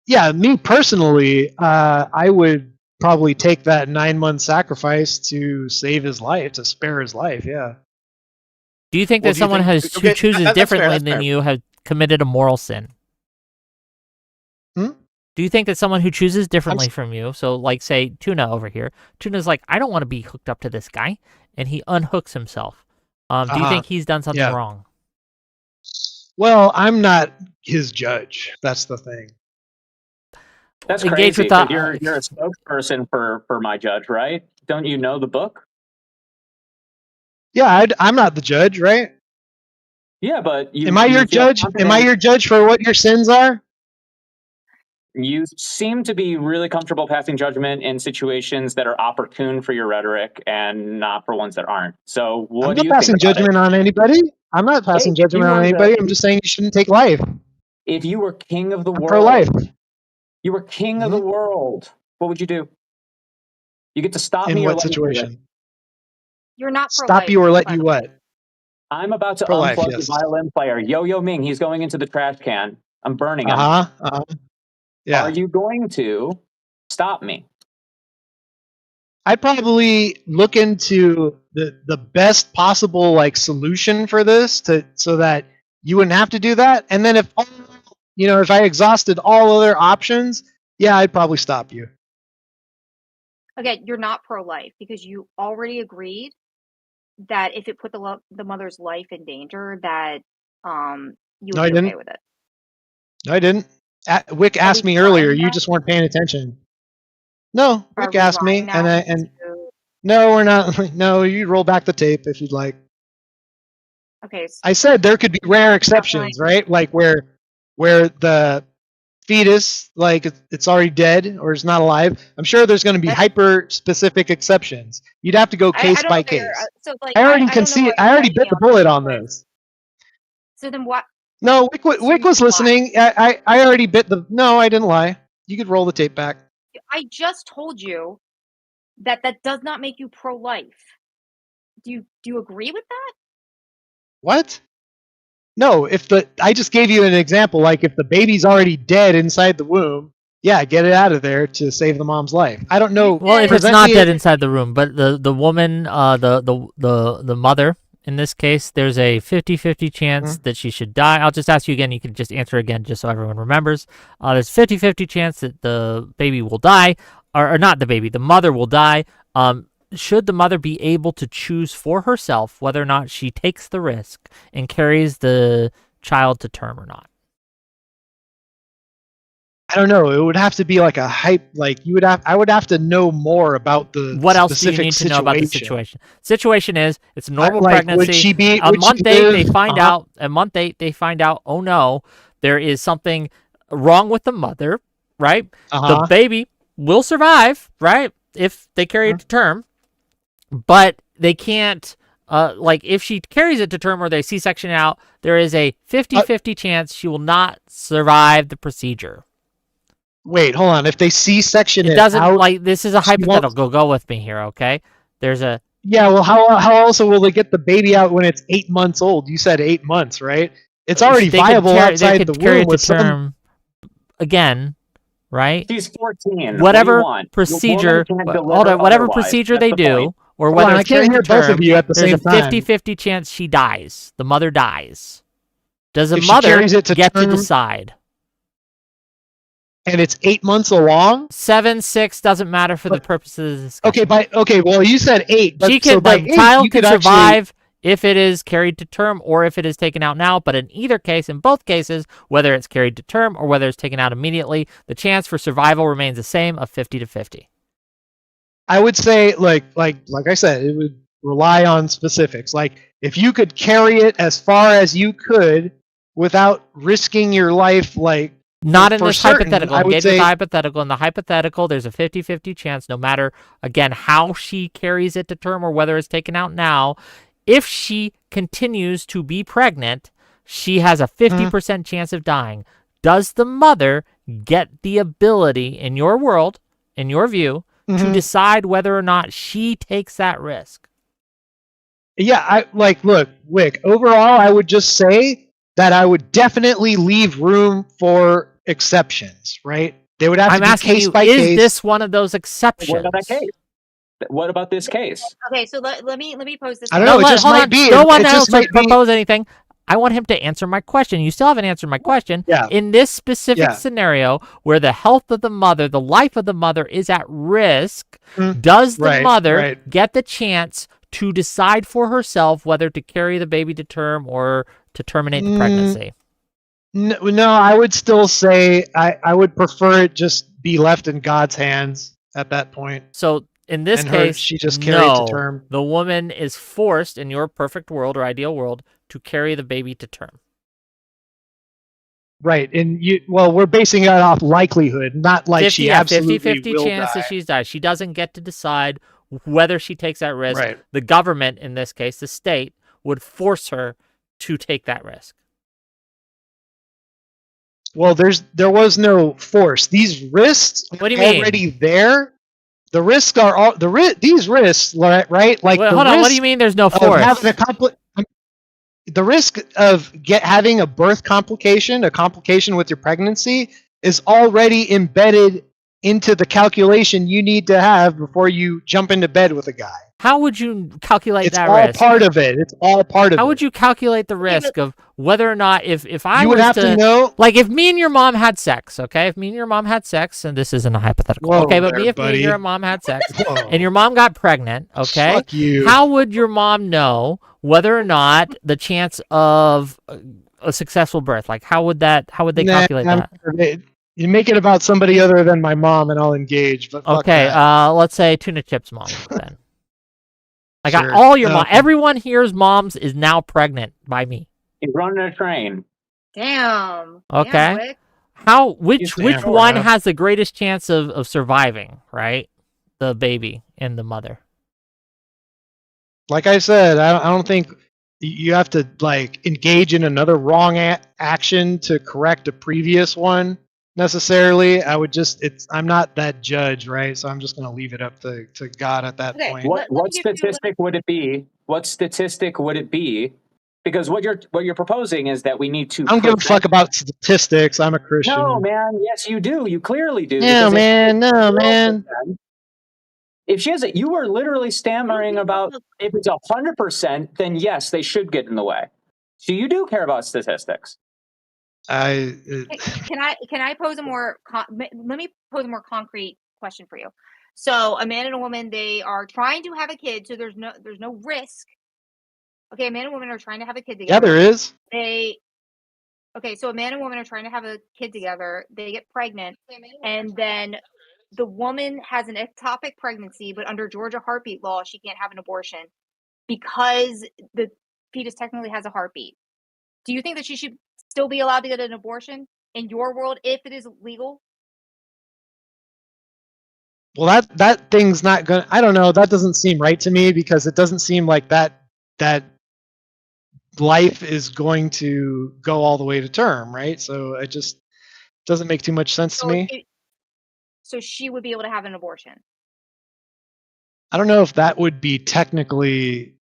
Yeah, me personally, I would probably take that 9-month sacrifice to save his life, to spare his life. Yeah. Do you think Well, that do you someone think- who okay, chooses that's fair, differently that's than fair. you have committed a moral sin? Hmm? Do you think that someone who chooses differently from you, so like say Tuna over here, Tuna's like, I don't want to be hooked up to this guy, and he unhooks himself. Do you think he's done something Yeah. wrong? Well, I'm not his judge. That's the thing. That's Engage crazy. with 'cause the- You're a spokesperson for my judge, right? Don't you know the book? Yeah, I'm not the judge, right? Yeah, but you. Am I you your feel judge? Am I confident- your judge for what your sins are? You seem to be really comfortable passing judgment in situations that are opportune for your rhetoric and not for ones that aren't. So, what I'm do not you passing think about judgment on anybody. I'm not passing if you judgment on were anybody. the- I'm just saying you shouldn't take life. it? If you were king of the I'm world, pro-life. you were king of the world. What would you do? You get to stop In me or what let me do it. situation? You're not Stop pro-life, you or let by you the way. what? I'm about to Pro-life, unplug yes. the violin player. Yo Ming, he's going into the trash can. I'm burning him. Yeah. Are you going to stop me? I'd probably look into the best possible like solution for this so that you wouldn't have to do that. And then if I exhausted all other options, yeah, I'd probably stop you. Again, you're not pro-life because you already agreed that if it put the mother's life in danger, that you would No, I be okay didn't. with it. No, I didn't. Wick Are asked we me earlier. trying You that? just weren't paying attention. No, Are Wick we asked me, lying now and to- no, we're not. No, you roll back the tape if you'd like. Okay, so I said there could be rare exceptions, right? Like where the fetus, like it's already dead or it's not alive, I'm sure there's going to be hyper specific exceptions. You'd have to go I case don't by know where case. so like I already I don't know where I you're already fighting bit me the on bullet this on point. this. So then what? No, Wick So was you lied. listening. I already bit the. No, I didn't lie. You could roll the tape back. I just told you that does not make you pro-life. Do you agree with that? What? No, I just gave you an example. Like if the baby's already dead inside the womb, yeah, get it out of there to save the mom's life. I don't know. Well, if it's present not me dead inside the room, but the woman, the mother in this case, there's a 50-50 chance that she should die. I'll just ask you again. You can just answer again, just so everyone remembers. There's 50-50 chance that the baby will die, or not the baby, the mother will die. Should the mother be able to choose for herself whether or not she takes the risk and carries the child to term or not? I don't know. It would have to be like a hype. Like I would have to know more about the What else do you specific need to know about the situation? Situation is it's a normal like, pregnancy. would she be? On Would she month 8, they live? find out. At month 8, they find out. Oh no, there is something wrong with the mother. Right, the baby will survive. Right, if they carry it to term, but they can't. Like if she carries it to term or they C-section out, there is a 50-50 chance she will not survive the procedure. Wait, hold on. If they C-section it doesn't out, like this is a hypothetical. Go with me here, okay? There's a Well, how also will they get the baby out when it's 8 months old? You said 8 months, right? It's already viable outside the womb with term again, right? She's 14. Whatever what procedure, whatever procedure they do, or whether I can't hear both of you at the same time. There's a 50-50 chance she dies. The mother dies. Does the If she mother carries it to get to term- decide? And it's 8 months along. 7, 6 doesn't matter for the purposes of this discussion. Okay. Well, you said 8. But She can, the child can survive if it is carried to term or if it is taken out now. But in either case, in both cases, whether it's carried to term or whether it's taken out immediately, the chance for survival remains the same of 50-50. I would say, like I said, it would rely on specifics. Like if you could carry it as far as you could without risking your life, like. Not in this certain, hypothetical. I I'm would getting say, the hypothetical. In the hypothetical, there's a 50-50 chance, no matter, again, how she carries it to term or whether it's taken out now. If she continues to be pregnant, she has a 50% chance of dying. Does the mother get the ability, in your world, in your view, to decide whether or not she takes that risk? Yeah, look, Wick, overall, I would just say that I would definitely leave room for exceptions, right? They would have to be case by case. Is this one of those exceptions? What about that case? What about this case? Okay, so let me pose this. I don't know. It just might be. No one else propose anything. I want him to answer my question. You still haven't answered my question. Yeah. In this specific scenario where the health of the mother, the life of the mother is at risk, does the mother get the chance to decide for herself whether to carry the baby to term or to terminate the pregnancy? No, I would still say I would prefer it just be left in God's hands at that point. So in this case, she just carried to term. The woman is forced, in your perfect world or ideal world, to carry the baby to term. Right, and we're basing it off likelihood, not like she absolutely 50-50 will chance die. that she's died. She doesn't get to decide whether she takes that risk. Right. The government, in this case, the state, would force her to take that risk. Well, there was no force. These risks what do you are mean? already there. The risks are all these risks, right? Like hold on. What do you mean? There's no force? The risk of having a birth complication, a complication with your pregnancy, is already embedded into the calculation you need to have before you jump into bed with a guy. How would you calculate that risk? It's all part of it. It's all part of it. How would you calculate the risk of whether or not if I you was would have to know? Like if me and your mom had sex, okay? If me and your mom had sex, and this isn't a hypothetical, okay? But if me and your mom had sex, and your mom got pregnant, okay? Fuck you. How would your mom know whether or not the chance of a successful birth? Like how would they calculate that? You make it about somebody other than my mom, and I'll engage. But okay, let's say Tuna Chip's mom then. I got all your mom. Everyone here's mom's is now pregnant by me. He's running a train. Damn. Okay. Damn, Wick. Which Damn, one bro. has the greatest chance of surviving, right? The baby and the mother. Like I said, I don't think you have to like engage in another wrong action to correct a previous one necessarily. I would just I'm not that judge, right? So I'm just gonna leave it up to God at that Okay, point. let me What give you statistic would it be? What statistic would it be? Because what you're proposing is that we need to I don't give a fuck prevent. about statistics. I'm a No, Christian. man. Yes, you do. You clearly do. Yeah, Because man. No, man. if she has it, you were literally stammering give a about fuck. if it's 100%, then yes, they should get in the way. So you do care about statistics. Can I pose a more let me pose a more concrete question for you. So a man and a woman, they are trying to have a kid, so there's no risk. Okay, a man and woman are trying to have a kid Yeah, together. there is. So a man and woman are trying to have a kid together. They get pregnant, and then the woman has an ectopic pregnancy, but under Georgia heartbeat law, she can't have an abortion because the fetus technically has a heartbeat. Do you think that she should still be allowed to get an abortion in your world if it is legal? Well, that thing's not gonna. I don't know. That doesn't seem right to me because it doesn't seem like that life is going to go all the way to term, right? So it just doesn't make too much sense to me. So she would be able to have an abortion. I don't know if that would be technically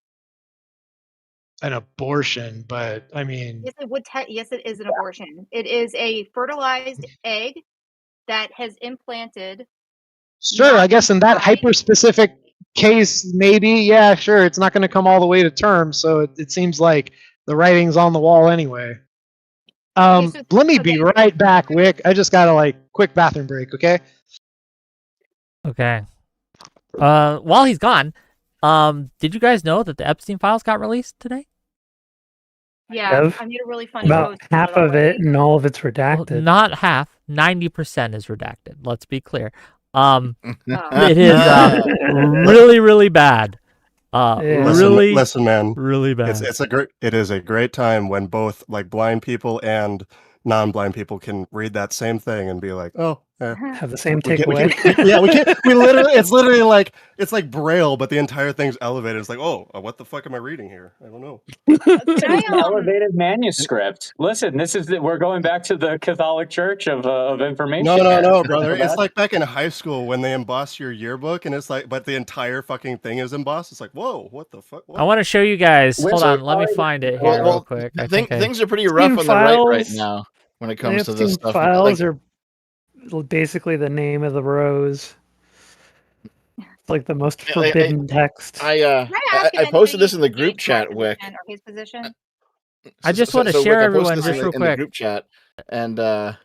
an abortion, but I mean, Yes, it would. Yes, it is an abortion. It is a fertilized egg that has implanted. sure. I not guess in that inside. hyper-specific case, maybe, yeah, sure. It's not going to come all the way to term, so it seems like the writing's on the wall anyway. Let me be right back, Wick. I just got a quick bathroom break, okay? Okay. While he's gone, did you guys know that the Epstein files got released today? Yeah, I made a really funny About post. half of it and all of it's redacted. Well, not half. 90% is redacted. Let's be clear. Oh. It is really, really bad. Really, listen, man. really bad. It is a great time when both blind people and non-blind people can read that same thing and be like, oh, have the same takeaway. We literally, it's literally it's like Braille, but the entire thing's elevated. It's like, oh, what the fuck am I reading here? I don't know. It's an elevated manuscript. Listen, we're going back to the Catholic Church of information. No, brother. It's like back in high school when they emboss your yearbook, and it's like, but the entire fucking thing is embossed. It's like, whoa, what the fuck? What? I want to show you guys. Hold on, let me find it here real quick. Things are pretty rough on the right now when it comes to this stuff. Files are basically the name of the rose. It's like the most forbidden text. I posted this in the group chat, Wick. Or his position. I just want to share everyone just real in quick. the group chat, and I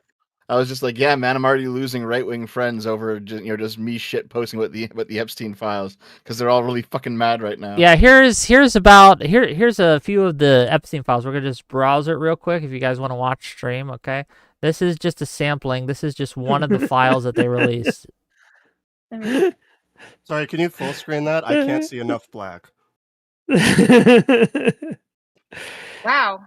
was just like, yeah, man, I'm already losing right-wing friends over just me shit posting about the Epstein files because they're all really fucking mad right now. Yeah, here's a few of the Epstein files. We're gonna just browse it real quick if you guys want to watch stream. Okay, this is just a sampling. This is just one of the files that they released. Sorry, can you full screen that? I can't see enough black. Wow.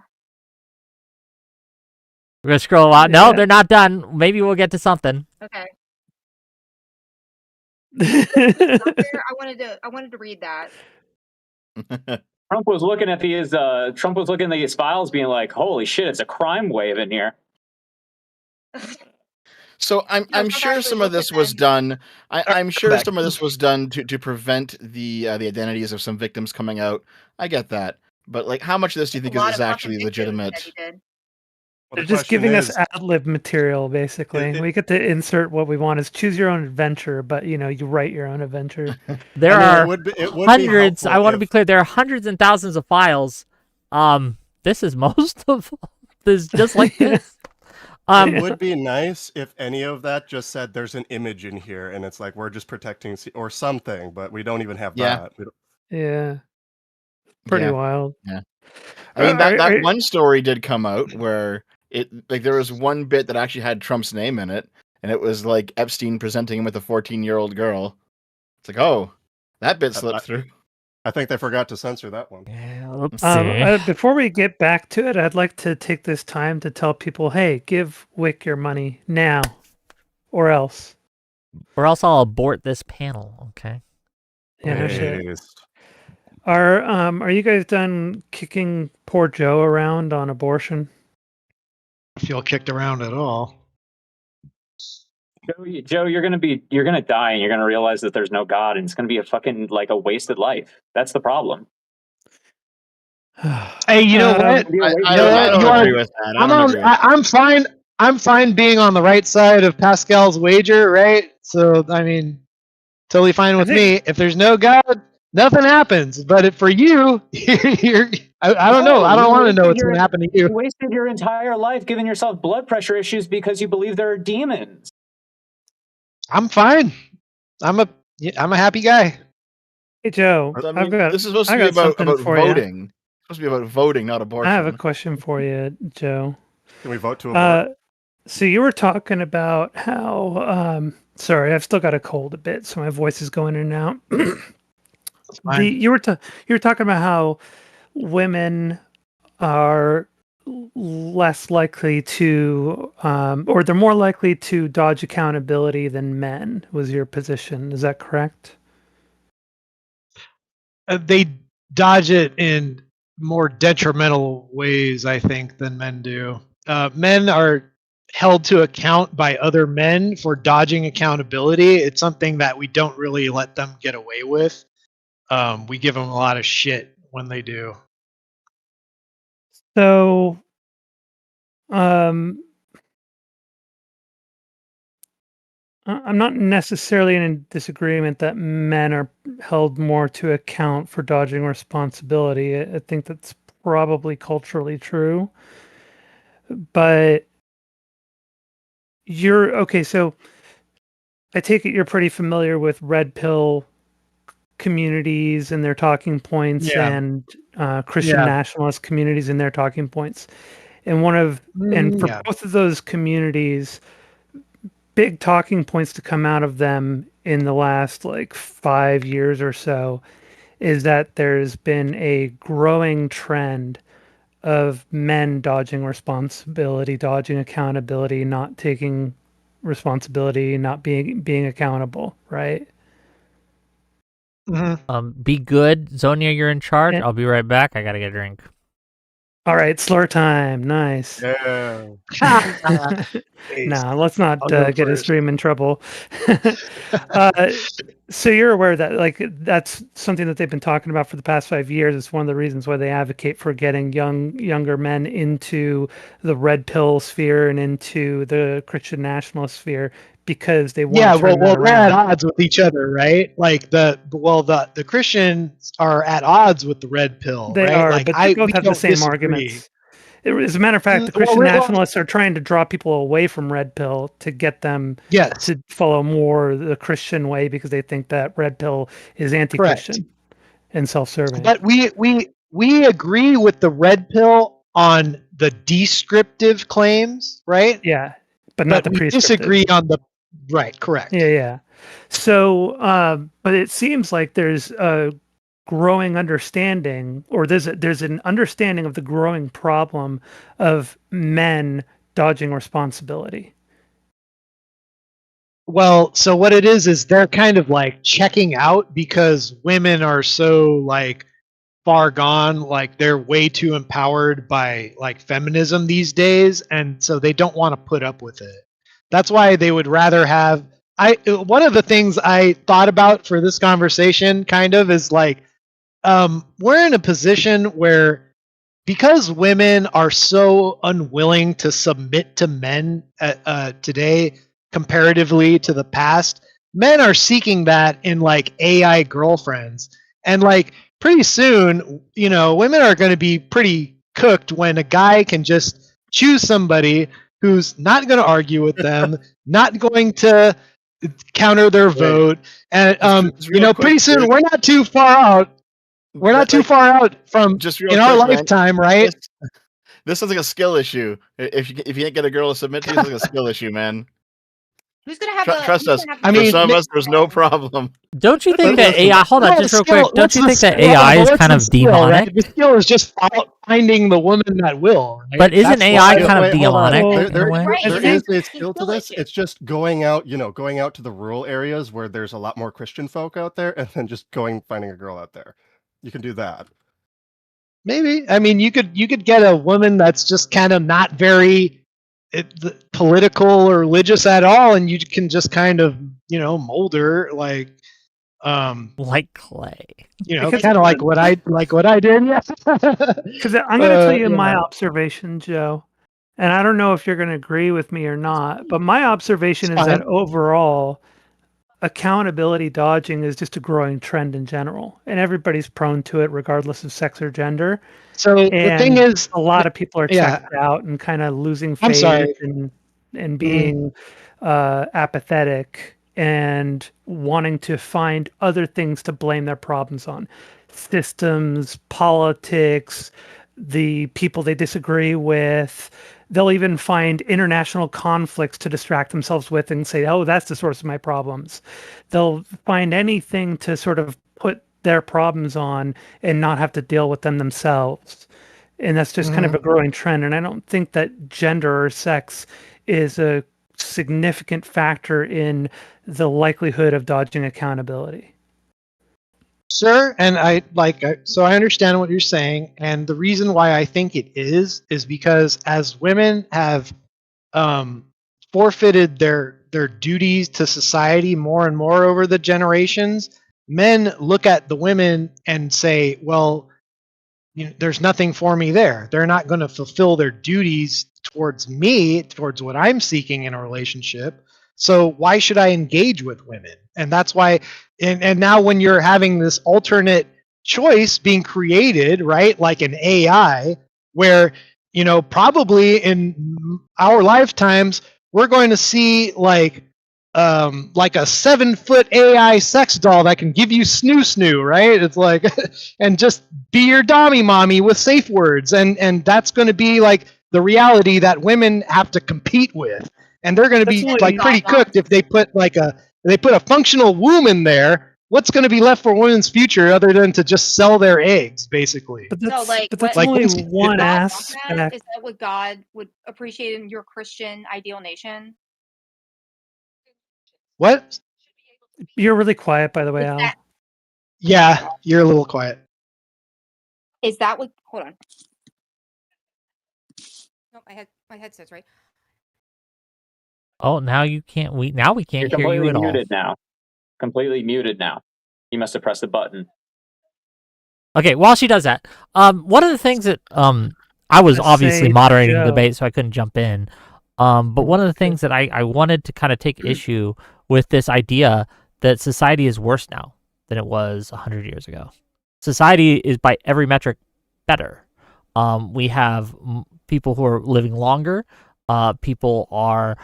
We're gonna scroll out. No, they're not done. Maybe we'll get to something. Okay. I wanted to read that. Trump was looking at these files, being like, "Holy shit, it's a crime wave in here." So I'm sure some of this was done. I'm sure some of this was done to prevent the identities of some victims coming out. I get that, but how much of this do you think is actually legitimate? They're just giving us ad lib material, basically. We get to insert what we want. Is choose your own adventure, but you write your own adventure. There are hundreds. I want to be clear. There are hundreds and thousands of files. This is most of this, just like this. It would be nice if any of that just said there's an image in here, and it's like we're just protecting or something, but we don't even have that. Yeah. Pretty wild. Yeah. I mean, that one story did come out where there was one bit that actually had Trump's name in it, and it was like Epstein presenting him with a 14-year-old girl. It's like, oh, that bit slipped through. I think they forgot to censor that one. Yeah, oopsie. Before we get back to it, I'd like to take this time to tell people, hey, give Wick your money now, or else. Or else I'll abort this panel, okay? Yeah, no shit. Are you guys done kicking poor Joe around on abortion? I feel kicked around at all. Joe, you're gonna die, and you're gonna realize that there's no God, and it's gonna be a fucking like a wasted life. That's the problem. Hey, you know what? I don't agree with that. I'm fine. I'm fine being on the right side of Pascal's wager, right? So I mean, totally fine with me. If there's no God, nothing happens. But for you, I don't know. I don't want to know what's going to happen to you. You wasted your entire life giving yourself blood pressure issues because you believe there are demons. I'm fine. I'm a happy guy. Hey Joe, this is supposed to be about voting. It's supposed to be about voting, not abortion. I have a question for you, Joe. Can we vote to abort? So you were talking about how sorry, I've still got a cold a bit, so my voice is going in and out. You were talking about how women are less likely to or they're more likely to dodge accountability than men, was your position. Is that correct? They dodge it in more detrimental ways, I think, than men do. Men are held to account by other men for dodging accountability. It's something that we don't really let them get away with. We give them a lot of shit when they do. So, I'm not necessarily in disagreement that men are held more to account for dodging responsibility. I think that's probably culturally true. But so I take it you're pretty familiar with red pill communities and their talking points and Christian nationalist communities and their talking points. And for both of those communities, big talking points to come out of them in the last 5 years or so is that there's been a growing trend of men dodging responsibility, dodging accountability, not taking responsibility, not being accountable, right? Mm-hmm. Be good. Zonia, you're in charge. I'll be right back. I gotta get a drink. All right, slur time. Nice. Yeah. No, let's not get a stream in trouble. So you're aware that that's something that they've been talking about for the past 5 years. It's one of the reasons why they advocate for getting younger men into the red pill sphere and into the Christian nationalist sphere because they want to turn that they're at odds with each other, right? Like the Christians are at odds with the red pill. They right? are, like, but they both have the same disagree. arguments. As a matter of fact, the Christian nationalists are trying to draw people away from red pill to get them to follow more the Christian way because they think that red pill is anti-Christian and self-serving. But we agree with the red pill on the descriptive claims, right? Yeah, but not the prescriptive. Disagree on the correct. Yeah. So, but it seems like there's a growing understanding, or there's an understanding of the growing problem of men dodging responsibility. Well, so what it is they're kind of checking out because women are so far gone, they're way too empowered by feminism these days, and so they don't want to put up with it. That's why they would rather have one of the things I thought about for this conversation kind of is we're in a position where because women are so unwilling to submit to men today comparatively to the past, men are seeking that in AI girlfriends. And pretty soon, women are going to be pretty cooked when a guy can just choose somebody who's not going to argue with them, not going to counter their vote. And pretty soon we're not too far out. We're not too far out from in our lifetime, right? This sounds like a skill issue. If you can't get a girl to submit to you, it's like a skill issue, man. Who's gonna have Trust us. I mean, For some of us, there's no problem. Don't you think that Listen, AI? Hold on, just real quick. Don't you think that AI is kind of demonic? Right? The skill is just finding the woman that will. Right? But isn't That's AI the skill. kind of Wait, hold on. demonic There in a way? Right, there exactly. is a skill to this. It's just going out to the rural areas where there's a lot more Christian folk out there, and then just finding a girl out there. You can do that. Maybe. I mean, you could get a woman that's just kind of not very political or religious at all, and you can just kind of mold her like clay. Because- kind of like what I did. Yeah. Because I'm going to tell you my yeah. observation, Joe, and I don't know if you're going to agree with me or not, but my observation is that overall, accountability dodging is just a growing trend in general, and everybody's prone to it regardless of sex or gender. So the thing is, a lot of people are yeah. checked out and kind of losing I'm faith sorry. and being apathetic and wanting to find other things to blame their problems on. Systems, politics, the people they disagree with. They'll even find international conflicts to distract themselves with and say, oh, that's the source of my problems. They'll find anything to sort of put their problems on and not have to deal with them themselves. And that's just kind of a growing trend. And I don't think that gender or sex is a significant factor in the likelihood of dodging accountability. Sir, and I understand what you're saying, and the reason why I think it is because as women have forfeited their duties to society more and more over the generations, men look at the women and say, well, there's nothing for me there. They're not going to fulfill their duties towards me, towards what I'm seeking in a relationship. So why should I engage with women? And that's why, and now when you're having this alternate choice being created, right, like an AI, where, probably in our lifetimes, we're going to see like a 7-foot AI sex doll that can give you snoo, right? It's like, and just be your dommy mommy with safe words. And that's going to be like the reality that women have to compete with. And they're going to be like pretty cooked if they put a functional womb in there. What's going to be left for women's future other than to just sell their eggs, basically? But that's, like, but that's what- only like, one God want aspect. that? Is that what God would appreciate in your Christian ideal nation? What? You're really quiet, by the way, Is Al. that, Yeah, you're a little quiet. is that what? Hold on. No, my headset's right. Oh, now you can't. We can't You're hear you completely at all. muted now. Completely muted now. You must have pressed the button. Okay, while she does that, one of the things that I was obviously Say, moderating the Joe. debate, so I couldn't jump in. But one of the things that I wanted to kind of take issue with this idea that society is worse now than it was 100 years ago. Society is by every metric better. We have people who are living longer. People are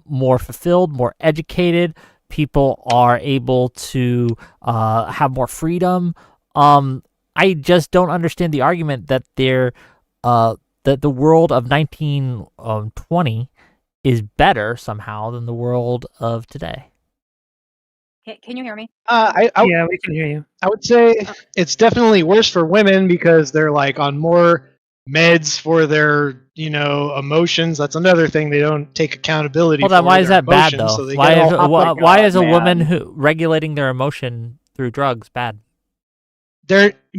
more fulfilled, more educated. People are able to have more freedom. I just don't understand the argument that that the world of 1920 is better somehow than the world of today. Can you hear me? Yeah, we can hear you. I would say it's definitely worse for women because they're like on more meds for their emotions. That's another thing, they don't take accountability. Hold on, for why is their that bad emotions, though? so they Why get is all up like, why is a man. woman who regulating their emotion through drugs bad?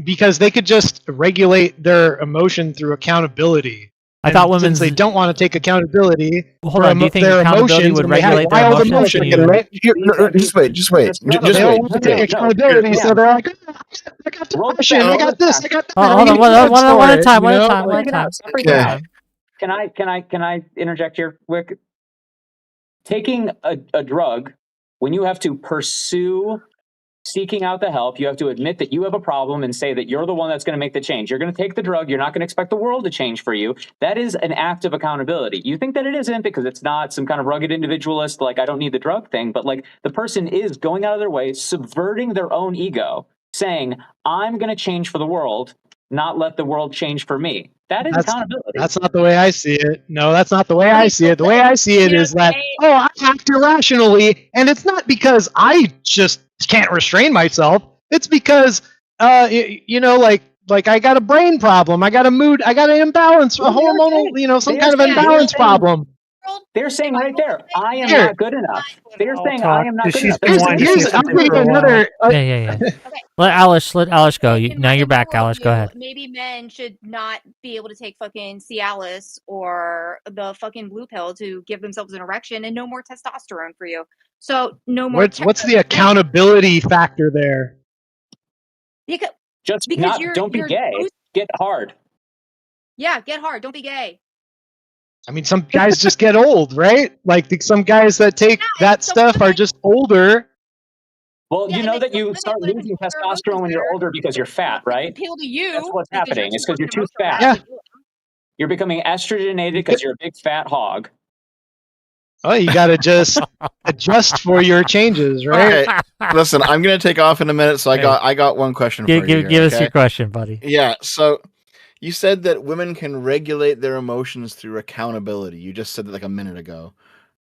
because they could just regulate their emotion through accountability. I thought Since women's. they don't want to take accountability Hold on, do you think their accountability emotions, would and they have regulate their wild emotions? emotions, Can you- right? Just wait. They don't want to take accountability, so they're like, I got depression, I got this, I got that. Hold on, one at a time, one at a time, one at a Check it time. out. Separate Yeah. it out. Can I interject here quick? Taking a drug, when you have to pursue seeking out the help, you have to admit that you have a problem and say that you're the one that's going to make the change. You're going to take the drug. You're not going to expect the world to change for you. That is an act of accountability. You think that it isn't because it's not some kind of rugged individualist, like I don't need the drug thing, but like the person is going out of their way, subverting their own ego, saying, I'm going to change for the world. not let the world change for me. That is accountability. That's not the way I see it. No, that's not the way I see it. The way I see it is that, I act irrationally, and it's not because I just can't restrain myself. It's because, like I got a brain problem. I got a mood. I got an imbalance, a hormonal, some kind of imbalance problem. They're saying right there, I am not good enough. They're saying I am not good enough. I'm thinking another. Yeah. Let Alish go. Now you're back, Alish. Go ahead. Maybe men should not be able to take fucking Cialis or the fucking blue pill to give themselves an erection, and no more testosterone for you. So no more. What's the accountability factor there? Just don't be gay. Get hard. Yeah, get hard. Don't be gay. I mean, some guys just get old, right? Like some guys that take that stuff are just older. Well, you know that you start losing testosterone when you're older because you're fat, right? Appeal to you. That's what's happening. It's because you're too fat. Yeah. You're becoming estrogenated because you're a big fat hog. Oh, you got to just adjust for your changes, right? Okay. Listen, I'm going to take off in a minute, so I got one question for you. Give us your question, buddy. Yeah, so you said that women can regulate their emotions through accountability. You just said that like a minute ago.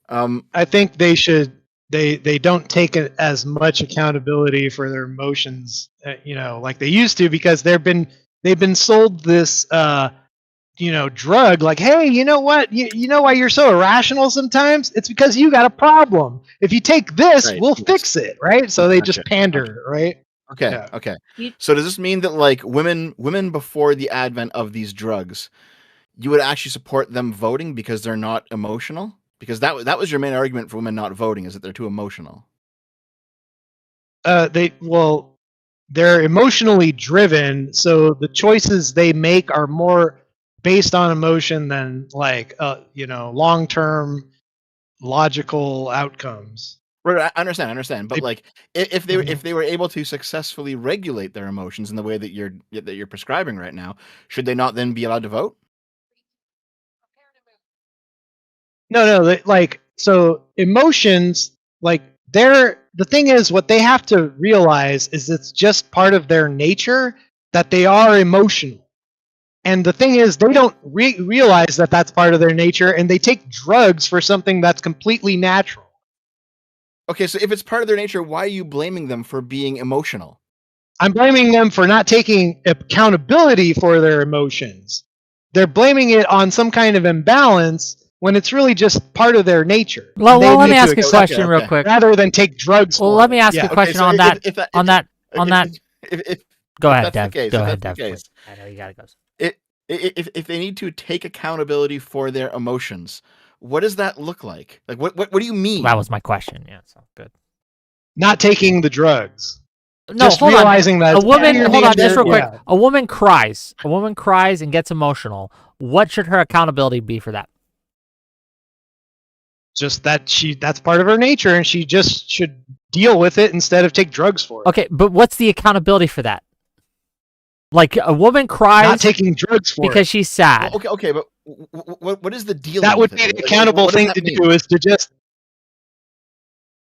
I think they should. They don't take as much accountability for their emotions, like they used to, because they've been sold this, drug. Like, hey, you know what? You know why you're so irrational sometimes? It's because you got a problem. If you take this, we'll fix it, right? So they just pander, right? Okay. Yeah. Okay. So does this mean that like women before the advent of these drugs, you would actually support them voting because they're not emotional? Because that was your main argument for women not voting, is that they're too emotional. They're emotionally driven, so the choices they make are more based on emotion than like long-term logical outcomes. Right, I understand. But like, if they were able to successfully regulate their emotions in the way that you're prescribing right now, should they not then be allowed to vote? No. So emotions, the thing is, what they have to realize is it's just part of their nature that they are emotional. And the thing is, they don't realize that that's part of their nature, and they take drugs for something that's completely natural. Okay, so if it's part of their nature, why are you blaming them for being emotional? I'm blaming them for not taking accountability for their emotions. They're blaming it on some kind of imbalance when it's really just part of their nature. Well, let me ask a question real quick. Rather than take drugs. Well, let me ask a question on that. Go ahead, Dev. Go ahead, Dev. I know you gotta go. If they need to take accountability for their emotions, what does that look like? Like, what do you mean? That was my question. Yeah, so good. Not taking the drugs. No, just realizing that a woman. Hold on, just real quick. A woman cries. A woman cries and gets emotional. What should her accountability be for that? Just that's part of her nature, and she just should deal with it instead of take drugs for it. Okay, but what's the accountability for that? Like, a woman cries not taking drugs for because she's sad. Well, okay, but what is the deal? That would be the accountable thing to do, is to just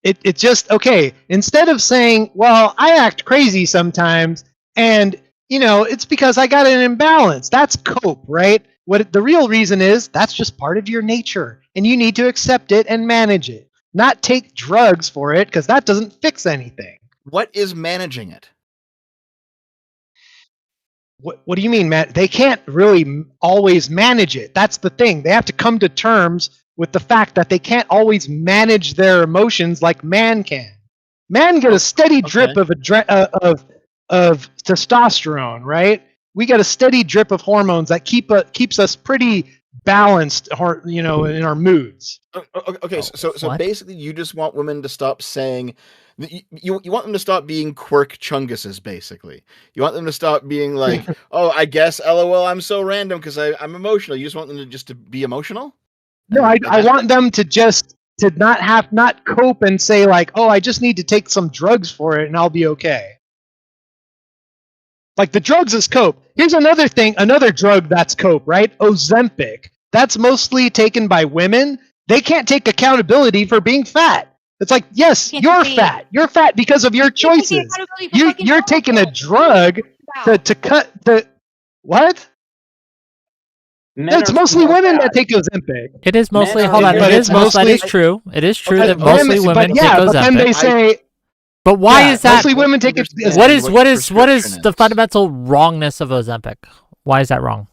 it's just okay. Instead of saying, well, I act crazy sometimes, and it's because I got an imbalance. That's cope, right? What the real reason is, that's just part of your nature, and you need to accept it and manage it. Not take drugs for it, because that doesn't fix anything. What is managing it? What do you mean, Matt? They can't really always manage it. That's the thing. They have to come to terms with the fact that they can't always manage their emotions like man can. Man get a steady drip of testosterone, right? We get a steady drip of hormones that keeps us pretty balanced, in our moods. Okay, so basically, you just want women to stop saying. You want them to stop being quirk chunguses, basically. You want them to stop being like, oh, I guess, LOL, I'm so random because I'm emotional. You just want them to be emotional? No, I want them to not cope and say like, oh, I just need to take some drugs for it and I'll be okay. Like, the drugs is cope. Here's another thing, another drug that's cope, right? Ozempic. That's mostly taken by women. They can't take accountability for being fat. It's like, yes, you're fat. You're fat because of your choices. You're taking a drug to cut the What? Men It's are mostly more women bad. that take Ozempic. It is mostly. are- Hold on. but It it's is most. That mostly- is true. It is true Okay, that but mostly Women- women but take yeah, but then Ozempic. they say, But why yeah, is that? mostly women take it. Understand What is what what the is what is prescription the is. fundamental wrongness of Ozempic? Why is that wrong?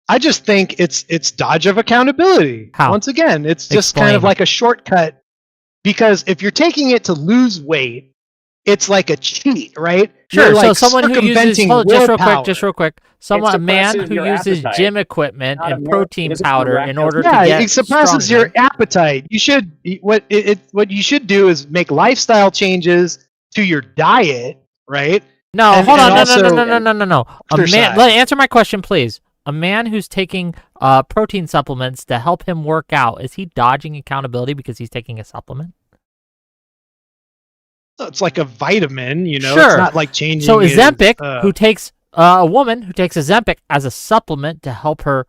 I just think it's dodge of accountability. How? Once again, it's just kind of Explain. like a shortcut, because if you're taking it to lose weight, it's like a cheat, right? Sure. You're, So like, someone who uses circumventing just real willpower. quick, a man suppresses who your uses appetite. gym equipment Not a and mere- protein it is powder correct. in order Yeah, to get it suppresses stronger. your appetite. You should what you should do is make lifestyle changes to your diet, right? No, and- hold on. and No. A man. exercise. Answer my question, please. A man who's taking protein supplements to help him work out, is he dodging accountability because he's taking a supplement? It's like a vitamin, Sure. It's not like changing. So Ozempic, his, who takes a woman who takes Ozempic as a supplement to help her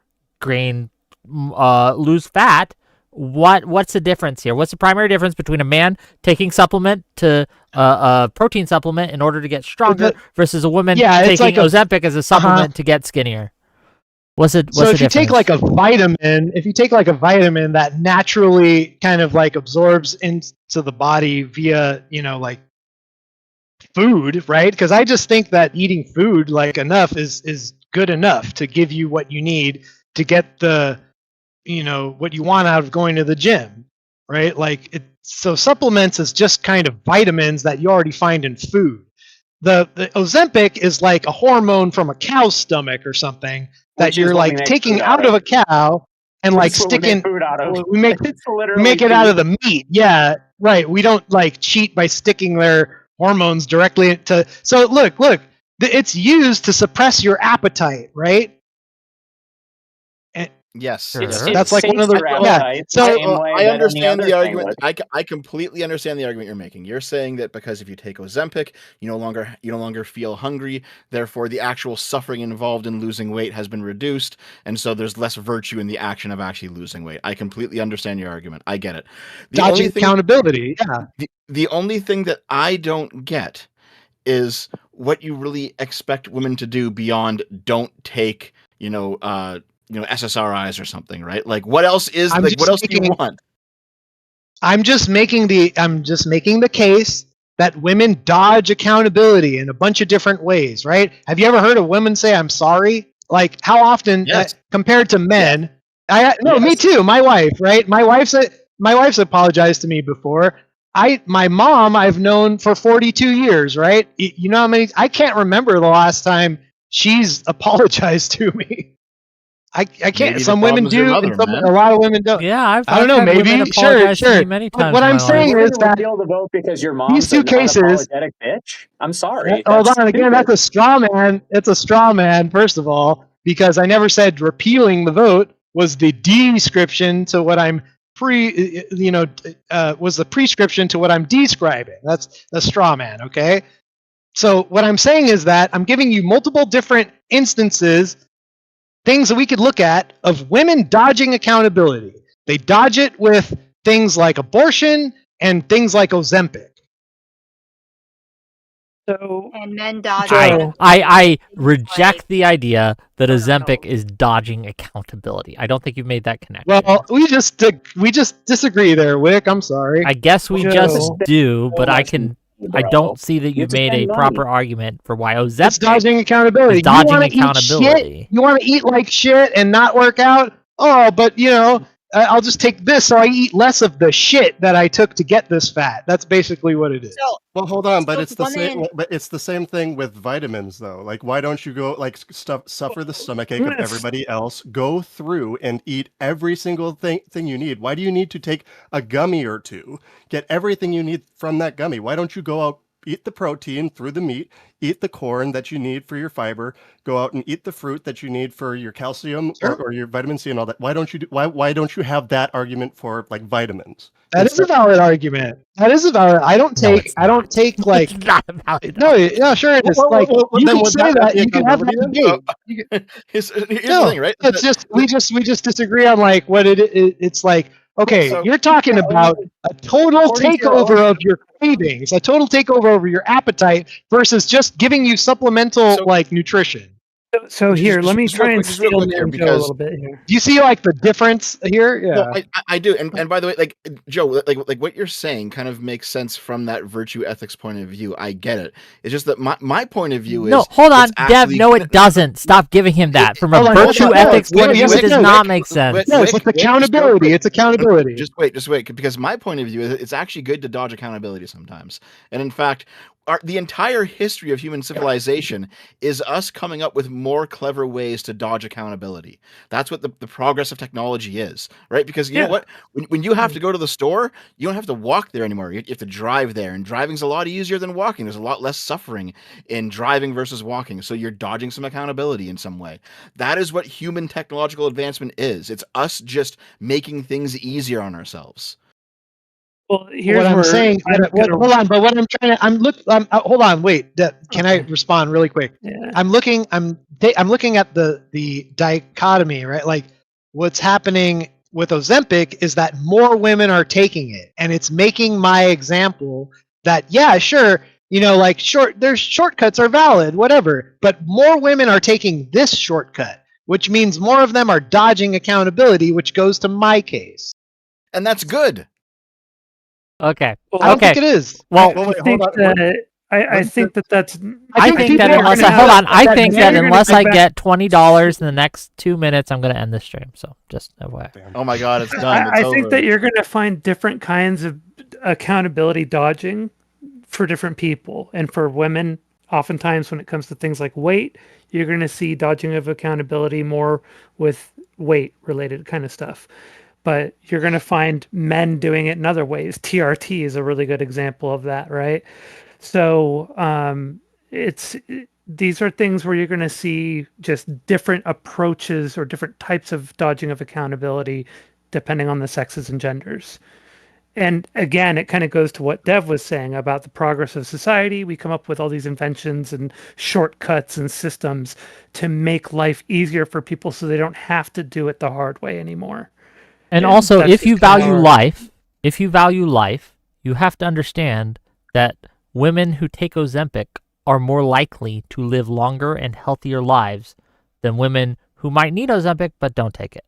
lose fat, what's the difference here? What's the primary difference between a man taking supplement to a protein supplement in order to get stronger versus a woman it's taking like a- Ozempic as a supplement to get skinnier? What's the so if you take difference? like a vitamin that naturally kind of like absorbs into the body via like food, right? Because I just think that eating food like enough is good enough to give you what you need to get the what you want out of going to the gym, right? So supplements is just kind of vitamins that you already find in food. The Ozempic is like a hormone from a cow's stomach or something that Which is you're what we like make taking food out of a cow and like That's what we make sticking. food out of. We make It's literally make it out food. of the meat. Yeah, right. We don't like cheat by sticking their hormones directly into. So look, it's used to suppress your appetite, right? Yes. Sure. That's like one of the I understand the argument. I completely understand the argument you're making. You're saying that because if you take Ozempic, you no longer feel hungry, therefore the actual suffering involved in losing weight has been reduced, and so there's less virtue in the action of actually losing weight. I completely understand your argument. I get it. Dodging accountability. Yeah. The only thing that I don't get is what you really expect women to do beyond don't take, SSRIs or something, right? Like, what else is what else do you want? I'm just making the case that women dodge accountability in a bunch of different ways, right? Have you ever heard of women say "I'm sorry"? Like, how often compared to men? Me too. My wife, right? My wife's apologized to me before. My mom I've known for 42 years, right? You know how many? I can't remember the last time she's apologized to me. I can't. Maybe Some women do, mother, and a lot of women don't. Yeah, I don't know. had Maybe women sure. apologize to me many times What in I'm my saying life. is that repeal the vote because your mom's these two an cases. unapologetic bitch. I'm sorry. Hold That's on. Again, stupid. that's a straw man. It's a straw man. First of all, because I never said repealing the vote was the description to what I'm was the prescription to what I'm describing. That's a straw man. Okay. So what I'm saying is that I'm giving you multiple different instances, things that we could look at of women dodging accountability. They dodge it with things like abortion and things like Ozempic. So And men dodge. I reject the idea that Ozempic is dodging accountability. I don't think you've made that connection. Well, we just disagree there, Wick. I'm sorry. I guess we Joe. just do, but I Bro. don't see that you've to made a spend money. proper argument for why It's Ozempic dodging accountability. is dodging you wanna Eat accountability. shit? You want to eat like shit and not work out? Oh, but I'll just take this so I eat less of the shit that I took to get this fat. That's basically what it is. So, Well, hold on, but So it's the same. women- But it's the same thing with vitamins, though. Like, why don't you go suffer the stomachache of Yes. everybody else? Go through and eat every single thing you need. Why do you need to take a gummy or two? Get everything you need from that gummy. Why don't you go out, eat the protein through the meat, eat the corn that you need for your fiber, go out and eat the fruit that you need for your calcium or your vitamin C and all that? Why don't you why don't you have that argument for like vitamins? That is a valid argument. That is a valid. I don't take like It's not about it. no, yeah, sure it is. Like you then can would say that that. be You can have that accountability debate. Here's the No, thing, right? it's just we just disagree on like what it's like. Okay, So- you're talking about a total According to takeover of your cravings, a total takeover over your appetite versus just giving you supplemental So- like nutrition. So here, let me just real try and quick- just real steal quick here, Joe a because- little bit here. Do you see like the difference here? Yeah. No, I do, and by the way, like Joe, like what you're saying kind of makes sense from that virtue ethics point of view. I get it. It's just that my point of view is No, hold on, it's Dev. actually- No, it doesn't. Stop giving him that. From a Hold on, hold virtue on, ethics no, point of view, yes, it does no, not make sense. No, it's accountability. It's accountability. Just wait, because my point of view is it's actually good to dodge accountability sometimes. And in fact, the entire history of human civilization is us coming up with more clever ways to dodge accountability. That's what the progress of technology is, right? Because you know what? When you have to go to the store, you don't have to walk there anymore. You have to drive there, and driving's a lot easier than walking. There's a lot less suffering in driving versus walking. So you're dodging some accountability in some way. That is what human technological advancement is. It's us just making things easier on ourselves. Well, here's what I'm where saying. Hold on, but what I'm trying to, hold on, wait. Can I respond really quick? Yeah. I'm looking at the dichotomy, right? Like what's happening with Ozempic is that more women are taking it, and it's making my example that yeah, sure, like there's shortcuts are valid, whatever, but more women are taking this shortcut, which means more of them are dodging accountability, which goes to my case. And that's good. Okay. I don't think it is. Well, I think that I think that's. I think that unless I think that unless I get $20 in the next 2 minutes, I'm going to end the stream. So just FYI. Oh my God, it's done. I think that you're going to find different kinds of accountability dodging for different people, and for women, oftentimes when it comes to things like weight, you're going to see dodging of accountability more with weight related kind of stuff. But you're going to find men doing it in other ways. TRT is a really good example of that, right? So these are things where you're going to see just different approaches or different types of dodging of accountability depending on the sexes and genders. And again, it kind of goes to what Dev was saying about the progress of society. We come up with all these inventions and shortcuts and systems to make life easier for people so they don't have to do it the hard way anymore. And also, if you value life, you have to understand that women who take Ozempic are more likely to live longer and healthier lives than women who might need Ozempic but don't take it.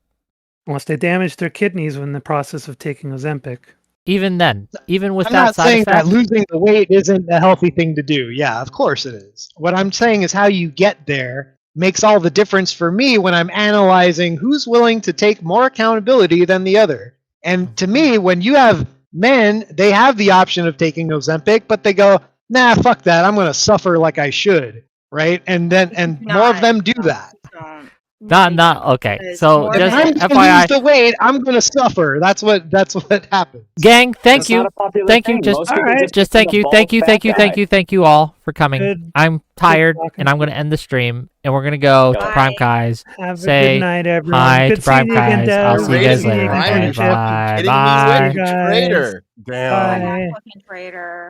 Unless they damage their kidneys in the process of taking Ozempic. Even then, even with I'm that not side saying effect, that losing the weight isn't a healthy thing to do. Yeah, of course it is. What I'm saying is how you get there makes all the difference for me when I'm analyzing who's willing to take more accountability than the other. And to me, when you have men, they have the option of taking Ozempic, but they go, nah, fuck that. I'm going to suffer like I should. Right. And more of them do that. not okay. So If just I'm going to FYI, lose the weight, I'm going to suffer. That's what happens. gang, thank That's you. not a popular Thank you. thing. Just, Most people just just become thank a you. bald Thank you. fat Thank you. guy. Thank you. Thank you all for coming. Good. I'm tired talking and I'm going to end the stream and we're going to go to Bye. Prime Guys. Have a Say good night, everyone. hi Good to Prime seeing you again, Guys. Dev. I'll see you guys Good seeing later. again, Prime, Okay, you Friendship. fucking bye. kidding me? Bye. You Guys. traitor. Damn. Bye. Fucking traitor.